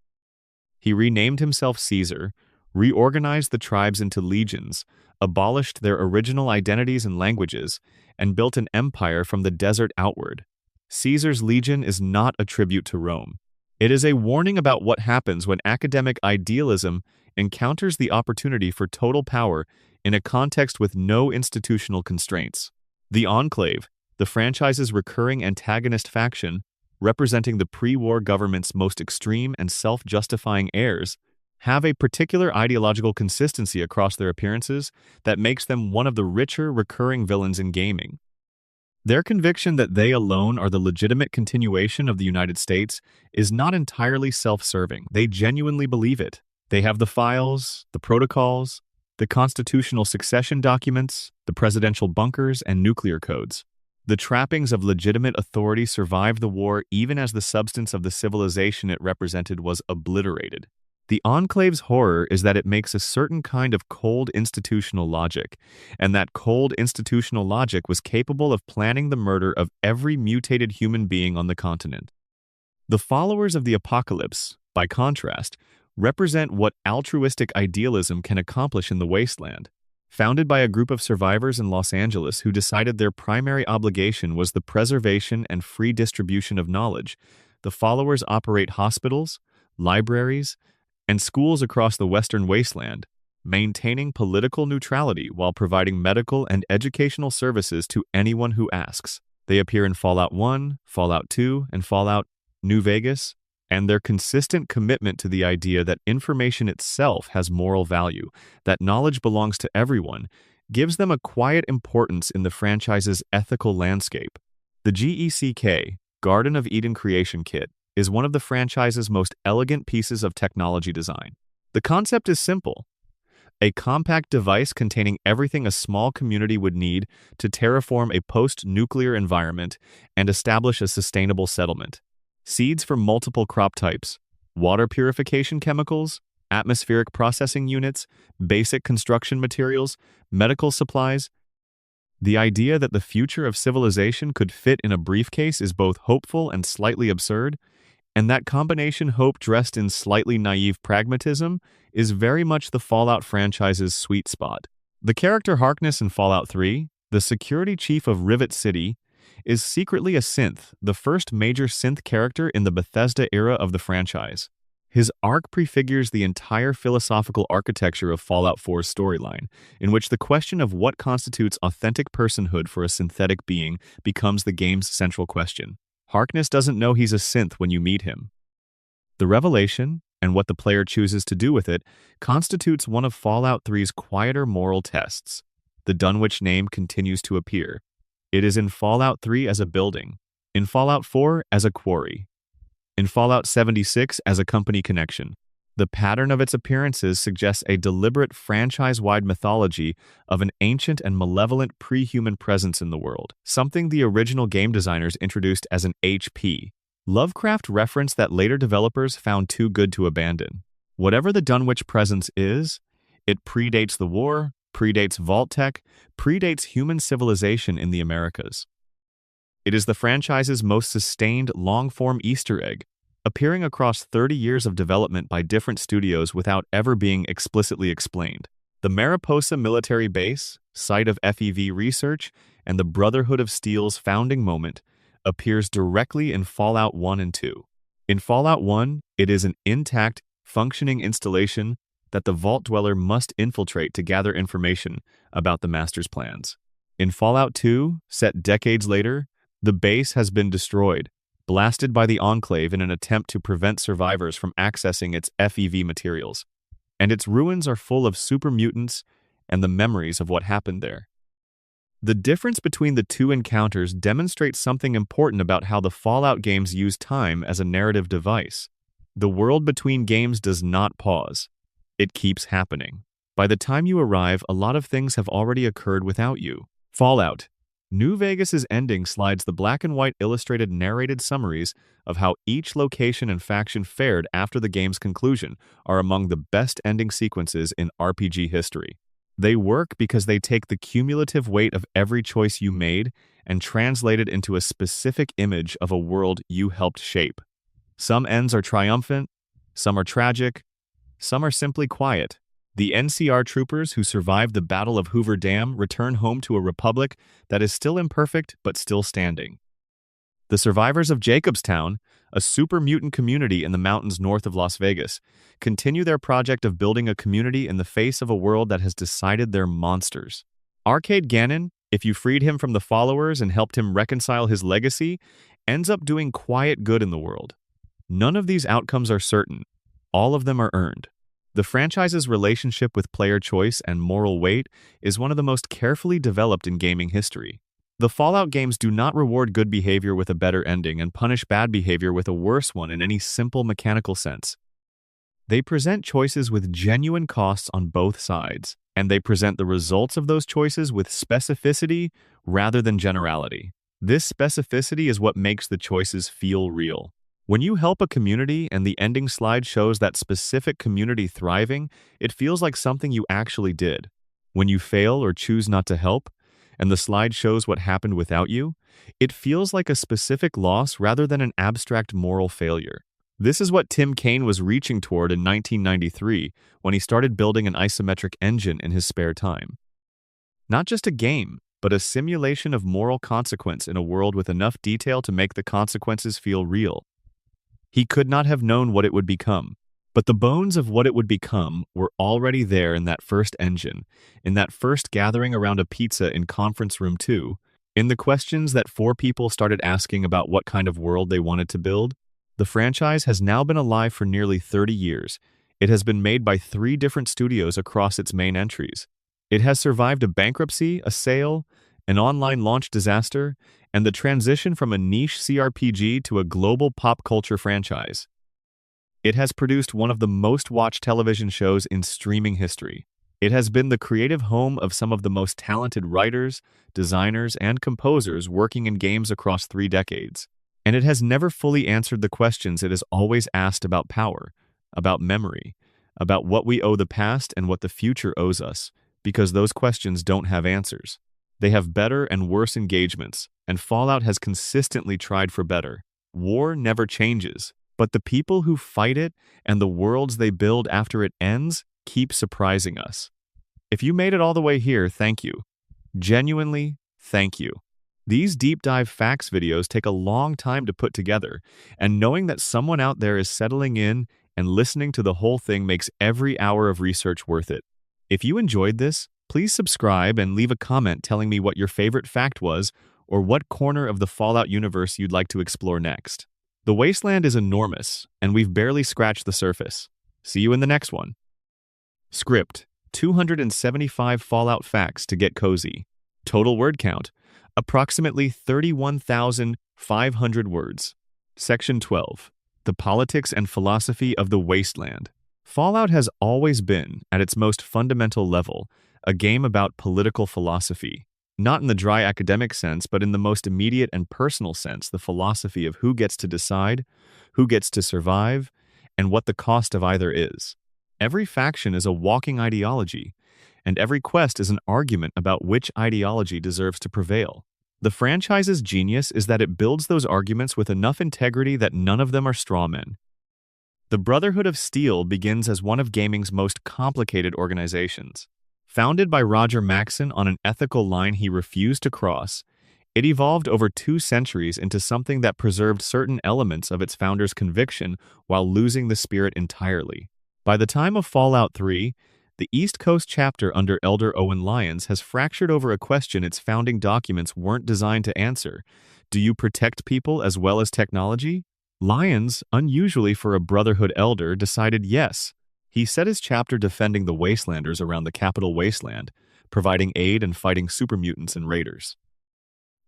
He renamed himself Caesar, reorganized the tribes into legions, abolished their original identities and languages, and built an empire from the desert outward. Caesar's Legion is not a tribute to Rome. It is a warning about what happens when academic idealism encounters the opportunity for total power in a context with no institutional constraints. The Enclave, the franchise's recurring antagonist faction, representing the pre-war government's most extreme and self-justifying heirs, have a particular ideological consistency across their appearances that makes them one of the richer recurring villains in gaming. Their conviction that they alone are the legitimate continuation of the United States is not entirely self-serving. They genuinely believe it. They have the files, the protocols, the constitutional succession documents, the presidential bunkers, and nuclear codes. The trappings of legitimate authority survived the war even as the substance of the civilization it represented was obliterated. The Enclave's horror is that it makes a certain kind of cold institutional logic, and that cold institutional logic was capable of planning the murder of every mutated human being on the continent. The Followers of the Apocalypse, by contrast, represent what altruistic idealism can accomplish in the wasteland. Founded by a group of survivors in Los Angeles who decided their primary obligation was the preservation and free distribution of knowledge, the Followers operate hospitals, libraries, and schools across the western wasteland, maintaining political neutrality while providing medical and educational services to anyone who asks. They appear in Fallout 1, Fallout 2, and Fallout New Vegas, and their consistent commitment to the idea that information itself has moral value, that knowledge belongs to everyone, gives them a quiet importance in the franchise's ethical landscape. The GECK, Garden of Eden Creation Kit, is one of the franchise's most elegant pieces of technology design. The concept is simple: a compact device containing everything a small community would need to terraform a post-nuclear environment and establish a sustainable settlement. Seeds for multiple crop types, water purification chemicals, atmospheric processing units, basic construction materials, medical supplies. The idea that the future of civilization could fit in a briefcase is both hopeful and slightly absurd, and that combination, hope dressed in slightly naive pragmatism, is very much the Fallout franchise's sweet spot. The character Harkness in Fallout 3, the security chief of Rivet City, is secretly a synth, the first major synth character in the Bethesda era of the franchise. His arc prefigures the entire philosophical architecture of Fallout 4's storyline, in which the question of what constitutes authentic personhood for a synthetic being becomes the game's central question. Harkness doesn't know he's a synth when you meet him. The revelation, and what the player chooses to do with it, constitutes one of Fallout 3's quieter moral tests. The Dunwich name continues to appear. It is in Fallout 3 as a building, in Fallout 4 as a quarry, in Fallout 76 as a company connection. The pattern of its appearances suggests a deliberate franchise-wide mythology of an ancient and malevolent pre-human presence in the world, something the original game designers introduced as an HP. Lovecraft referenced that later developers found too good to abandon. Whatever the Dunwich presence is, it predates the war, predates Vault-Tec, predates human civilization in the Americas. It is the franchise's most sustained long-form Easter egg, appearing across 30 years of development by different studios without ever being explicitly explained. The Mariposa military base, site of FEV research, and the Brotherhood of Steel's founding moment appears directly in Fallout 1 and 2. In Fallout 1, it is an intact, functioning installation that the Vault Dweller must infiltrate to gather information about the Master's plans. In Fallout 2, set decades later, the base has been destroyed, blasted by the Enclave in an attempt to prevent survivors from accessing its FEV materials, and its ruins are full of super mutants and the memories of what happened there. The difference between the two encounters demonstrates something important about how the Fallout games use time as a narrative device. The world between games does not pause. It keeps happening. By the time you arrive, a lot of things have already occurred without you. Fallout New Vegas's ending slides the black and white illustrated narrated summaries of how each location and faction fared after the game's conclusion are among the best ending sequences in RPG history. They work because they take the cumulative weight of every choice you made and translate it into a specific image of a world you helped shape. Some ends are triumphant, some are tragic, some are simply quiet. The NCR troopers who survived the Battle of Hoover Dam return home to a republic that is still imperfect but still standing. The survivors of Jacobstown, a super mutant community in the mountains north of Las Vegas, continue their project of building a community in the face of a world that has decided they're monsters. Arcade Gannon, if you freed him from the followers and helped him reconcile his legacy, ends up doing quiet good in the world. None of these outcomes are certain. All of them are earned. The franchise's relationship with player choice and moral weight is one of the most carefully developed in gaming history. The Fallout games do not reward good behavior with a better ending and punish bad behavior with a worse one in any simple mechanical sense. They present choices with genuine costs on both sides, and they present the results of those choices with specificity rather than generality. This specificity is what makes the choices feel real. When you help a community and the ending slide shows that specific community thriving, it feels like something you actually did. When you fail or choose not to help, and the slide shows what happened without you, it feels like a specific loss rather than an abstract moral failure. This is what Tim Kaine was reaching toward in 1993 when he started building an isometric engine in his spare time. Not just a game, but a simulation of moral consequence in a world with enough detail to make the consequences feel real. He could not have known what it would become, but the bones of what it would become were already there in that first engine, in that first gathering around a pizza in Conference Room 2, in the questions that 4 people started asking about what kind of world they wanted to build. The franchise has now been alive for nearly 30 years. It has been made by 3 different studios across its main entries. It has survived a bankruptcy, a sale, an online launch disaster, and the transition from a niche CRPG to a global pop culture franchise. It has produced one of the most watched television shows in streaming history. It has been the creative home of some of the most talented writers, designers, and composers working in games across 3 decades. And it has never fully answered the questions it has always asked about power, about memory, about what we owe the past and what the future owes us, because those questions don't have answers. They have better and worse engagements, and Fallout has consistently tried for better. War never changes, but the people who fight it and the worlds they build after it ends keep surprising us. If you made it all the way here, thank you. Genuinely, thank you. These deep dive facts videos take a long time to put together, and knowing that someone out there is settling in and listening to the whole thing makes every hour of research worth it. If you enjoyed this, please subscribe and leave a comment telling me what your favorite fact was or what corner of the Fallout universe you'd like to explore next. The wasteland is enormous, and we've barely scratched the surface. See you in the next one. Script: 275 Fallout facts to get cozy. Total word count: approximately 31,500 words. Section 12. The politics and philosophy of the wasteland. Fallout has always been, at its most fundamental level, a game about political philosophy. Not in the dry academic sense, but in the most immediate and personal sense, the philosophy of who gets to decide, who gets to survive, and what the cost of either is. Every faction is a walking ideology, and every quest is an argument about which ideology deserves to prevail. The franchise's genius is that it builds those arguments with enough integrity that none of them are strawmen. The Brotherhood of Steel begins as one of gaming's most complicated organizations. Founded by Roger Maxson on an ethical line he refused to cross, it evolved over 2 centuries into something that preserved certain elements of its founder's conviction while losing the spirit entirely. By the time of Fallout 3, the East Coast chapter under Elder Owen Lyons has fractured over a question its founding documents weren't designed to answer. Do you protect people as well as technology? Lyons, unusually for a Brotherhood elder, decided yes. He set his chapter defending the Wastelanders around the capital Wasteland, providing aid and fighting supermutants and raiders.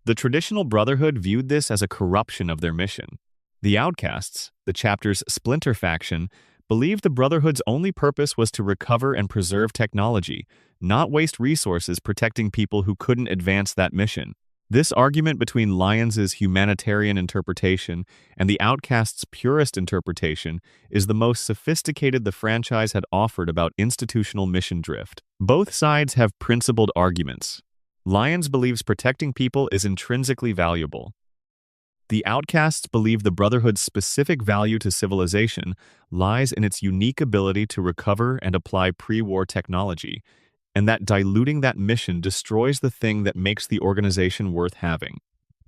The traditional Brotherhood viewed this as a corruption of their mission. The Outcasts, the chapter's splinter faction, believed the Brotherhood's only purpose was to recover and preserve technology, not waste resources protecting people who couldn't advance that mission. This argument between Lyons's humanitarian interpretation and the Outcast's purist interpretation is the most sophisticated the franchise had offered about institutional mission drift. Both sides have principled arguments. Lyons believes protecting people is intrinsically valuable. The Outcasts believe the Brotherhood's specific value to civilization lies in its unique ability to recover and apply pre-war technology, and that diluting that mission destroys the thing that makes the organization worth having.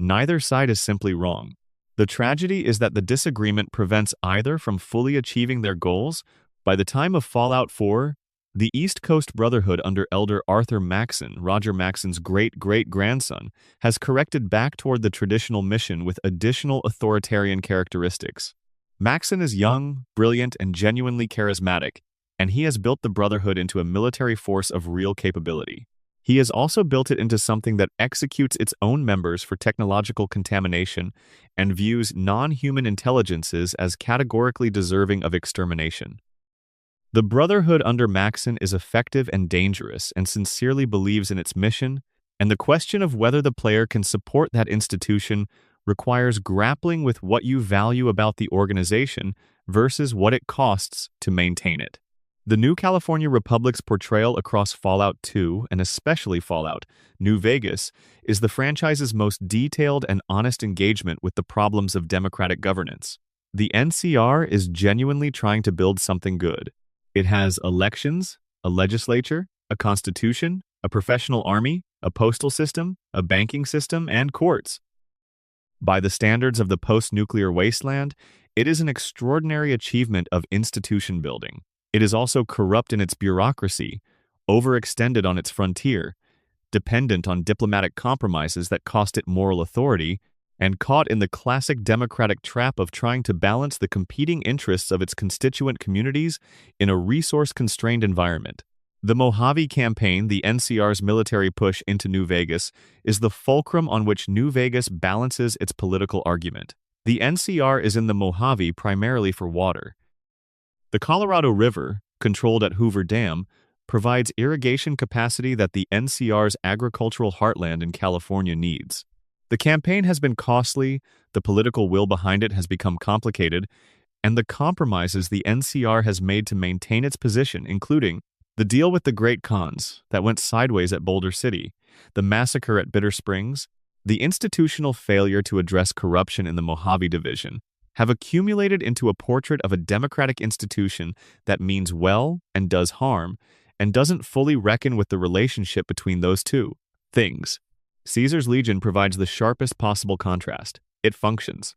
Neither side is simply wrong. The tragedy is that the disagreement prevents either from fully achieving their goals. By the time of Fallout 4, the East Coast Brotherhood under Elder Arthur Maxson, Roger Maxson's great-great-grandson, has corrected back toward the traditional mission with additional authoritarian characteristics. Maxson is young, brilliant, and genuinely charismatic, and he has built the Brotherhood into a military force of real capability. He has also built it into something that executes its own members for technological contamination and views non-human intelligences as categorically deserving of extermination. The Brotherhood under Maxson is effective and dangerous and sincerely believes in its mission, and the question of whether the player can support that institution requires grappling with what you value about the organization versus what it costs to maintain it. The New California Republic's portrayal across Fallout 2, and especially Fallout New Vegas, is the franchise's most detailed and honest engagement with the problems of democratic governance. The NCR is genuinely trying to build something good. It has elections, a legislature, a constitution, a professional army, a postal system, a banking system, and courts. By the standards of the post-nuclear wasteland, it is an extraordinary achievement of institution building. It is also corrupt in its bureaucracy, overextended on its frontier, dependent on diplomatic compromises that cost it moral authority, and caught in the classic democratic trap of trying to balance the competing interests of its constituent communities in a resource-constrained environment. The Mojave Campaign, the NCR's military push into New Vegas, is the fulcrum on which New Vegas balances its political argument. The NCR is in the Mojave primarily for water. The Colorado River, controlled at Hoover Dam, provides irrigation capacity that the NCR's agricultural heartland in California needs. The campaign has been costly, the political will behind it has become complicated, and the compromises the NCR has made to maintain its position, including the deal with the Great Khans that went sideways at Boulder City, the massacre at Bitter Springs, the institutional failure to address corruption in the Mojave Division, have accumulated into a portrait of a democratic institution that means well and does harm, and doesn't fully reckon with the relationship between those two things. Caesar's Legion provides the sharpest possible contrast. It functions.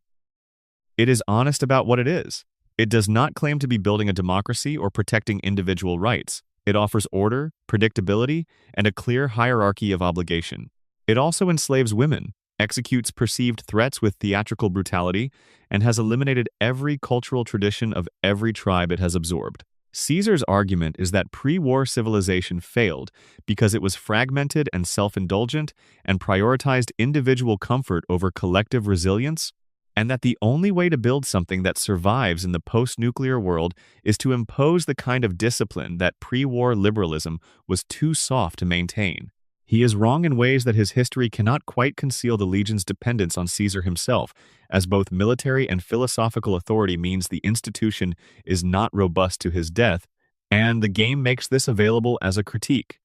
It is honest about what it is. It does not claim to be building a democracy or protecting individual rights. It offers order, predictability, and a clear hierarchy of obligation. It also enslaves women, executes perceived threats with theatrical brutality, and has eliminated every cultural tradition of every tribe it has absorbed. Caesar's argument is that pre-war civilization failed because it was fragmented and self-indulgent and prioritized individual comfort over collective resilience and that the only way to build something that survives in the post-nuclear world is to impose the kind of discipline that pre-war liberalism was too soft to maintain. He is wrong in ways that his history cannot quite conceal the Legion's dependence on Caesar himself, as both military and philosophical authority means the institution is not robust to his death, and the game makes this available as a critique.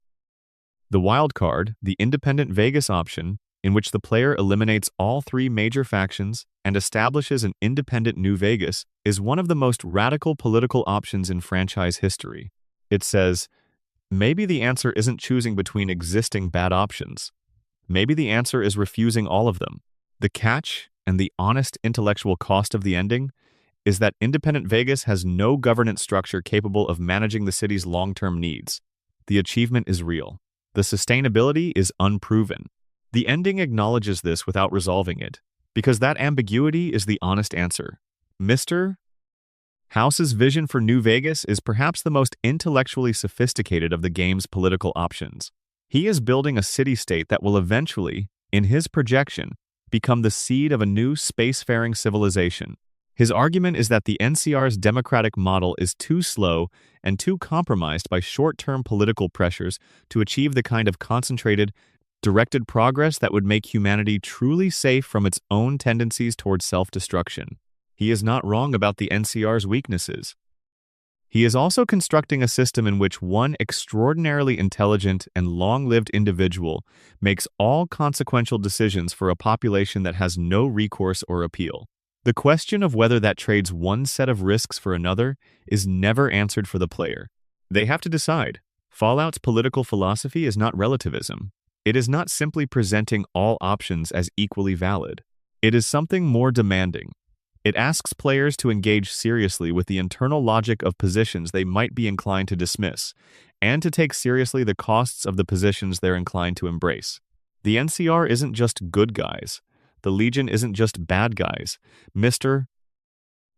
The wild card, the independent Vegas option, in which the player eliminates all three major factions and establishes an independent New Vegas, is one of the most radical political options in franchise history. It says, maybe the answer isn't choosing between existing bad options. Maybe the answer is refusing all of them. The catch, and the honest intellectual cost of the ending, is that independent Vegas has no governance structure capable of managing the city's long-term needs. The achievement is real. The sustainability is unproven. The ending acknowledges this without resolving it, because that ambiguity is the honest answer. Mr. House's vision for New Vegas is perhaps the most intellectually sophisticated of the game's political options. He is building a city-state that will eventually, in his projection, become the seed of a new spacefaring civilization. His argument is that the NCR's democratic model is too slow and too compromised by short-term political pressures to achieve the kind of concentrated, directed progress that would make humanity truly safe from its own tendencies towards self-destruction. He is not wrong about the NCR's weaknesses. He is also constructing a system in which one extraordinarily intelligent and long-lived individual makes all consequential decisions for a population that has no recourse or appeal. The question of whether that trades one set of risks for another is never answered for the player. They have to decide. Fallout's political philosophy is not relativism. It is not simply presenting all options as equally valid. It is something more demanding. It asks players to engage seriously with the internal logic of positions they might be inclined to dismiss, and to take seriously the costs of the positions they're inclined to embrace. The NCR isn't just good guys. The Legion isn't just bad guys. Mr.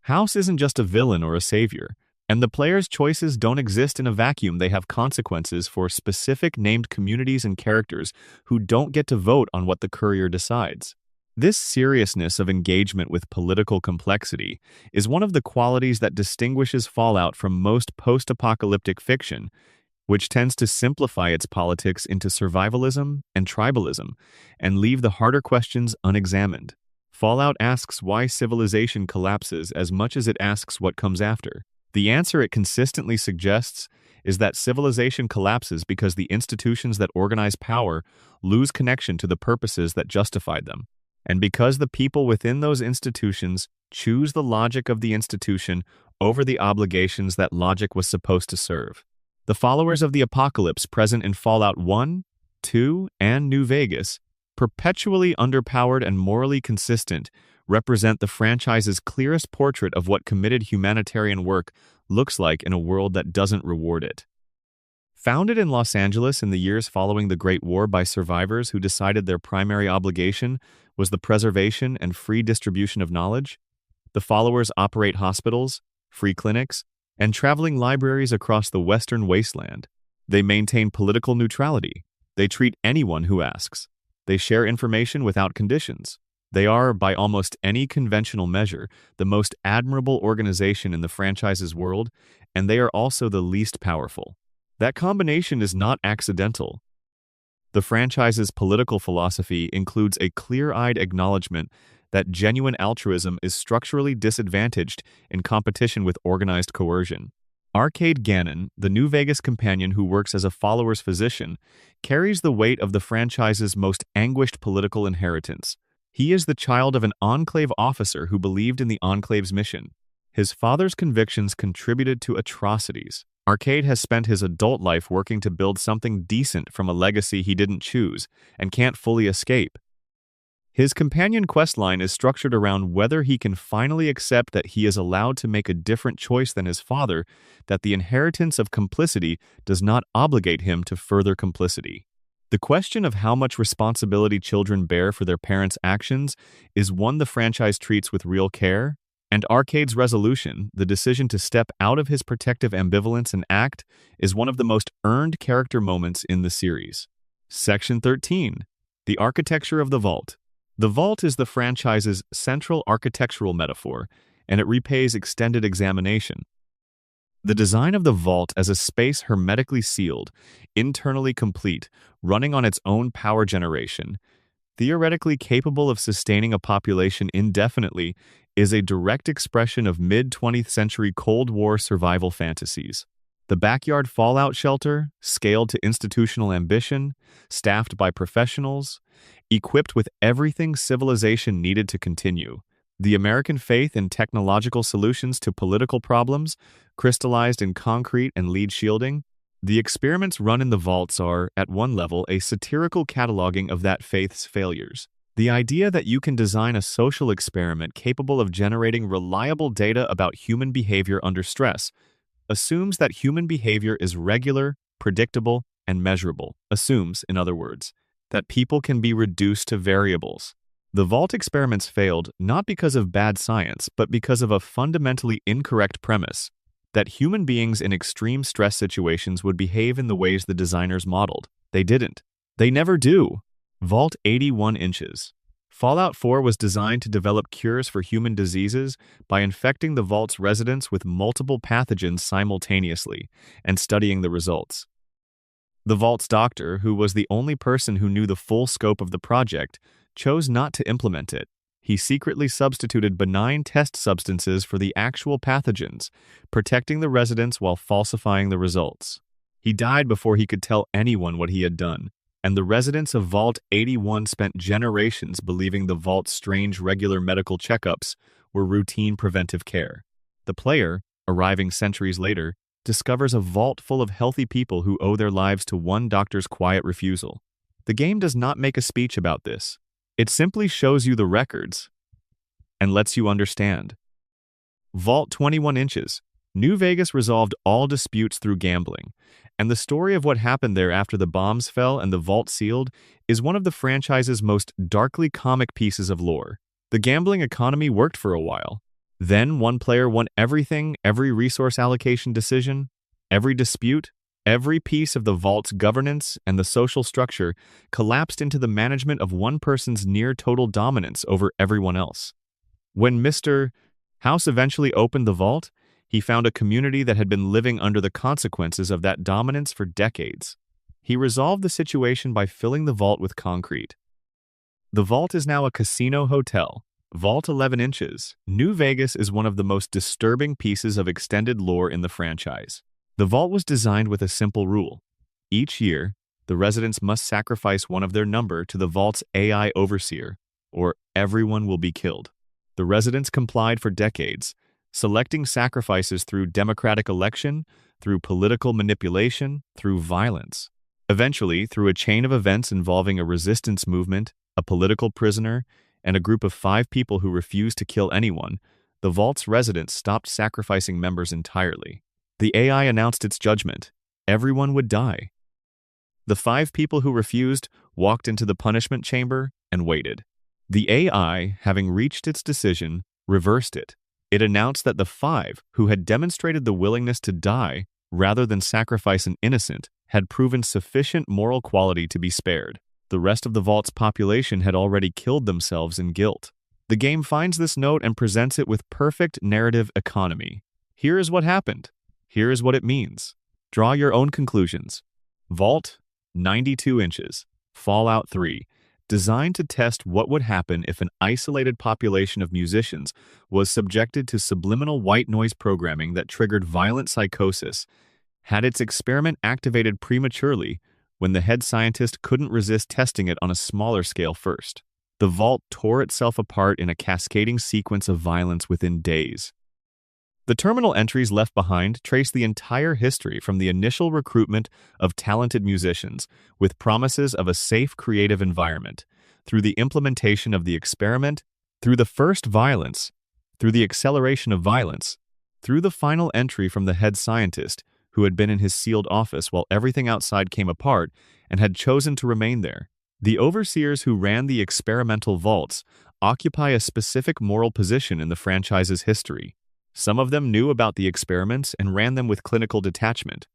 House isn't just a villain or a savior, and the player's choices don't exist in a vacuum. They have consequences for specific named communities and characters who don't get to vote on what the courier decides. This seriousness of engagement with political complexity is one of the qualities that distinguishes Fallout from most post-apocalyptic fiction, which tends to simplify its politics into survivalism and tribalism, and leave the harder questions unexamined. Fallout asks why civilization collapses as much as it asks what comes after. The answer it consistently suggests is that civilization collapses because the institutions that organize power lose connection to the purposes that justified them, and because the people within those institutions choose the logic of the institution over the obligations that logic was supposed to serve. The followers of the apocalypse present in Fallout 1, 2, and New Vegas, perpetually underpowered and morally consistent, represent the franchise's clearest portrait of what committed humanitarian work looks like in a world that doesn't reward it. Founded in Los Angeles in the years following the Great War by survivors who decided their primary obligation was the preservation and free distribution of knowledge, the followers operate hospitals, free clinics, and traveling libraries across the western wasteland. They maintain political neutrality. They treat anyone who asks. They share information without conditions. They are, by almost any conventional measure, the most admirable organization in the franchise's world, and they are also the least powerful. That combination is not accidental. The franchise's political philosophy includes a clear-eyed acknowledgement that genuine altruism is structurally disadvantaged in competition with organized coercion. Arcade Gannon, the New Vegas companion who works as a follower's physician, carries the weight of the franchise's most anguished political inheritance. He is the child of an Enclave officer who believed in the Enclave's mission. His father's convictions contributed to atrocities. Arcade has spent his adult life working to build something decent from a legacy he didn't choose and can't fully escape. His companion questline is structured around whether he can finally accept that he is allowed to make a different choice than his father, that the inheritance of complicity does not obligate him to further complicity. The question of how much responsibility children bear for their parents' actions is one the franchise treats with real care, and Arcade's resolution, the decision to step out of his protective ambivalence and act, is one of the most earned character moments in the series. Section 13. The Architecture of the Vault. The vault is the franchise's central architectural metaphor, and it repays extended examination. The design of the vault as a space hermetically sealed, internally complete, running on its own power generation, theoretically capable of sustaining a population indefinitely, is a direct expression of mid-20th century Cold War survival fantasies. The backyard fallout shelter, scaled to institutional ambition, staffed by professionals, equipped with everything civilization needed to continue. The American faith in technological solutions to political problems, crystallized in concrete and lead shielding. The experiments run in the vaults are, at one level, a satirical cataloging of that faith's failures. The idea that you can design a social experiment capable of generating reliable data about human behavior under stress assumes that human behavior is regular, predictable, and measurable. Assumes, in other words, that people can be reduced to variables. The vault experiments failed not because of bad science, but because of a fundamentally incorrect premise that human beings in extreme stress situations would behave in the ways the designers modeled. They didn't. They never do. Vault 81 inches. Fallout 4 was designed to develop cures for human diseases by infecting the vault's residents with multiple pathogens simultaneously and studying the results. The vault's doctor, who was the only person who knew the full scope of the project, chose not to implement it. He secretly substituted benign test substances for the actual pathogens, protecting the residents while falsifying the results. He died before he could tell anyone what he had done, and the residents of Vault 81 spent generations believing the vault's strange regular medical checkups were routine preventive care. The player, arriving centuries later, discovers a vault full of healthy people who owe their lives to one doctor's quiet refusal. The game does not make a speech about this. It simply shows you the records and lets you understand. Vault 21 inches. New Vegas resolved all disputes through gambling, and the story of what happened there after the bombs fell and the vault sealed is one of the franchise's most darkly comic pieces of lore. The gambling economy worked for a while. Then one player won everything, every resource allocation decision, every dispute. Every piece of the vault's governance and the social structure collapsed into the management of one person's near-total dominance over everyone else. When Mr. House eventually opened the vault, he found a community that had been living under the consequences of that dominance for decades. He resolved the situation by filling the vault with concrete. The vault is now a casino hotel. Vault 11 inches. New Vegas is one of the most disturbing pieces of extended lore in the franchise. The vault was designed with a simple rule. Each year, the residents must sacrifice one of their number to the vault's AI overseer, or everyone will be killed. The residents complied for decades, selecting sacrifices through democratic election, through political manipulation, through violence. Eventually, through a chain of events involving a resistance movement, a political prisoner, and a group of 5 people who refused to kill anyone, the vault's residents stopped sacrificing members entirely. The AI announced its judgment. Everyone would die. The 5 people who refused walked into the punishment chamber and waited. The AI, having reached its decision, reversed it. It announced that the 5 who had demonstrated the willingness to die rather than sacrifice an innocent had proven sufficient moral quality to be spared. The rest of the vault's population had already killed themselves in guilt. The game finds this note and presents it with perfect narrative economy. Here is what happened. Here is what it means. Draw your own conclusions. Vault 92 inches. Fallout 3. Designed to test what would happen if an isolated population of musicians was subjected to subliminal white noise programming that triggered violent psychosis, had its experiment activated prematurely when the head scientist couldn't resist testing it on a smaller scale first. The vault tore itself apart in a cascading sequence of violence within days. The terminal entries left behind trace the entire history from the initial recruitment of talented musicians with promises of a safe creative environment, through the implementation of the experiment, through the first violence, through the acceleration of violence, through the final entry from the head scientist who had been in his sealed office while everything outside came apart and had chosen to remain there. The overseers who ran the experimental vaults occupy a specific moral position in the franchise's history. Some of them knew about the experiments and ran them with clinical detachment.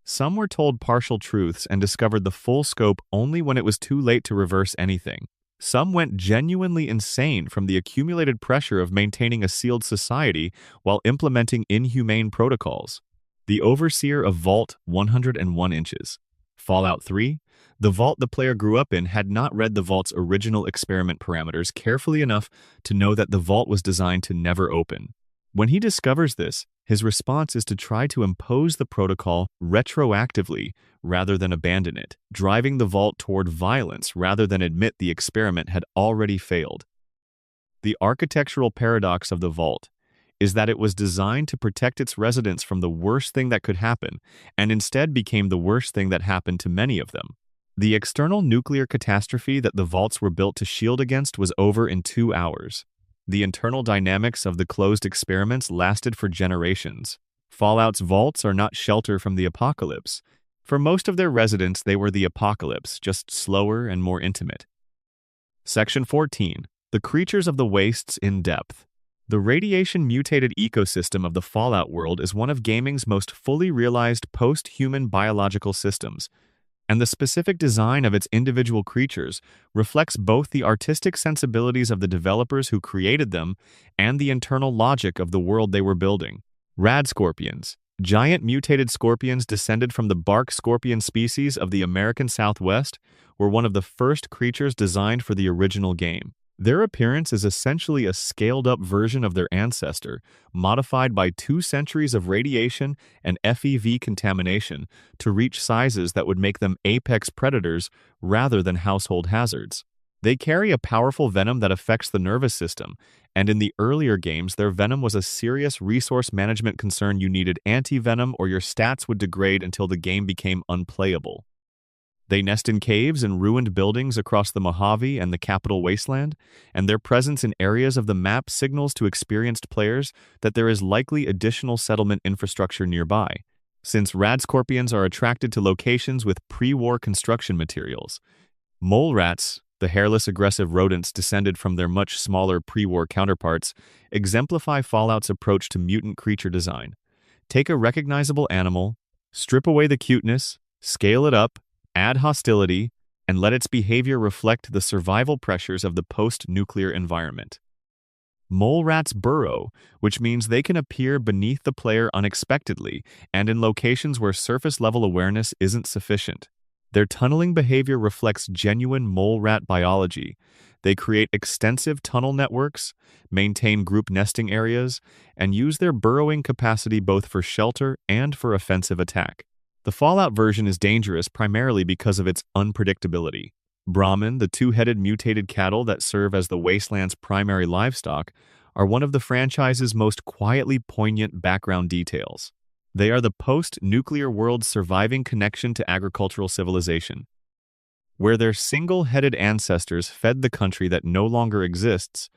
Some were told partial truths and discovered the full scope only when it was too late to reverse anything. Some went genuinely insane from the accumulated pressure of maintaining a sealed society while implementing inhumane protocols. The Overseer of Vault 101 Inches. Fallout 3. The vault the player grew up in had not read the vault's original experiment parameters carefully enough to know that the vault was designed to never open. When he discovers this, his response is to try to impose the protocol retroactively rather than abandon it, driving the vault toward violence rather than admit the experiment had already failed. The architectural paradox of the vault is that it was designed to protect its residents from the worst thing that could happen, and instead became the worst thing that happened to many of them. The external nuclear catastrophe that the vaults were built to shield against was over in 2 hours. The internal dynamics of the closed experiments lasted for generations. Fallout's vaults are not shelter from the apocalypse. For most of their residents, they were the apocalypse, just slower and more intimate. Section 14. The creatures of the wastes in depth. The radiation-mutated ecosystem of the Fallout world is one of gaming's most fully realized post-human biological systems, and the specific design of its individual creatures reflects both the artistic sensibilities of the developers who created them and the internal logic of the world they were building. Rad scorpions. Giant mutated scorpions descended from the bark scorpion species of the American Southwest were one of the first creatures designed for the original game. Their appearance is essentially a scaled-up version of their ancestor, modified by 2 centuries of radiation and FEV contamination to reach sizes that would make them apex predators rather than household hazards. They carry a powerful venom that affects the nervous system, and in the earlier games their venom was a serious resource management concern. You needed anti-venom or your stats would degrade until the game became unplayable. They nest in caves and ruined buildings across the Mojave and the capital wasteland, and their presence in areas of the map signals to experienced players that there is likely additional settlement infrastructure nearby, since rad scorpions are attracted to locations with pre-war construction materials. Mole rats, the hairless aggressive rodents descended from their much smaller pre-war counterparts, exemplify Fallout's approach to mutant creature design. Take a recognizable animal, strip away the cuteness, scale it up, add hostility, and let its behavior reflect the survival pressures of the post-nuclear environment. Mole rats burrow, which means they can appear beneath the player unexpectedly and in locations where surface-level awareness isn't sufficient. Their tunneling behavior reflects genuine mole rat biology. They create extensive tunnel networks, maintain group nesting areas, and use their burrowing capacity both for shelter and for offensive attack. The Fallout version is dangerous primarily because of its unpredictability. Brahmin, the 2-headed mutated cattle that serve as the wasteland's primary livestock, are one of the franchise's most quietly poignant background details. They are the post-nuclear world's surviving connection to agricultural civilization. Where their single-headed ancestors fed the country that no longer exists,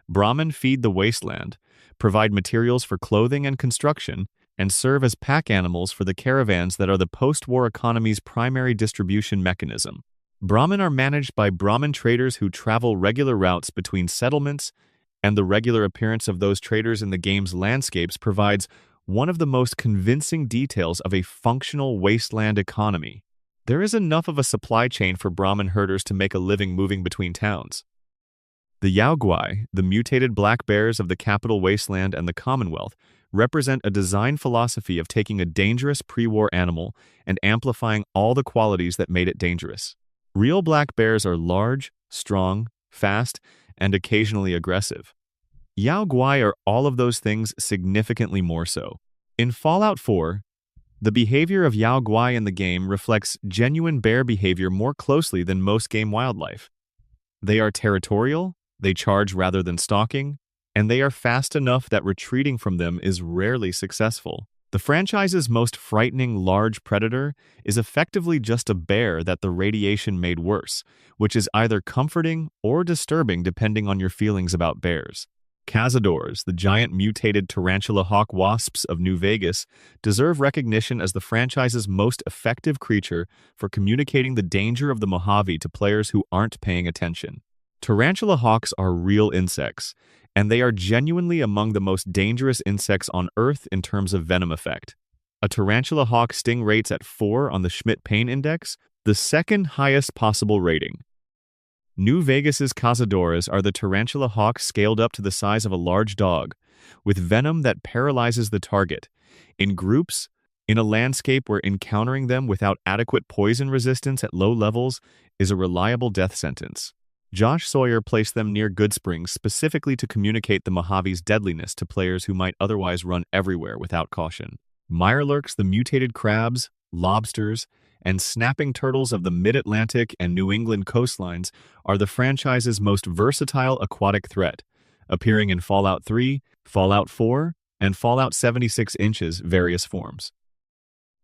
Brahmin feed the wasteland, provide materials for clothing and construction, and serve as pack animals for the caravans that are the post-war economy's primary distribution mechanism. Brahmin are managed by Brahmin traders who travel regular routes between settlements, and the regular appearance of those traders in the game's landscapes provides one of the most convincing details of a functional wasteland economy. There is enough of a supply chain for Brahmin herders to make a living moving between towns. The Yaoguai, the mutated black bears of the capital wasteland and the Commonwealth, represent a design philosophy of taking a dangerous pre-war animal and amplifying all the qualities that made it dangerous. Real black bears are large, strong, fast, and occasionally aggressive. Yaoguai are all of those things significantly more so. In Fallout 4, the behavior of Yaoguai in the game reflects genuine bear behavior more closely than most game wildlife. They are territorial, they charge rather than stalking, and they are fast enough that retreating from them is rarely successful. The franchise's most frightening large predator is effectively just a bear that the radiation made worse, which is either comforting or disturbing depending on your feelings about bears. Cazadors, the giant mutated tarantula hawk wasps of New Vegas, deserve recognition as the franchise's most effective creature for communicating the danger of the Mojave to players who aren't paying attention. Tarantula hawks are real insects, and they are genuinely among the most dangerous insects on Earth in terms of venom effect. A tarantula hawk sting rates at 4 on the Schmidt Pain Index, the second highest possible rating. New Vegas's Cazadoras are the tarantula hawks scaled up to the size of a large dog, with venom that paralyzes the target. In groups, in a landscape where encountering them without adequate poison resistance at low levels is a reliable death sentence. Josh Sawyer placed them near Goodsprings specifically to communicate the Mojave's deadliness to players who might otherwise run everywhere without caution. Mirelurks, the mutated crabs, lobsters, and snapping turtles of the Mid-Atlantic and New England coastlines are the franchise's most versatile aquatic threat, appearing in Fallout 3, Fallout 4, and Fallout 76 inches various forms.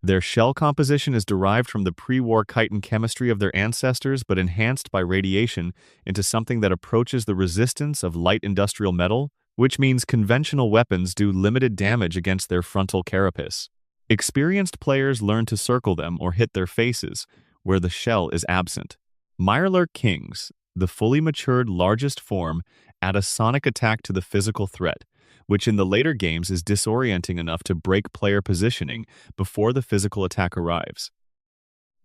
Their shell composition is derived from the pre-war chitin chemistry of their ancestors but enhanced by radiation into something that approaches the resistance of light industrial metal, which means conventional weapons do limited damage against their frontal carapace. Experienced players learn to circle them or hit their faces, where the shell is absent. Mirelurk Kings, the fully matured largest form, add a sonic attack to the physical threat, which in the later games is disorienting enough to break player positioning before the physical attack arrives.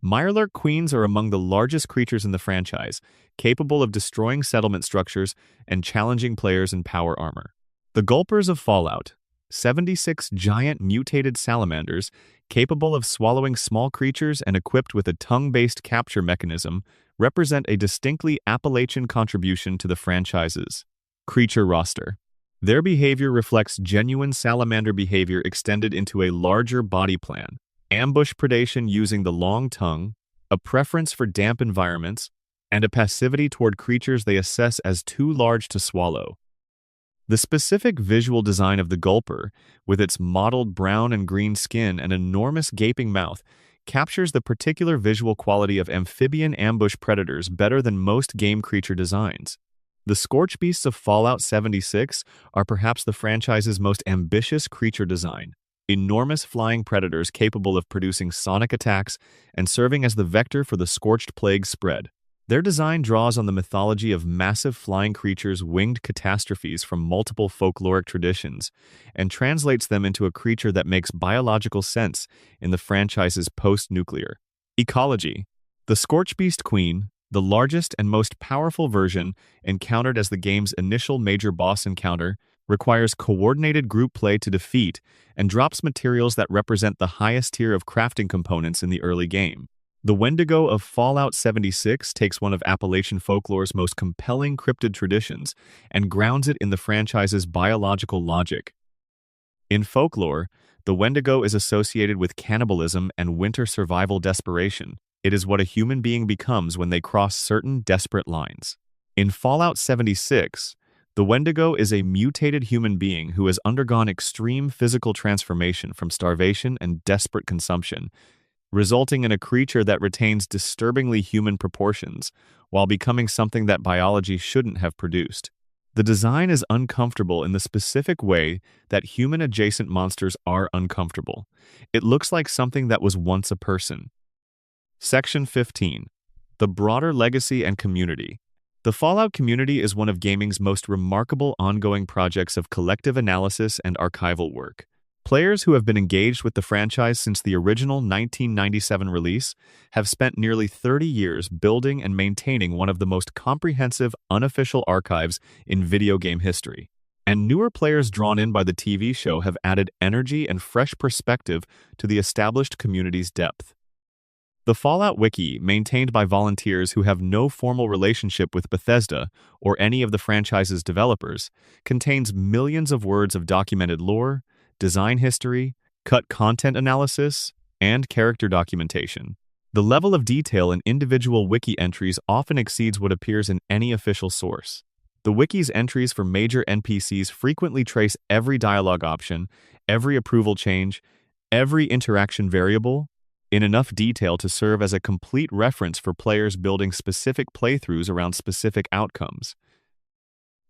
Mirelurk Queens are among the largest creatures in the franchise, capable of destroying settlement structures and challenging players in power armor. The Gulpers of Fallout, 76 giant mutated salamanders capable of swallowing small creatures and equipped with a tongue-based capture mechanism, represent a distinctly Appalachian contribution to the franchise's creature roster. Their behavior reflects genuine salamander behavior extended into a larger body plan: ambush predation using the long tongue, a preference for damp environments, and a passivity toward creatures they assess as too large to swallow. The specific visual design of the Gulper, with its mottled brown and green skin and enormous gaping mouth, captures the particular visual quality of amphibian ambush predators better than most game creature designs. The Scorch Beasts of Fallout 76 are perhaps the franchise's most ambitious creature design. Enormous flying predators capable of producing sonic attacks and serving as the vector for the Scorched Plague spread. Their design draws on the mythology of massive flying creatures' winged catastrophes from multiple folkloric traditions and translates them into a creature that makes biological sense in the franchise's post-nuclear ecology. The Scorchbeast Queen, the largest and most powerful version encountered as the game's initial major boss encounter, requires coordinated group play to defeat and drops materials that represent the highest tier of crafting components in the early game. The Wendigo of Fallout 76 takes one of Appalachian folklore's most compelling cryptid traditions and grounds it in the franchise's biological logic. In folklore, the Wendigo is associated with cannibalism and winter survival desperation. It is what a human being becomes when they cross certain desperate lines. In Fallout 76, the Wendigo is a mutated human being who has undergone extreme physical transformation from starvation and desperate consumption, resulting in a creature that retains disturbingly human proportions while becoming something that biology shouldn't have produced. The design is uncomfortable in the specific way that human-adjacent monsters are uncomfortable. It looks like something that was once a person. Section 15. The broader legacy and community. The Fallout community is one of gaming's most remarkable ongoing projects of collective analysis and archival work. Players who have been engaged with the franchise since the original 1997 release have spent nearly 30 years building and maintaining one of the most comprehensive unofficial archives in video game history. And newer players drawn in by the TV show have added energy and fresh perspective to the established community's depth. The Fallout Wiki, maintained by volunteers who have no formal relationship with Bethesda or any of the franchise's developers, contains millions of words of documented lore, design history, cut content analysis, and character documentation. The level of detail in individual wiki entries often exceeds what appears in any official source. The wiki's entries for major NPCs frequently trace every dialogue option, every approval change, every interaction variable, in enough detail to serve as a complete reference for players building specific playthroughs around specific outcomes.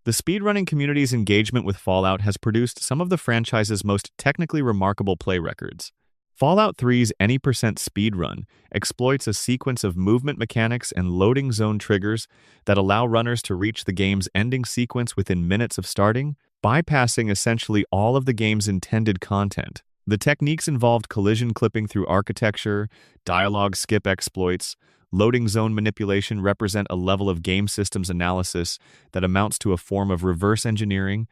The speedrunning community's engagement with Fallout has produced some of the franchise's most technically remarkable play records. Fallout 3's Any% speedrun exploits a sequence of movement mechanics and loading zone triggers that allow runners to reach the game's ending sequence within minutes of starting, bypassing essentially all of the game's intended content. The techniques involved collision clipping through architecture, dialogue skip exploits, loading zone manipulation represent a level of game systems analysis that amounts to a form of reverse engineering,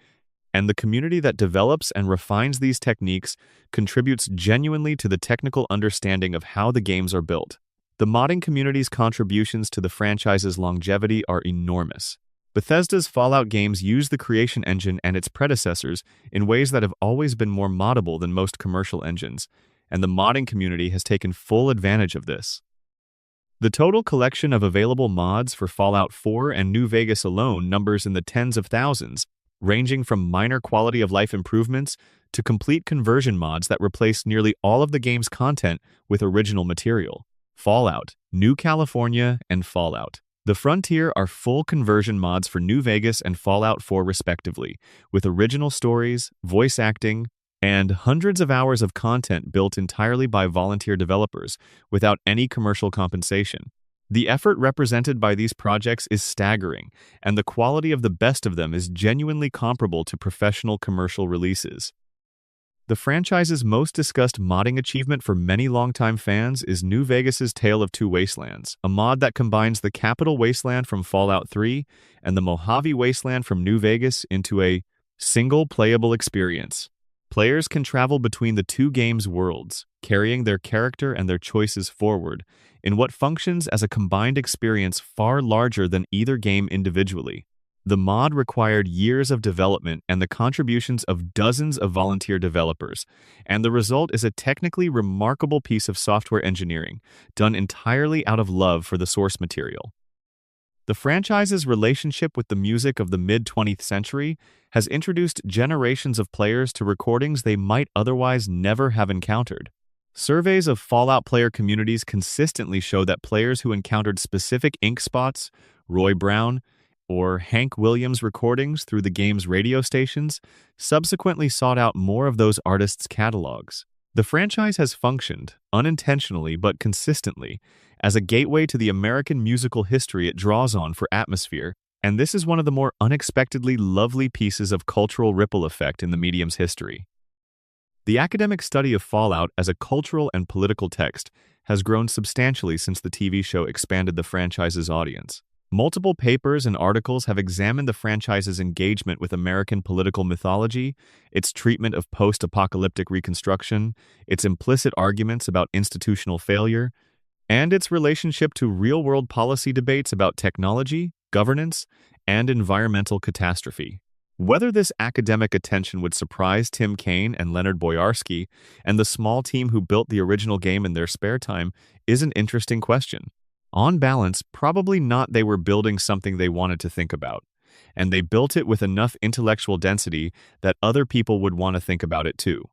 and the community that develops and refines these techniques contributes genuinely to the technical understanding of how the games are built. The modding community's contributions to the franchise's longevity are enormous. Bethesda's Fallout games use the creation engine and its predecessors in ways that have always been more moddable than most commercial engines, and the modding community has taken full advantage of this. The total collection of available mods for Fallout 4 and New Vegas alone numbers in the tens of thousands, ranging from minor quality-of-life improvements to complete conversion mods that replace nearly all of the game's content with original material. Fallout, New California, and Fallout. The Frontier are full conversion mods for New Vegas and Fallout 4 respectively, with original stories, voice acting, and hundreds of hours of content built entirely by volunteer developers without any commercial compensation. The effort represented by these projects is staggering, and the quality of the best of them is genuinely comparable to professional commercial releases. The franchise's most discussed modding achievement for many longtime fans is New Vegas's Tale of Two Wastelands, a mod that combines the Capital Wasteland from Fallout 3 and the Mojave Wasteland from New Vegas into a single playable experience. Players can travel between the two games' worlds, carrying their character and their choices forward, in what functions as a combined experience far larger than either game individually. The mod required years of development and the contributions of dozens of volunteer developers, and the result is a technically remarkable piece of software engineering, done entirely out of love for the source material. The franchise's relationship with the music of the mid-20th century has introduced generations of players to recordings they might otherwise never have encountered. Surveys of Fallout player communities consistently show that players who encountered specific ink spots, Roy Brown, or Hank Williams recordings through the game's radio stations subsequently sought out more of those artists' catalogs. The franchise has functioned, unintentionally but consistently, as a gateway to the American musical history it draws on for atmosphere, and this is one of the more unexpectedly lovely pieces of cultural ripple effect in the medium's history. The academic study of Fallout as a cultural and political text has grown substantially since the TV show expanded the franchise's audience. Multiple papers and articles have examined the franchise's engagement with American political mythology, its treatment of post-apocalyptic reconstruction, its implicit arguments about institutional failure, and its relationship to real-world policy debates about technology, governance, and environmental catastrophe. Whether this academic attention would surprise Tim Kaine and Leonard Boyarsky and the small team who built the original game in their spare time is an interesting question. On balance, probably not. They were building something they wanted to think about, and they built it with enough intellectual density that other people would want to think about it too.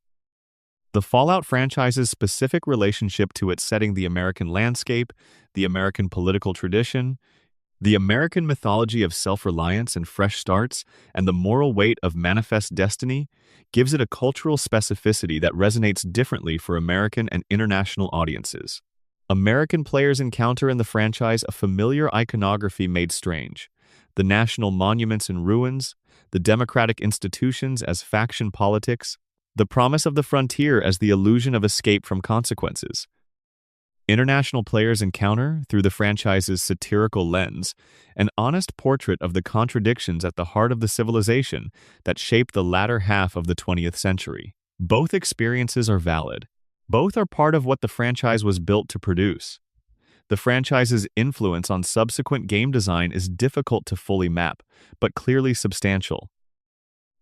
The Fallout franchise's specific relationship to its setting, the American landscape, the American political tradition, the American mythology of self-reliance and fresh starts, and the moral weight of manifest destiny, gives it a cultural specificity that resonates differently for American and international audiences. American players encounter in the franchise a familiar iconography made strange: the national monuments in ruins, the democratic institutions as faction politics, the promise of the frontier as the illusion of escape from consequences. International players encounter, through the franchise's satirical lens, an honest portrait of the contradictions at the heart of the civilization that shaped the latter half of the 20th century. Both experiences are valid. Both are part of what the franchise was built to produce. The franchise's influence on subsequent game design is difficult to fully map, but clearly substantial.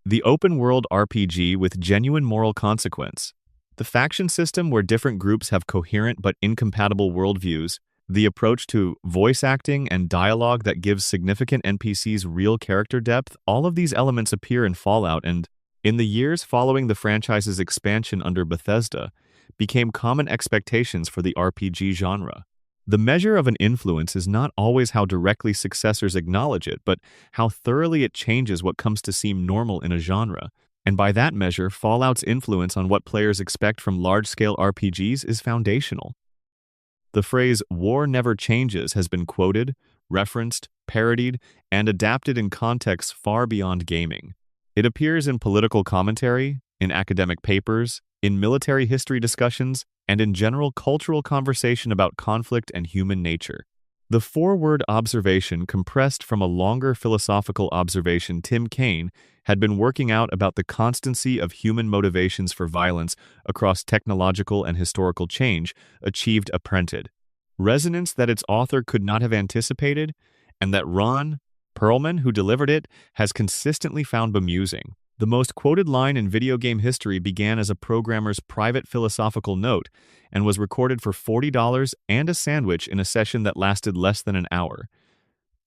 The open-world RPG with genuine moral consequence, the faction system where different groups have coherent but incompatible worldviews, the approach to voice acting and dialogue that gives significant NPCs real character depth, all of these elements appear in Fallout and, in the years following the franchise's expansion under Bethesda, became common expectations for the RPG genre. The measure of an influence is not always how directly successors acknowledge it, but how thoroughly it changes what comes to seem normal in a genre. And by that measure, Fallout's influence on what players expect from large-scale RPGs is foundational. The phrase "war never changes" has been quoted, referenced, parodied, and adapted in contexts far beyond gaming. It appears in political commentary, in academic papers, in military history discussions, and in general cultural conversation about conflict and human nature. The four-word observation compressed from a longer philosophical observation Tim Kaine had been working out about the constancy of human motivations for violence across technological and historical change achieved a printed resonance that its author could not have anticipated, and that Ron Perlman, who delivered it, has consistently found bemusing. The most quoted line in video game history began as a programmer's private philosophical note and was recorded for $40 and a sandwich in a session that lasted less than an hour.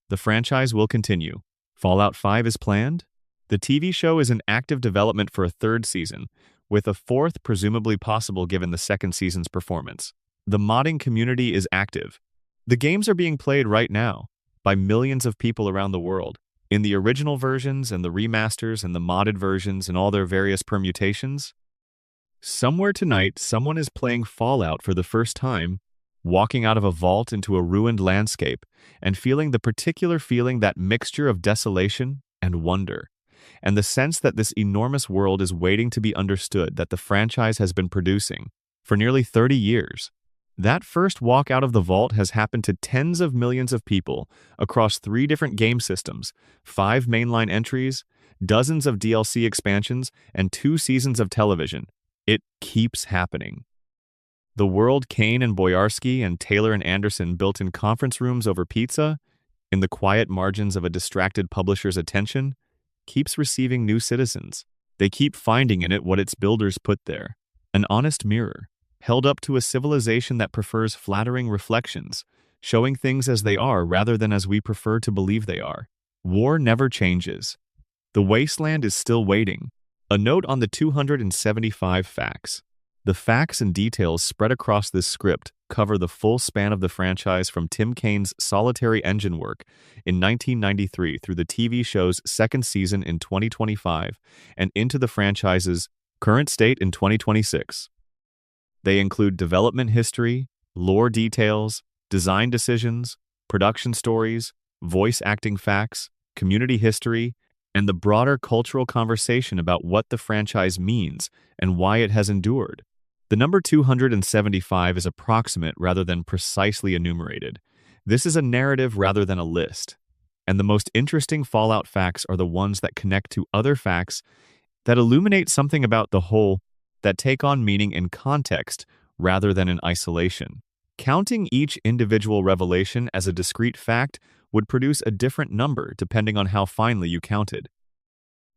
The franchise will continue. Fallout 5 is planned. The TV show is in active development for a third season, with a fourth presumably possible given the second season's performance. The modding community is active. The games are being played right now by millions of people around the world, in the original versions and the remasters and the modded versions and all their various permutations. Somewhere tonight, someone is playing Fallout for the first time, walking out of a vault into a ruined landscape and feeling the particular feeling, that mixture of desolation and wonder, and the sense that this enormous world is waiting to be understood, that the franchise has been producing for nearly 30 years. That first walk out of the vault has happened to tens of millions of people across 3 different game systems, 5 mainline entries, dozens of DLC expansions, and 2 seasons of television. It keeps happening. The world Kane and Boyarsky and Taylor and Anderson built in conference rooms over pizza, in the quiet margins of a distracted publisher's attention, keeps receiving new citizens. They keep finding in it what its builders put there: an honest mirror, held up to a civilization that prefers flattering reflections, showing things as they are rather than as we prefer to believe they are. War never changes. The wasteland is still waiting. A note on the 275 facts. The facts and details spread across this script cover the full span of the franchise, from Tim Kaine's solitary engine work in 1993 through the TV show's second season in 2025 and into the franchise's current state in 2026. They include development history, lore details, design decisions, production stories, voice acting facts, community history, and the broader cultural conversation about what the franchise means and why it has endured. The number 275 is approximate rather than precisely enumerated. This is a narrative rather than a list. And the most interesting Fallout facts are the ones that connect to other facts that illuminate something about the whole, that take on meaning in context rather than in isolation. Counting each individual revelation as a discrete fact would produce a different number depending on how finely you counted.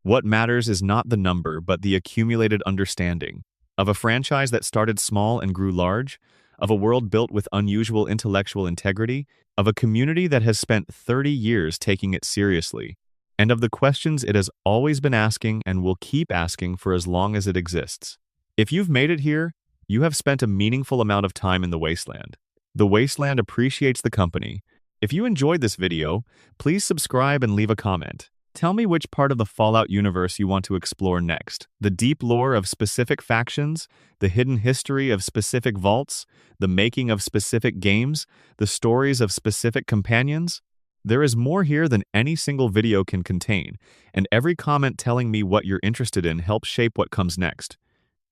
What matters is not the number, but the accumulated understanding of a franchise that started small and grew large, of a world built with unusual intellectual integrity, of a community that has spent 30 years taking it seriously, and of the questions it has always been asking and will keep asking for as long as it exists. If you've made it here, you have spent a meaningful amount of time in the wasteland. The wasteland appreciates the company. If you enjoyed this video, please subscribe and leave a comment. Tell me which part of the Fallout universe you want to explore next. The deep lore of specific factions, the hidden history of specific vaults, the making of specific games, the stories of specific companions. There is more here than any single video can contain, and every comment telling me what you're interested in helps shape what comes next.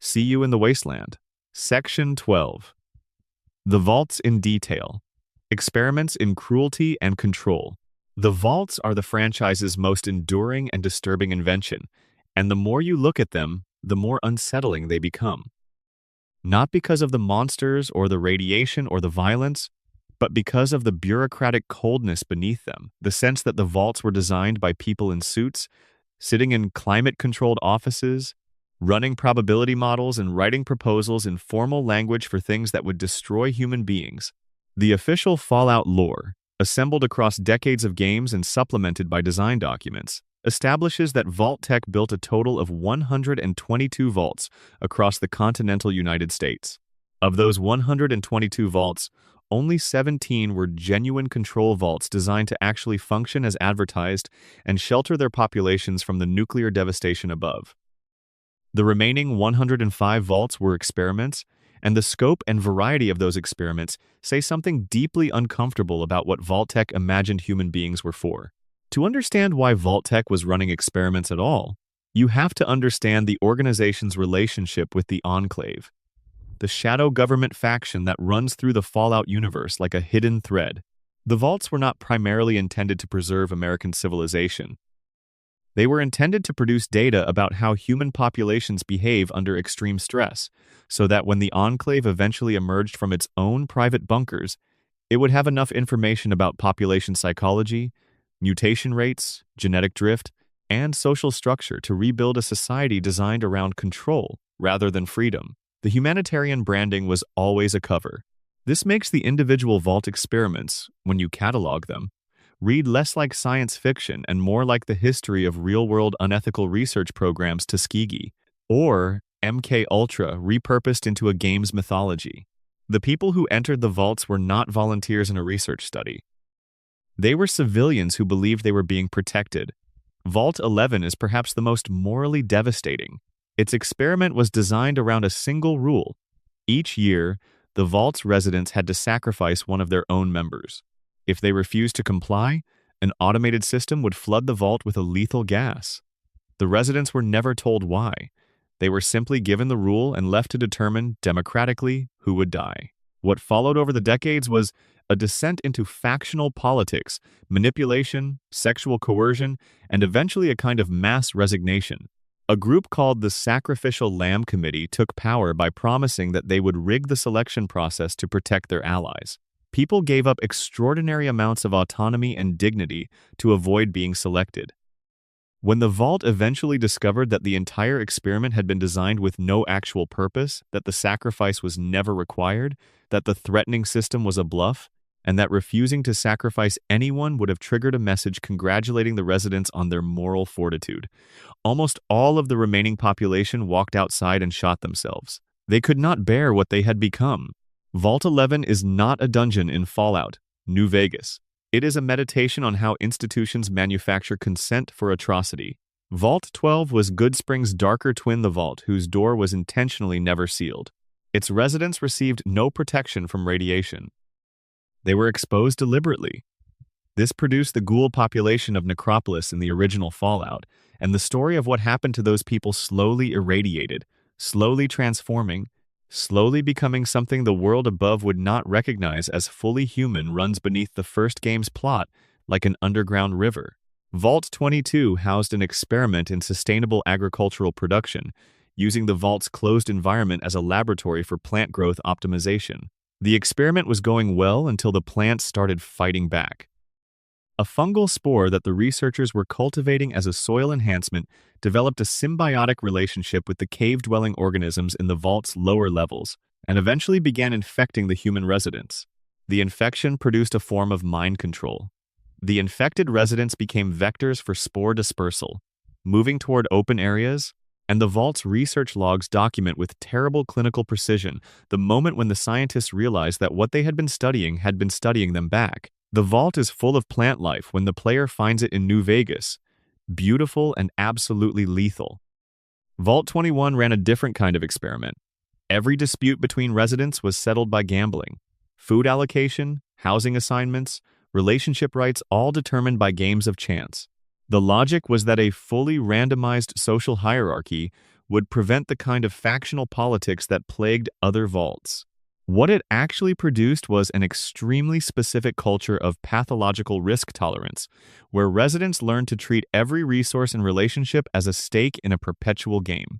See you in the wasteland. Section 12. The Vaults in Detail. Experiments in Cruelty and Control. The vaults are the franchise's most enduring and disturbing invention, and the more you look at them, the more unsettling they become. Not because of the monsters or the radiation or the violence, but because of the bureaucratic coldness beneath them, the sense that the vaults were designed by people in suits, sitting in climate-controlled offices, running probability models and writing proposals in formal language for things that would destroy human beings. The official Fallout lore, assembled across decades of games and supplemented by design documents, establishes that Vault-Tec built a total of 122 vaults across the continental United States. Of those 122 vaults, only 17 were genuine control vaults designed to actually function as advertised and shelter their populations from the nuclear devastation above. The remaining 105 vaults were experiments, and the scope and variety of those experiments say something deeply uncomfortable about what Vault-Tec imagined human beings were for. To understand why Vault-Tec was running experiments at all, you have to understand the organization's relationship with the Enclave, the shadow government faction that runs through the Fallout universe like a hidden thread. The vaults were not primarily intended to preserve American civilization. They were intended to produce data about how human populations behave under extreme stress, so that when the Enclave eventually emerged from its own private bunkers, it would have enough information about population psychology, mutation rates, genetic drift, and social structure to rebuild a society designed around control rather than freedom. The humanitarian branding was always a cover. This makes the individual vault experiments, when you catalog them, read less like science fiction and more like the history of real-world unethical research programs Tuskegee, or MK Ultra repurposed into a game's mythology. The people who entered the vaults were not volunteers in a research study. They were civilians who believed they were being protected. Vault 11 is perhaps the most morally devastating. Its experiment was designed around a single rule. Each year, the vault's residents had to sacrifice one of their own members. If they refused to comply, an automated system would flood the vault with a lethal gas. The residents were never told why. They were simply given the rule and left to determine democratically who would die. What followed over the decades was a descent into factional politics, manipulation, sexual coercion, and eventually a kind of mass resignation. A group called the Sacrificial Lamb Committee took power by promising that they would rig the selection process to protect their allies. People gave up extraordinary amounts of autonomy and dignity to avoid being selected. When the Vault eventually discovered that the entire experiment had been designed with no actual purpose, that the sacrifice was never required, that the threatening system was a bluff, and that refusing to sacrifice anyone would have triggered a message congratulating the residents on their moral fortitude, almost all of the remaining population walked outside and shot themselves. They could not bear what they had become. Vault 11 is not a dungeon in Fallout, New Vegas. It is a meditation on how institutions manufacture consent for atrocity. Vault 12 was Goodspring's darker twin, the Vault, whose door was intentionally never sealed. Its residents received no protection from radiation. They were exposed deliberately. This produced the ghoul population of Necropolis in the original Fallout, and the story of what happened to those people slowly irradiated, slowly transforming, slowly becoming something the world above would not recognize as fully human, runs beneath the first game's plot like an underground river. Vault 22 housed an experiment in sustainable agricultural production, using the Vault's closed environment as a laboratory for plant growth optimization. The experiment was going well until the plants started fighting back. A fungal spore that the researchers were cultivating as a soil enhancement developed a symbiotic relationship with the cave-dwelling organisms in the Vault's lower levels, and eventually began infecting the human residents. The infection produced a form of mind control. The infected residents became vectors for spore dispersal, moving toward open areas, and the Vault's research logs document with terrible clinical precision the moment when the scientists realized that what they had been studying them back. The Vault is full of plant life when the player finds it in New Vegas, beautiful and absolutely lethal. Vault 21 ran a different kind of experiment. Every dispute between residents was settled by gambling. Food allocation, housing assignments, relationship rights, all determined by games of chance. The logic was that a fully randomized social hierarchy would prevent the kind of factional politics that plagued other vaults. What it actually produced was an extremely specific culture of pathological risk tolerance, where residents learned to treat every resource and relationship as a stake in a perpetual game.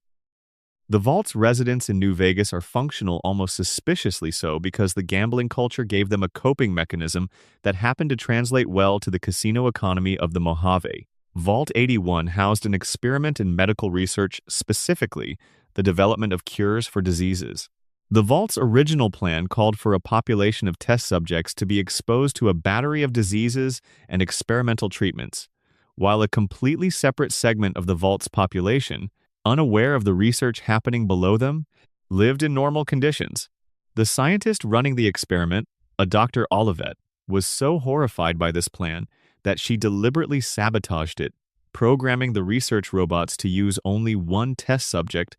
The Vault's residents in New Vegas are functional, almost suspiciously so, because the gambling culture gave them a coping mechanism that happened to translate well to the casino economy of the Mojave. Vault 81 housed an experiment in medical research, specifically the development of cures for diseases. The Vault's original plan called for a population of test subjects to be exposed to a battery of diseases and experimental treatments, while a completely separate segment of the Vault's population, unaware of the research happening below them, lived in normal conditions. The scientist running the experiment, a Dr. Olivet, was so horrified by this plan that she deliberately sabotaged it, programming the research robots to use only one test subject,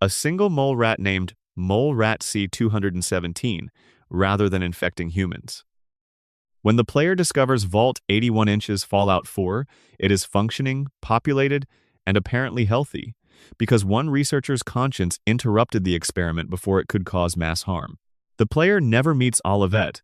a single mole rat named Mole Rat C217, rather than infecting humans. When the player discovers Vault 81 Inches Fallout 4, it is functioning, populated, and apparently healthy, because one researcher's conscience interrupted the experiment before it could cause mass harm. The player never meets Olivet,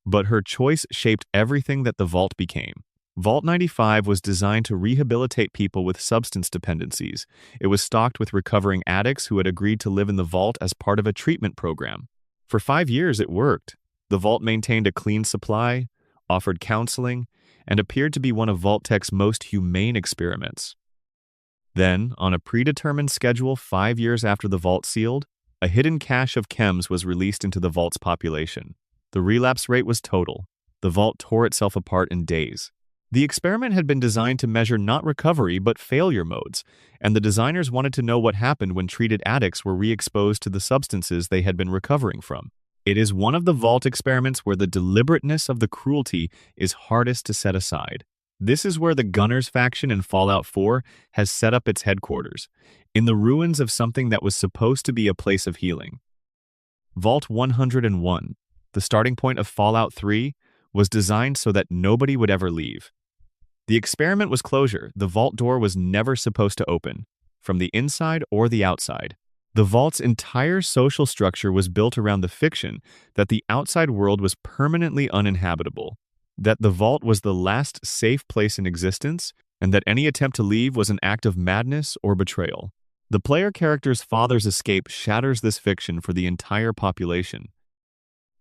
but her choice shaped everything that the Vault became. Vault 95 was designed to rehabilitate people with substance dependencies. It was stocked with recovering addicts who had agreed to live in the Vault as part of a treatment program. For 5 years, it worked. The Vault maintained a clean supply, offered counseling, and appeared to be one of Vault-Tec's most humane experiments. Then, on a predetermined schedule 5 years after the Vault sealed, a hidden cache of chems was released into the Vault's population. The relapse rate was total. The Vault tore itself apart in days. The experiment had been designed to measure not recovery but failure modes, and the designers wanted to know what happened when treated addicts were re-exposed to the substances they had been recovering from. It is one of the Vault experiments where the deliberateness of the cruelty is hardest to set aside. This is where the Gunners faction in Fallout 4 has set up its headquarters, in the ruins of something that was supposed to be a place of healing. Vault 101, the starting point of Fallout 3, was designed so that nobody would ever leave. The experiment was closure. The Vault door was never supposed to open, from the inside or the outside. The Vault's entire social structure was built around the fiction that the outside world was permanently uninhabitable, that the Vault was the last safe place in existence, and that any attempt to leave was an act of madness or betrayal. The player character's father's escape shatters this fiction for the entire population.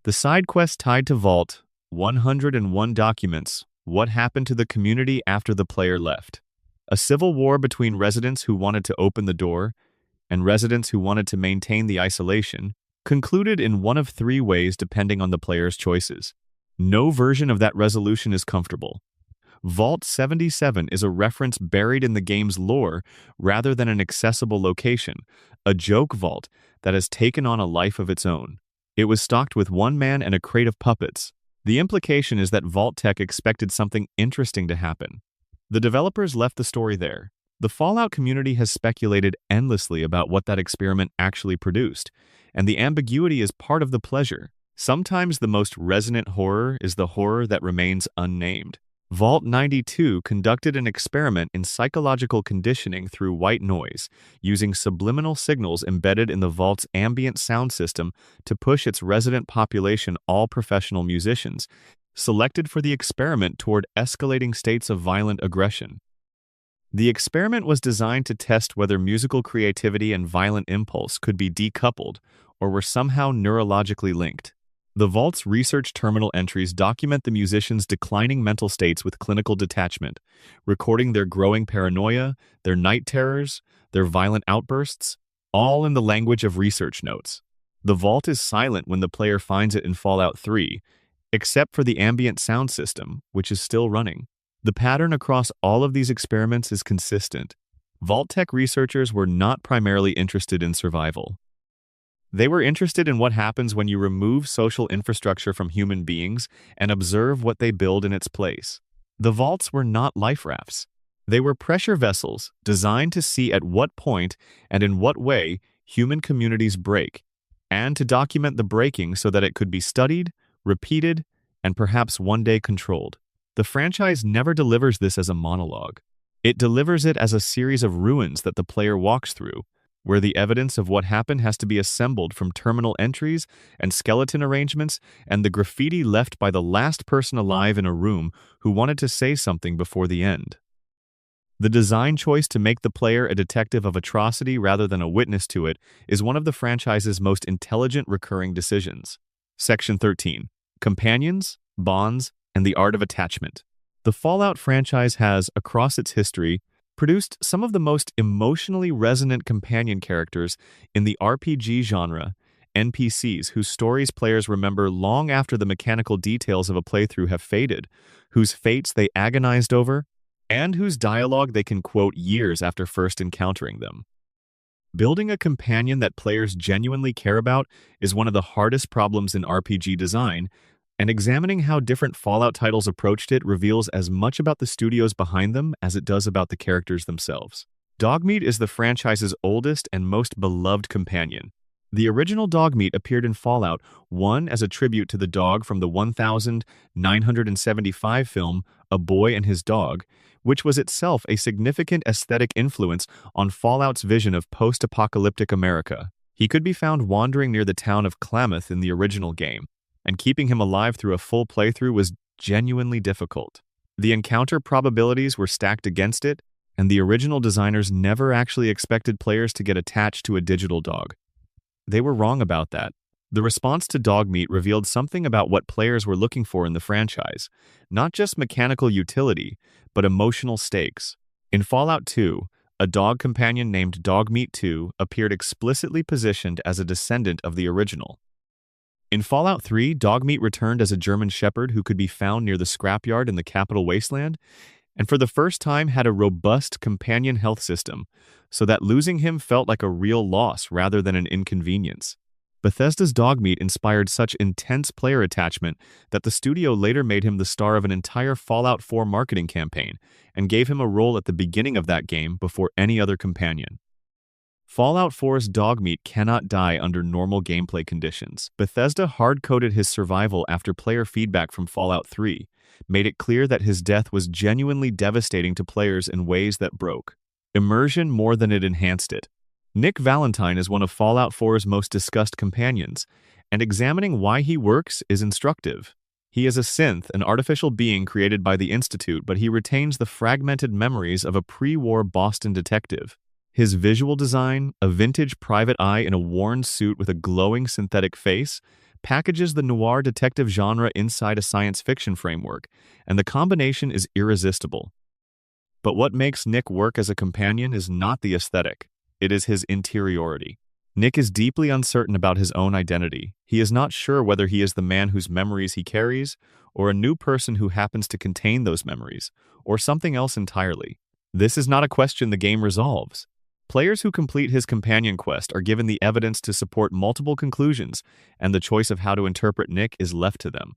The side quest tied to Vault 101 documents what happened to the community after the player left. A civil war between residents who wanted to open the door and residents who wanted to maintain the isolation concluded in one of 3 ways depending on the player's choices. No version of that resolution is comfortable. Vault 77 is a reference buried in the game's lore rather than an accessible location, a joke vault that has taken on a life of its own. It was stocked with one man and a crate of puppets. The implication is that Vault-Tec expected something interesting to happen. The developers left the story there. The Fallout community has speculated endlessly about what that experiment actually produced, and the ambiguity is part of the pleasure. Sometimes the most resonant horror is the horror that remains unnamed. Vault 92 conducted an experiment in psychological conditioning through white noise, using subliminal signals embedded in the Vault's ambient sound system to push its resident population, all professional musicians, selected for the experiment toward escalating states of violent aggression. The experiment was designed to test whether musical creativity and violent impulse could be decoupled or were somehow neurologically linked. The Vault's research terminal entries document the musicians' declining mental states with clinical detachment, recording their growing paranoia, their night terrors, their violent outbursts, all in the language of research notes. The Vault is silent when the player finds it in Fallout 3, except for the ambient sound system, which is still running. The pattern across all of these experiments is consistent. Vault-Tec researchers were not primarily interested in survival. They were interested in what happens when you remove social infrastructure from human beings and observe what they build in its place. The vaults were not life rafts. They were pressure vessels designed to see at what point and in what way human communities break, and to document the breaking so that it could be studied, repeated, and perhaps one day controlled. The franchise never delivers this as a monologue. It delivers it as a series of ruins that the player walks through, where the evidence of what happened has to be assembled from terminal entries and skeleton arrangements and the graffiti left by the last person alive in a room who wanted to say something before the end. The design choice to make the player a detective of atrocity rather than a witness to it is one of the franchise's most intelligent recurring decisions. Section 13. Companions, Bonds, and the Art of Attachment. The Fallout franchise has, across its history, produced some of the most emotionally resonant companion characters in the RPG genre, NPCs whose stories players remember long after the mechanical details of a playthrough have faded, whose fates they agonized over, and whose dialogue they can quote years after first encountering them. Building a companion that players genuinely care about is one of the hardest problems in RPG design, and examining how different Fallout titles approached it reveals as much about the studios behind them as it does about the characters themselves. Dogmeat is the franchise's oldest and most beloved companion. The original Dogmeat appeared in Fallout 1 as a tribute to the dog from the 1975 film A Boy and His Dog, which was itself a significant aesthetic influence on Fallout's vision of post-apocalyptic America. He could be found wandering near the town of Klamath in the original game. and keeping him alive through a full playthrough was genuinely difficult. The encounter probabilities were stacked against it, and the original designers never actually expected players to get attached to a digital dog. They were wrong about that. The response to Dogmeat revealed something about what players were looking for in the franchise, not just mechanical utility, but emotional stakes. In Fallout 2, a dog companion named Dogmeat 2 appeared explicitly positioned as a descendant of the original. In Fallout 3, Dogmeat returned as a German Shepherd who could be found near the scrapyard in the capital Wasteland, and for the first time had a robust companion health system, so that losing him felt like a real loss rather than an inconvenience. Bethesda's Dogmeat inspired such intense player attachment that the studio later made him the star of an entire Fallout 4 marketing campaign and gave him a role at the beginning of that game before any other companion. Fallout 4's Dogmeat cannot die under normal gameplay conditions. Bethesda hard-coded his survival after player feedback from Fallout 3 made it clear that his death was genuinely devastating to players in ways that broke immersion more than it enhanced it. Nick Valentine is one of Fallout 4's most discussed companions, and examining why he works is instructive. He is a synth, an artificial being created by the Institute, but he retains the fragmented memories of a pre-war Boston detective. His visual design, a vintage private eye in a worn suit with a glowing synthetic face, packages the noir detective genre inside a science fiction framework, and the combination is irresistible. But what makes Nick work as a companion is not the aesthetic. It is his interiority. Nick is deeply uncertain about his own identity. He is not sure whether he is the man whose memories he carries, or a new person who happens to contain those memories, or something else entirely. This is not a question the game resolves. Players who complete his companion quest are given the evidence to support multiple conclusions, and the choice of how to interpret Nick is left to them.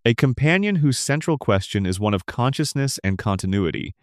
A companion whose central question is one of consciousness and continuity,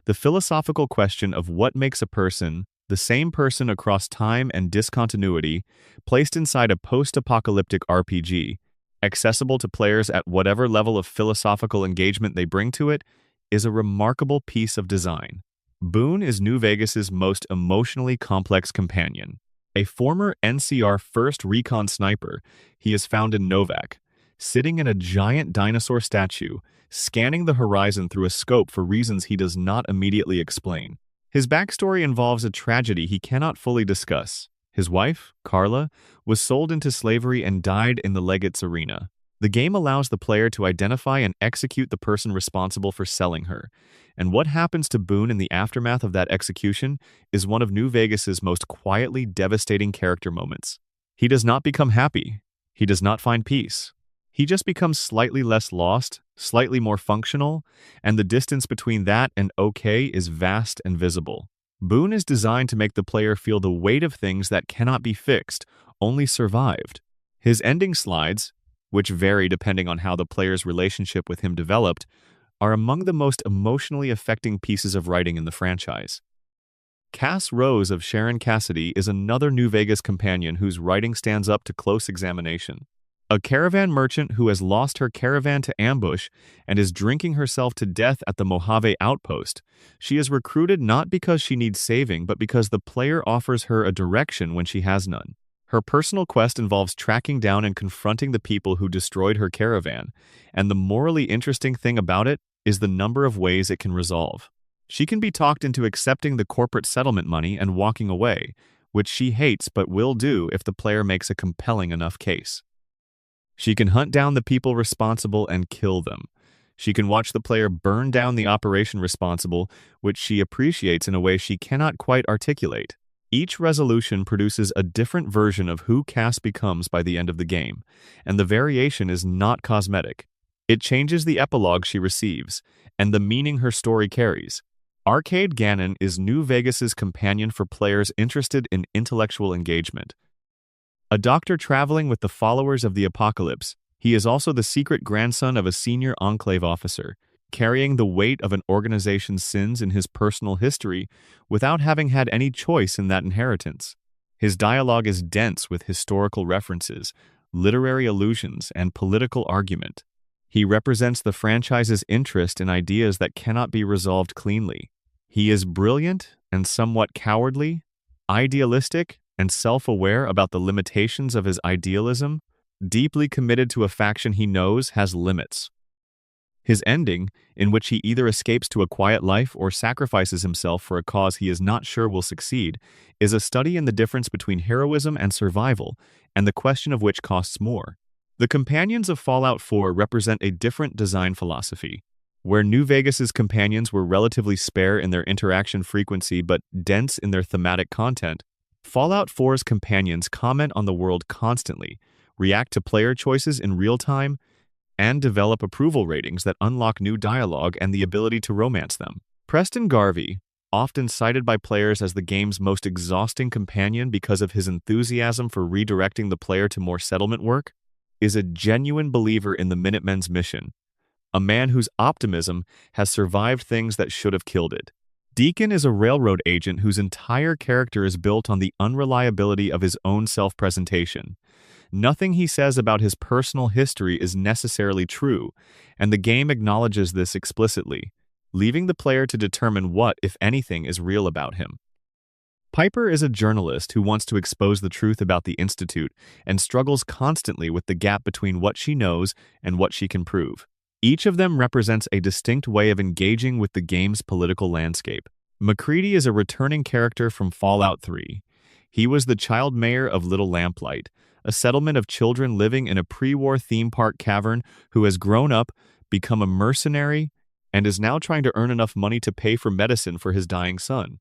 the philosophical question of what makes a person the same person across time and discontinuity, placed inside a post-apocalyptic RPG, accessible to players at whatever level of philosophical engagement they bring to it, is a remarkable piece of design. Boone is New Vegas's most emotionally complex companion. A former NCR 1st Recon sniper, he is found in Novak, sitting in a giant dinosaur statue, scanning the horizon through a scope for reasons he does not immediately explain. His backstory involves a tragedy he cannot fully discuss. His wife, Carla, was sold into slavery and died in the Legate's arena. The game allows the player to identify and execute the person responsible for selling her, and what happens to Boone in the aftermath of that execution is one of New Vegas's most quietly devastating character moments. He does not become happy. He does not find peace. He just becomes slightly less lost, slightly more functional, and the distance between that and okay is vast and visible. Boone is designed to make the player feel the weight of things that cannot be fixed, only survived. His ending slides, which vary depending on how the player's relationship with him developed, are among the most emotionally affecting pieces of writing in the franchise. Cass Rose of Sharon Cassidy is another New Vegas companion whose writing stands up to close examination. A caravan merchant who has lost her caravan to ambush and is drinking herself to death at the Mojave outpost. She is recruited not because she needs saving, but because the player offers her a direction when she has none. Her personal quest involves tracking down and confronting the people who destroyed her caravan, and the morally interesting thing about it is the number of ways it can resolve. She can be talked into accepting the corporate settlement money and walking away, which she hates but will do if the player makes a compelling enough case. She can hunt down the people responsible and kill them. She can watch the player burn down the operation responsible, which she appreciates in a way she cannot quite articulate. Each resolution produces a different version of who Cass becomes by the end of the game, and the variation is not cosmetic. It changes the epilogue she receives, and the meaning her story carries. Arcade Gannon is New Vegas's companion for players interested in intellectual engagement. A doctor traveling with the followers of the apocalypse, he is also the secret grandson of a senior Enclave officer, carrying the weight of an organization's sins in his personal history without having had any choice in that inheritance. His dialogue is dense with historical references, literary allusions, and political argument. He represents the franchise's interest in ideas that cannot be resolved cleanly. He is brilliant and somewhat cowardly, idealistic, and self-aware about the limitations of his idealism, deeply committed to a faction he knows has limits. His ending, in which he either escapes to a quiet life or sacrifices himself for a cause he is not sure will succeed, is a study in the difference between heroism and survival, and the question of which costs more. The companions of Fallout 4 represent a different design philosophy. Where New Vegas's companions were relatively spare in their interaction frequency but dense in their thematic content, Fallout 4's companions comment on the world constantly, react to player choices in real time, and develop approval ratings that unlock new dialogue and the ability to romance them. Preston Garvey, often cited by players as the game's most exhausting companion because of his enthusiasm for redirecting the player to more settlement work, is a genuine believer in the Minutemen's mission, a man whose optimism has survived things that should have killed it. Deacon is a railroad agent whose entire character is built on the unreliability of his own self-presentation. Nothing he says about his personal history is necessarily true, and the game acknowledges this explicitly, leaving the player to determine what, if anything, is real about him. Piper is a journalist who wants to expose the truth about the Institute and struggles constantly with the gap between what she knows and what she can prove. Each of them represents a distinct way of engaging with the game's political landscape. McCready is a returning character from Fallout 3. He was the child mayor of Little Lamplight, a settlement of children living in a pre-war theme park cavern who has grown up, become a mercenary, and is now trying to earn enough money to pay for medicine for his dying son.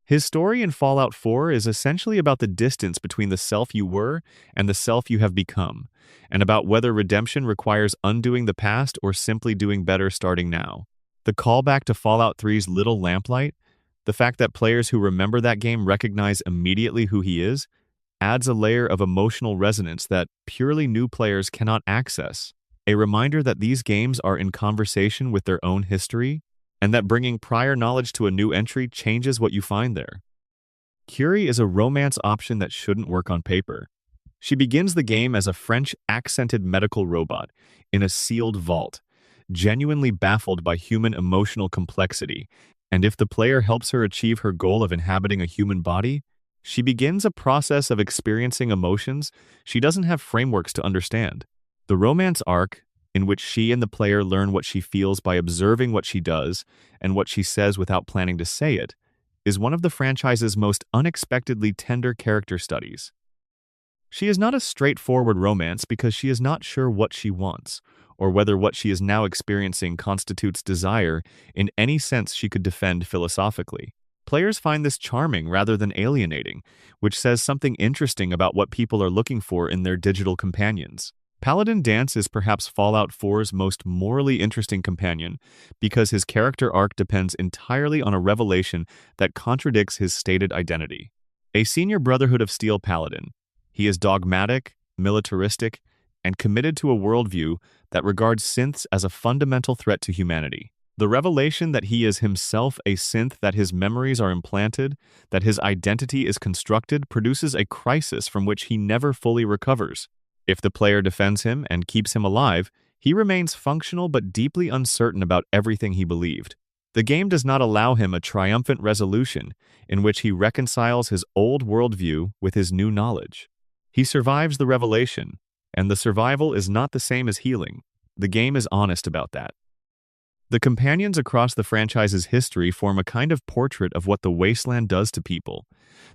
His story in Fallout 4 is essentially about the distance between the self you were and the self you have become, and about whether redemption requires undoing the past or simply doing better starting now. The callback to Fallout 3's Little Lamplight, the fact that players who remember that game recognize immediately who he is, adds a layer of emotional resonance that purely new players cannot access. A reminder that these games are in conversation with their own history, and that bringing prior knowledge to a new entry changes what you find there. Curie is a romance option that shouldn't work on paper. She begins the game as a French-accented medical robot in a sealed vault, genuinely baffled by human emotional complexity, and if the player helps her achieve her goal of inhabiting a human body, she begins a process of experiencing emotions she doesn't have frameworks to understand. The romance arc, in which she and the player learn what she feels by observing what she does and what she says without planning to say it, is one of the franchise's most unexpectedly tender character studies. She is not a straightforward romance because she is not sure what she wants, or whether what she is now experiencing constitutes desire in any sense she could defend philosophically. Players find this charming rather than alienating, which says something interesting about what people are looking for in their digital companions. Paladin Danse is perhaps Fallout 4's most morally interesting companion because his character arc depends entirely on a revelation that contradicts his stated identity. A senior Brotherhood of Steel Paladin, he is dogmatic, militaristic, and committed to a worldview that regards synths as a fundamental threat to humanity. The revelation that he is himself a synth, that his memories are implanted, that his identity is constructed, produces a crisis from which he never fully recovers. If the player defends him and keeps him alive, he remains functional but deeply uncertain about everything he believed. The game does not allow him a triumphant resolution in which he reconciles his old worldview with his new knowledge. He survives the revelation, and the survival is not the same as healing. The game is honest about that. The companions across the franchise's history form a kind of portrait of what the wasteland does to people,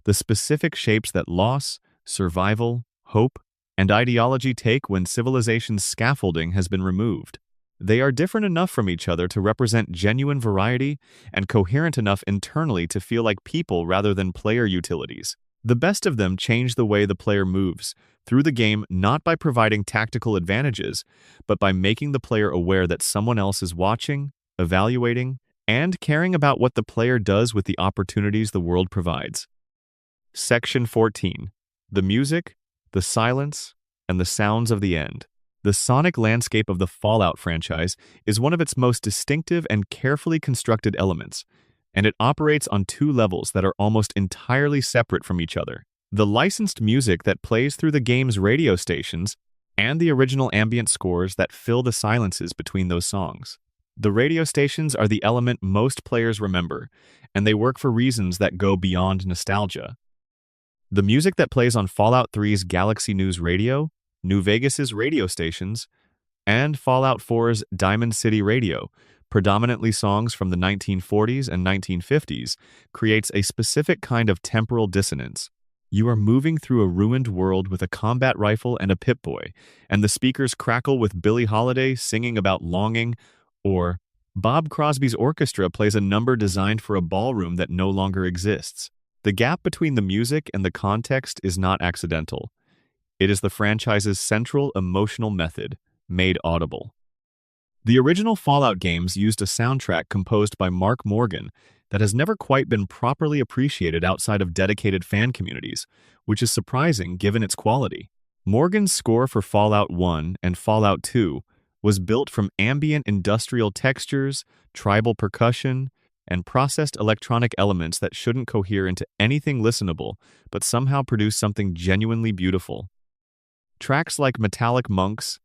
the specific shapes that loss, survival, hope, and ideology take when civilization's scaffolding has been removed. They are different enough from each other to represent genuine variety and coherent enough internally to feel like people rather than player utilities. The best of them change the way the player moves through the game, not by providing tactical advantages, but by making the player aware that someone else is watching, evaluating, and caring about what the player does with the opportunities the world provides. Section 14. The music, the silence, and the sounds of the end. The sonic landscape of the Fallout franchise is one of its most distinctive and carefully constructed elements, and it operates on two levels that are almost entirely separate from each other. The licensed music that plays through the game's radio stations and the original ambient scores that fill the silences between those songs. The radio stations are the element most players remember, and they work for reasons that go beyond nostalgia. The music that plays on Fallout 3's Galaxy News Radio, New Vegas's radio stations, and Fallout 4's Diamond City Radio, predominantly songs from the 1940s and 1950s, creates a specific kind of temporal dissonance. You are moving through a ruined world with a combat rifle and a Pip-Boy, and the speakers crackle with Billie Holiday singing about longing, or Bob Crosby's orchestra plays a number designed for a ballroom that no longer exists. The gap between the music and the context is not accidental. It is the franchise's central emotional method, made audible. The original Fallout games used a soundtrack composed by Mark Morgan that has never quite been properly appreciated outside of dedicated fan communities, which is surprising given its quality. Morgan's score for Fallout 1 and Fallout 2 was built from ambient industrial textures, tribal percussion, and processed electronic elements that shouldn't cohere into anything listenable, but somehow produce something genuinely beautiful. Tracks like Metallic Monks,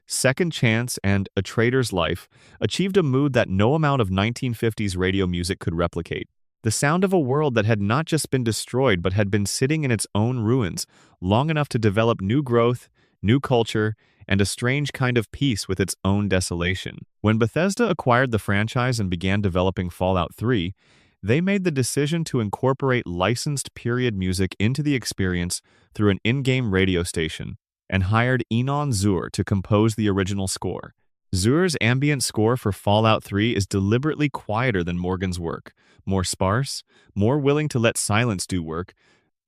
Second Chance, and A Trader's Life achieved a mood that no amount of 1950s radio music could replicate. The sound of a world that had not just been destroyed but had been sitting in its own ruins long enough to develop new growth, new culture, and a strange kind of peace with its own desolation. When Bethesda acquired the franchise and began developing Fallout 3, they made the decision to incorporate licensed period music into the experience through an in-game radio station, and hired Enon Zur to compose the original score. Zur's ambient score for Fallout 3 is deliberately quieter than Morgan's work, more sparse, more willing to let silence do work,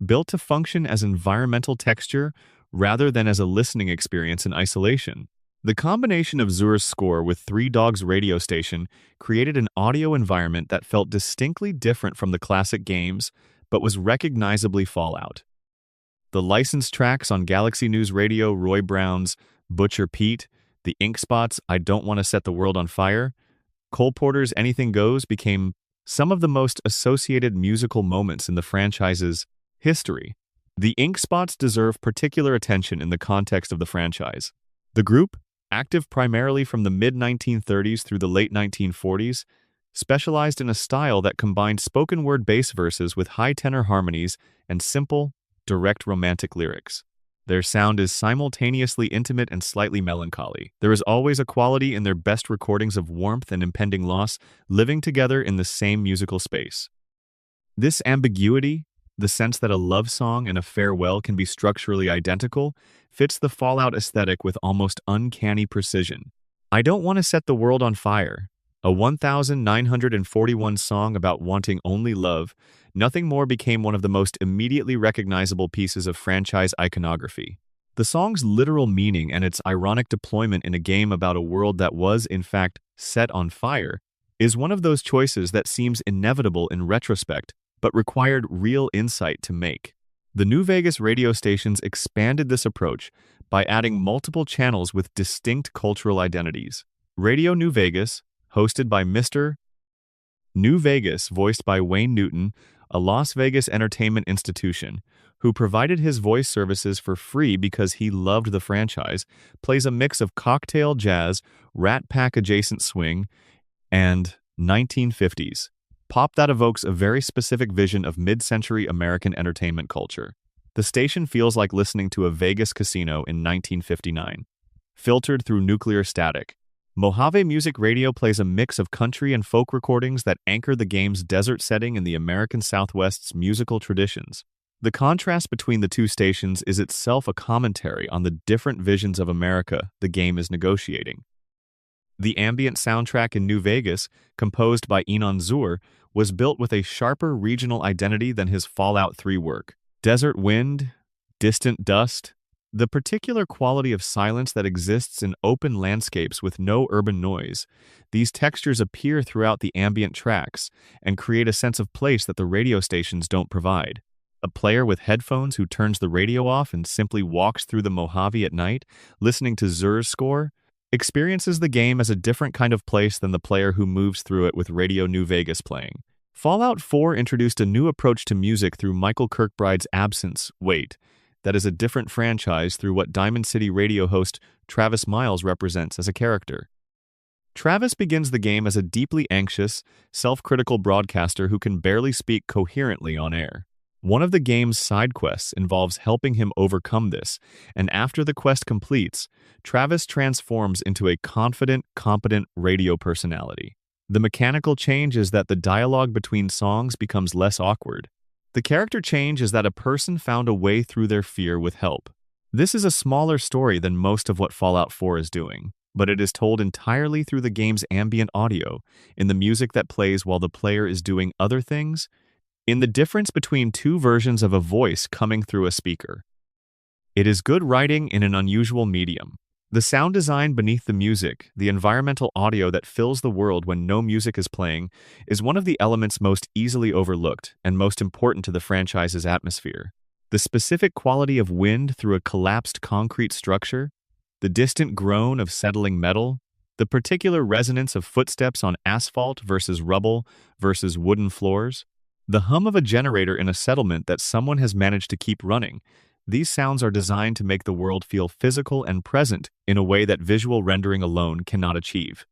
built to function as environmental texture rather than as a listening experience in isolation. The combination of Zur's score with Three Dogs' radio station created an audio environment that felt distinctly different from the classic games, but was recognizably Fallout. The licensed tracks on Galaxy News Radio, Roy Brown's Butcher Pete, the Ink Spots' I Don't Want to Set the World on Fire, Cole Porter's Anything Goes became some of the most associated musical moments in the franchise's history. The Ink Spots deserve particular attention in the context of the franchise. The group, active primarily from the mid-1930s through the late 1940s, specialized in a style that combined spoken-word bass verses with high tenor harmonies and simple, direct romantic lyrics. Their sound is simultaneously intimate and slightly melancholy. There is always a quality in their best recordings of warmth and impending loss living together in the same musical space. This ambiguity, the sense that a love song and a farewell can be structurally identical, fits the Fallout aesthetic with almost uncanny precision. I Don't Want to Set the World on Fire, a 1,941 song about wanting only love, nothing more became one of the most immediately recognizable pieces of franchise iconography. The song's literal meaning and its ironic deployment in a game about a world that was, in fact, set on fire, is one of those choices that seems inevitable in retrospect, but required real insight to make. The New Vegas radio stations expanded this approach by adding multiple channels with distinct cultural identities. Radio New Vegas, hosted by Mr. New Vegas, voiced by Wayne Newton, a Las Vegas entertainment institution, who provided his voice services for free because he loved the franchise, plays a mix of cocktail jazz, Rat Pack-adjacent swing, and 1950s pop that evokes a very specific vision of mid-century American entertainment culture. The station feels like listening to a Vegas casino in 1959, filtered through nuclear static. Mojave Music Radio plays a mix of country and folk recordings that anchor the game's desert setting in the American Southwest's musical traditions. The contrast between the two stations is itself a commentary on the different visions of America the game is negotiating. The ambient soundtrack in New Vegas, composed by Enon Zur, was built with a sharper regional identity than his Fallout 3 work. Desert wind, distant dust, the particular quality of silence that exists in open landscapes with no urban noise. These textures appear throughout the ambient tracks and create a sense of place that the radio stations don't provide. A player with headphones who turns the radio off and simply walks through the Mojave at night, listening to Zur's score, experiences the game as a different kind of place than the player who moves through it with Radio New Vegas playing. Fallout 4 introduced a new approach to music through Michael Kirkbride's absence, that is a different franchise through what Diamond City radio host Travis Miles represents as a character. Travis begins the game as a deeply anxious, self-critical broadcaster who can barely speak coherently on air. One of the game's side quests involves helping him overcome this, and after the quest completes, Travis transforms into a confident, competent radio personality. The mechanical change is that the dialogue between songs becomes less awkward. The character change is that a person found a way through their fear with help. This is a smaller story than most of what Fallout 4 is doing, but it is told entirely through the game's ambient audio, in the music that plays while the player is doing other things, in the difference between two versions of a voice coming through a speaker. It is good writing in an unusual medium. The sound design beneath the music, the environmental audio that fills the world when no music is playing, is one of the elements most easily overlooked and most important to the franchise's atmosphere. The specific quality of wind through a collapsed concrete structure, the distant groan of settling metal, the particular resonance of footsteps on asphalt versus rubble versus wooden floors, the hum of a generator in a settlement that someone has managed to keep running. These sounds are designed to make the world feel physical and present in a way that visual rendering alone cannot achieve.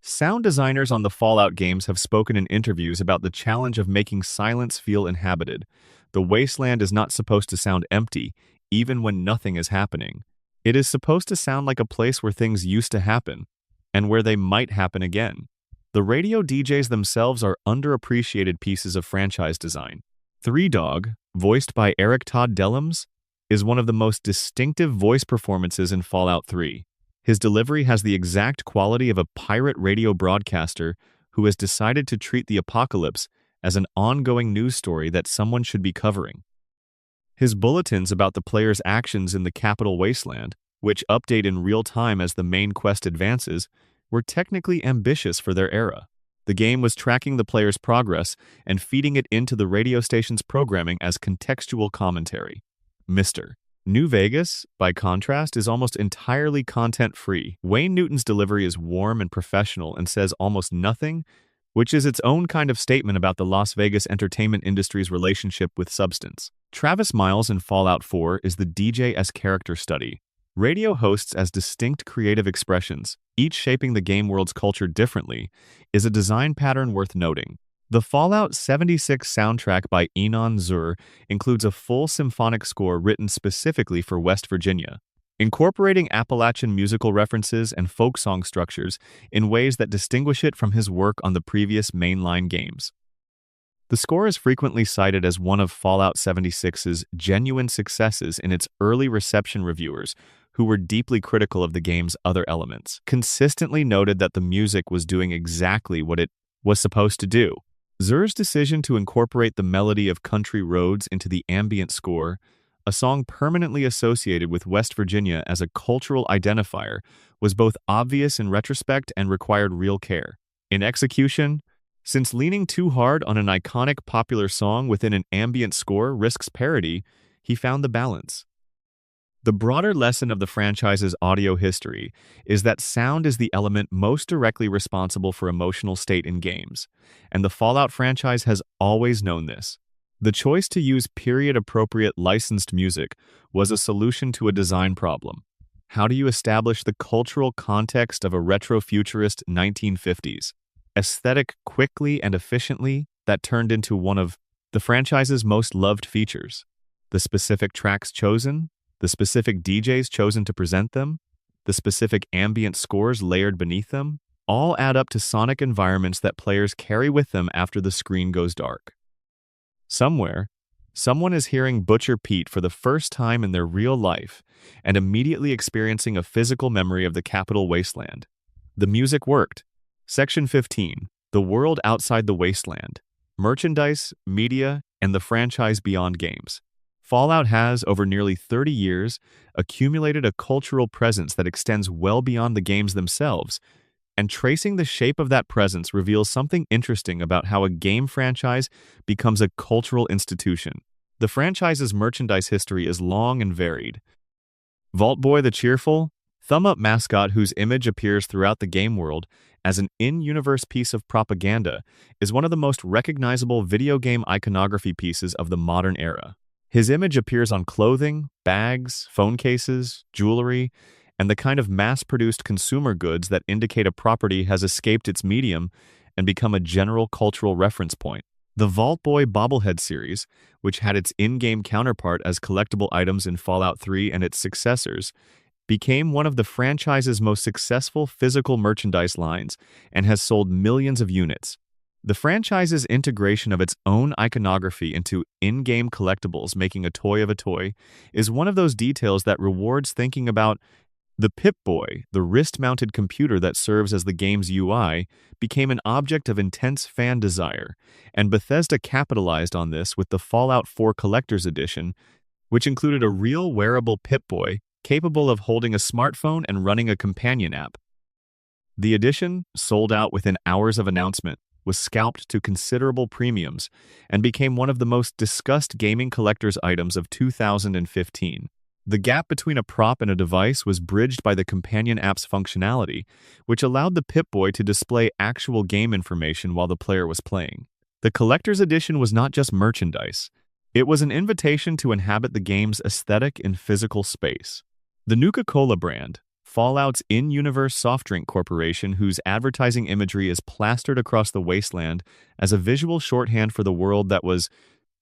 Sound designers on the Fallout games have spoken in interviews about the challenge of making silence feel inhabited. The wasteland is not supposed to sound empty, even when nothing is happening. It is supposed to sound like a place where things used to happen, and where they might happen again. The radio DJs themselves are underappreciated pieces of franchise design. Three Dog, voiced by Eric Todd Dellums, is one of the most distinctive voice performances in Fallout 3. His delivery has the exact quality of a pirate radio broadcaster who has decided to treat the apocalypse as an ongoing news story that someone should be covering. His bulletins about the player's actions in the capital wasteland, which update in real time as the main quest advances, were technically ambitious for their era. The game was tracking the player's progress and feeding it into the radio station's programming as contextual commentary. Mr. New Vegas, by contrast, is almost entirely content-free. Wayne Newton's delivery is warm and professional and says almost nothing, which is its own kind of statement about the Las Vegas entertainment industry's relationship with substance. Travis Miles in Fallout 4 is the DJ as character study. Radio hosts as distinct creative expressions, each shaping the game world's culture differently, is a design pattern worth noting. The Fallout 76 soundtrack by Enon Zur includes a full symphonic score written specifically for West Virginia, incorporating Appalachian musical references and folk song structures in ways that distinguish it from his work on the previous mainline games. The score is frequently cited as one of Fallout 76's genuine successes in its early reception. Reviewers, who were deeply critical of the game's other elements, consistently noted that the music was doing exactly what it was supposed to do. Zur's decision to incorporate the melody of Country Roads into the ambient score, a song permanently associated with West Virginia as a cultural identifier, was both obvious in retrospect and required real care. In execution, since leaning too hard on an iconic popular song within an ambient score risks parody, he found the balance. The broader lesson of the franchise's audio history is that sound is the element most directly responsible for emotional state in games, and the Fallout franchise has always known this. The choice to use period-appropriate licensed music was a solution to a design problem. How do you establish the cultural context of a retro-futurist 1950s aesthetic quickly and efficiently that turned into one of the franchise's most loved features? The specific tracks chosen, the specific DJs chosen to present them, the specific ambient scores layered beneath them, all add up to sonic environments that players carry with them after the screen goes dark. Somewhere, someone is hearing Butcher Pete for the first time in their real life and immediately experiencing a physical memory of the capital wasteland. The music worked. Section 15, The World Outside the Wasteland, Merchandise, Media, and the Franchise Beyond Games. Fallout has, over nearly 30 years, accumulated a cultural presence that extends well beyond the games themselves, and tracing the shape of that presence reveals something interesting about how a game franchise becomes a cultural institution. The franchise's merchandise history is long and varied. Vault Boy the Cheerful, thumb-up mascot whose image appears throughout the game world as an in-universe piece of propaganda, is one of the most recognizable video game iconography pieces of the modern era. His image appears on clothing, bags, phone cases, jewelry, and the kind of mass-produced consumer goods that indicate a property has escaped its medium and become a general cultural reference point. The Vault Boy bobblehead series, which had its in-game counterpart as collectible items in Fallout 3 and its successors, became one of the franchise's most successful physical merchandise lines and has sold millions of units. The franchise's integration of its own iconography into in-game collectibles, making a toy of a toy, is one of those details that rewards thinking about. The Pip-Boy, the wrist-mounted computer that serves as the game's UI, became an object of intense fan desire, and Bethesda capitalized on this with the Fallout 4 Collector's Edition, which included a real wearable Pip-Boy capable of holding a smartphone and running a companion app. The edition, sold out within hours of announcement, was scalped to considerable premiums and became one of the most discussed gaming collector's items of 2015. The gap between a prop and a device was bridged by the companion app's functionality, which allowed the Pip-Boy to display actual game information while the player was playing. The collector's edition was not just merchandise. It was an invitation to inhabit the game's aesthetic in physical space. The Nuka-Cola brand, Fallout's in-universe soft drink corporation whose advertising imagery is plastered across the wasteland as a visual shorthand for the world that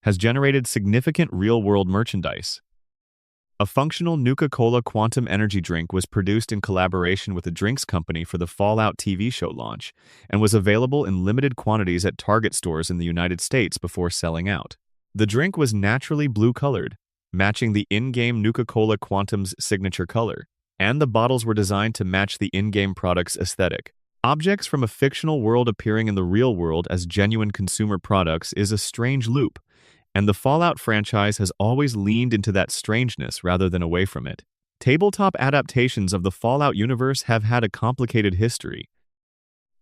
has generated significant real-world merchandise. A functional Nuka-Cola Quantum Energy drink was produced in collaboration with a drinks company for the Fallout TV show launch and was available in limited quantities at Target stores in the United States before selling out. The drink was naturally blue-colored, matching the in-game Nuka-Cola Quantum's signature color, and the bottles were designed to match the in-game product's aesthetic. Objects from a fictional world appearing in the real world as genuine consumer products is a strange loop, and the Fallout franchise has always leaned into that strangeness rather than away from it. Tabletop adaptations of the Fallout universe have had a complicated history.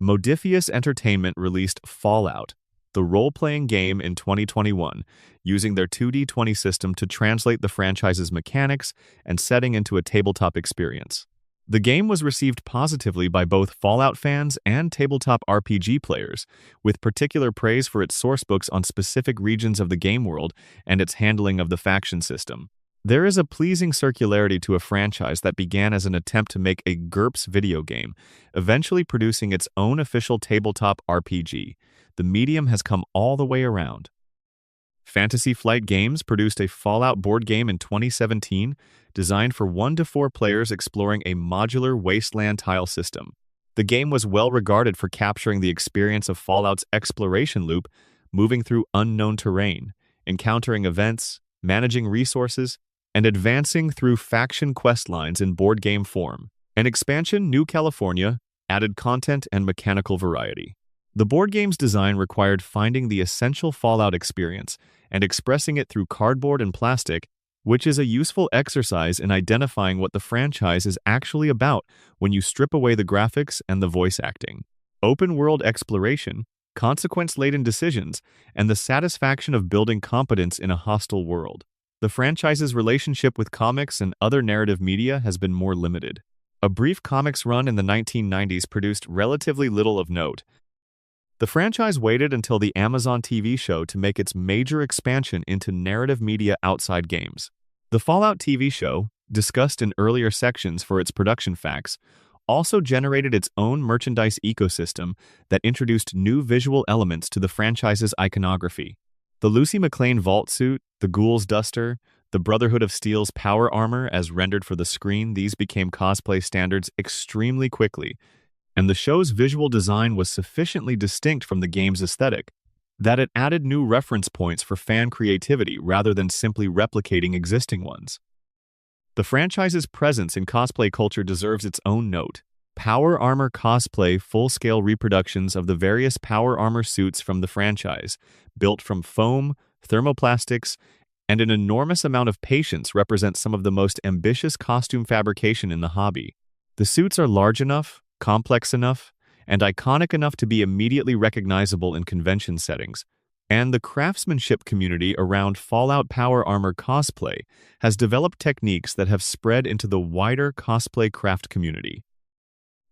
Modiphius Entertainment released Fallout, the role-playing game, in 2021, using their 2D20 system to translate the franchise's mechanics and setting into a tabletop experience. The game was received positively by both Fallout fans and tabletop RPG players, with particular praise for its sourcebooks on specific regions of the game world and its handling of the faction system. There is a pleasing circularity to a franchise that began as an attempt to make a GURPS video game, eventually producing its own official tabletop RPG. The medium has come all the way around. Fantasy Flight Games produced a Fallout board game in 2017, designed for 1 to 4 players exploring a modular wasteland tile system. The game was well regarded for capturing the experience of Fallout's exploration loop, moving through unknown terrain, encountering events, managing resources, and advancing through faction quest lines in board game form. An expansion, New California, added content and mechanical variety. The board game's design required finding the essential Fallout experience and expressing it through cardboard and plastic, which is a useful exercise in identifying what the franchise is actually about when you strip away the graphics and the voice acting. Open-world exploration, consequence-laden decisions, and the satisfaction of building competence in a hostile world. The franchise's relationship with comics and other narrative media has been more limited. A brief comics run in the 1990s produced relatively little of note. The franchise waited until the Amazon TV show to make its major expansion into narrative media outside games. The Fallout TV show, discussed in earlier sections for its production facts, also generated its own merchandise ecosystem that introduced new visual elements to the franchise's iconography. The Lucy McLean vault suit, the Ghoul's duster, the Brotherhood of Steel's power armor as rendered for the screen, these became cosplay standards extremely quickly, and the show's visual design was sufficiently distinct from the game's aesthetic that it added new reference points for fan creativity rather than simply replicating existing ones. The franchise's presence in cosplay culture deserves its own note. Power Armor cosplay full-scale reproductions of the various Power Armor suits from the franchise, built from foam, thermoplastics, and an enormous amount of patience, represent some of the most ambitious costume fabrication in the hobby. The suits are large enough, complex enough, and iconic enough to be immediately recognizable in convention settings, and the craftsmanship community around Fallout Power Armor cosplay has developed techniques that have spread into the wider cosplay craft community.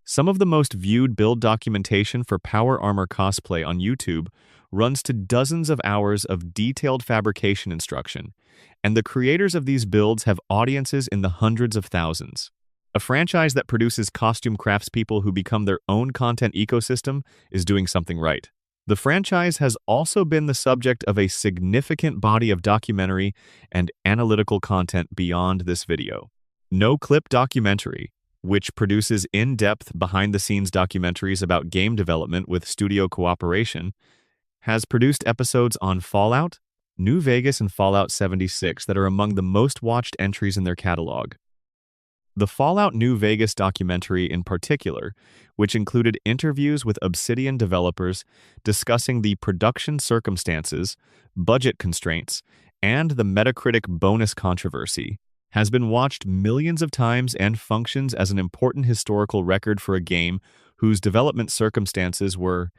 Some of the most viewed build documentation for Power Armor cosplay on YouTube runs to dozens of hours of detailed fabrication instruction, and the creators of these builds have audiences in the hundreds of thousands. A franchise that produces costume craftspeople who become their own content ecosystem is doing something right. The franchise has also been the subject of a significant body of documentary and analytical content beyond this video. No Clip Documentary, which produces in-depth behind-the-scenes documentaries about game development with studio cooperation, has produced episodes on Fallout, New Vegas, and Fallout 76 that are among the most watched entries in their catalog. The Fallout New Vegas documentary in particular, which included interviews with Obsidian developers discussing the production circumstances, budget constraints, and the Metacritic bonus controversy, has been watched millions of times and functions as an important historical record for a game whose development circumstances were,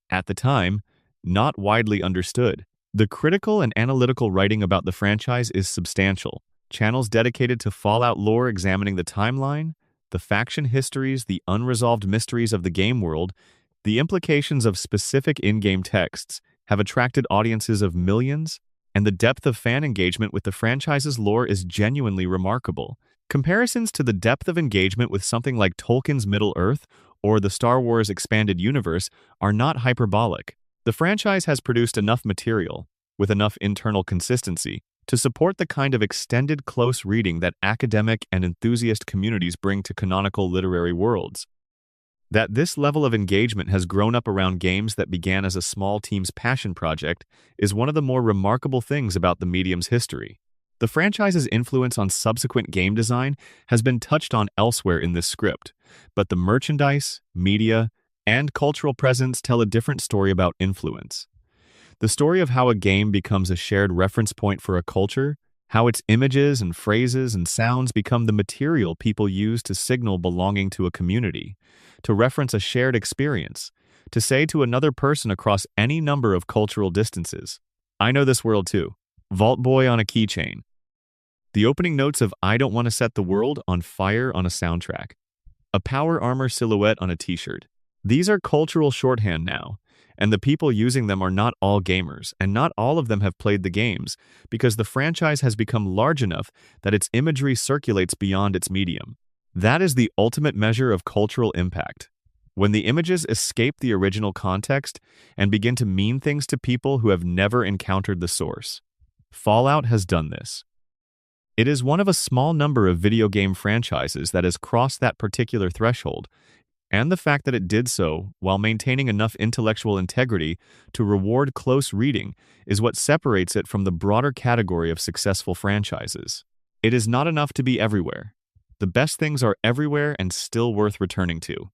at the time, not widely understood. The critical and analytical writing about the franchise is substantial. Channels dedicated to Fallout lore examining the timeline, the faction histories, the unresolved mysteries of the game world, the implications of specific in-game texts have attracted audiences of millions, and the depth of fan engagement with the franchise's lore is genuinely remarkable. Comparisons to the depth of engagement with something like Tolkien's Middle-earth or the Star Wars Expanded Universe are not hyperbolic. The franchise has produced enough material, with enough internal consistency, to support the kind of extended close reading that academic and enthusiast communities bring to canonical literary worlds. That this level of engagement has grown up around games that began as a small team's passion project is one of the more remarkable things about the medium's history. The franchise's influence on subsequent game design has been touched on elsewhere in this script, but the merchandise, media, and cultural presence tell a different story about influence. The story of how a game becomes a shared reference point for a culture, how its images and phrases and sounds become the material people use to signal belonging to a community, to reference a shared experience, to say to another person across any number of cultural distances, "I know this world too." Vault Boy on a keychain. The opening notes of "I Don't Want to Set the World on Fire" on a soundtrack. A power armor silhouette on a t-shirt. These are cultural shorthand now, and the people using them are not all gamers, and not all of them have played the games, because the franchise has become large enough that its imagery circulates beyond its medium. That is the ultimate measure of cultural impact. When the images escape the original context and begin to mean things to people who have never encountered the source. Fallout has done this. It is one of a small number of video game franchises that has crossed that particular threshold, and the fact that it did so while maintaining enough intellectual integrity to reward close reading is what separates it from the broader category of successful franchises. It is not enough to be everywhere. The best things are everywhere and still worth returning to.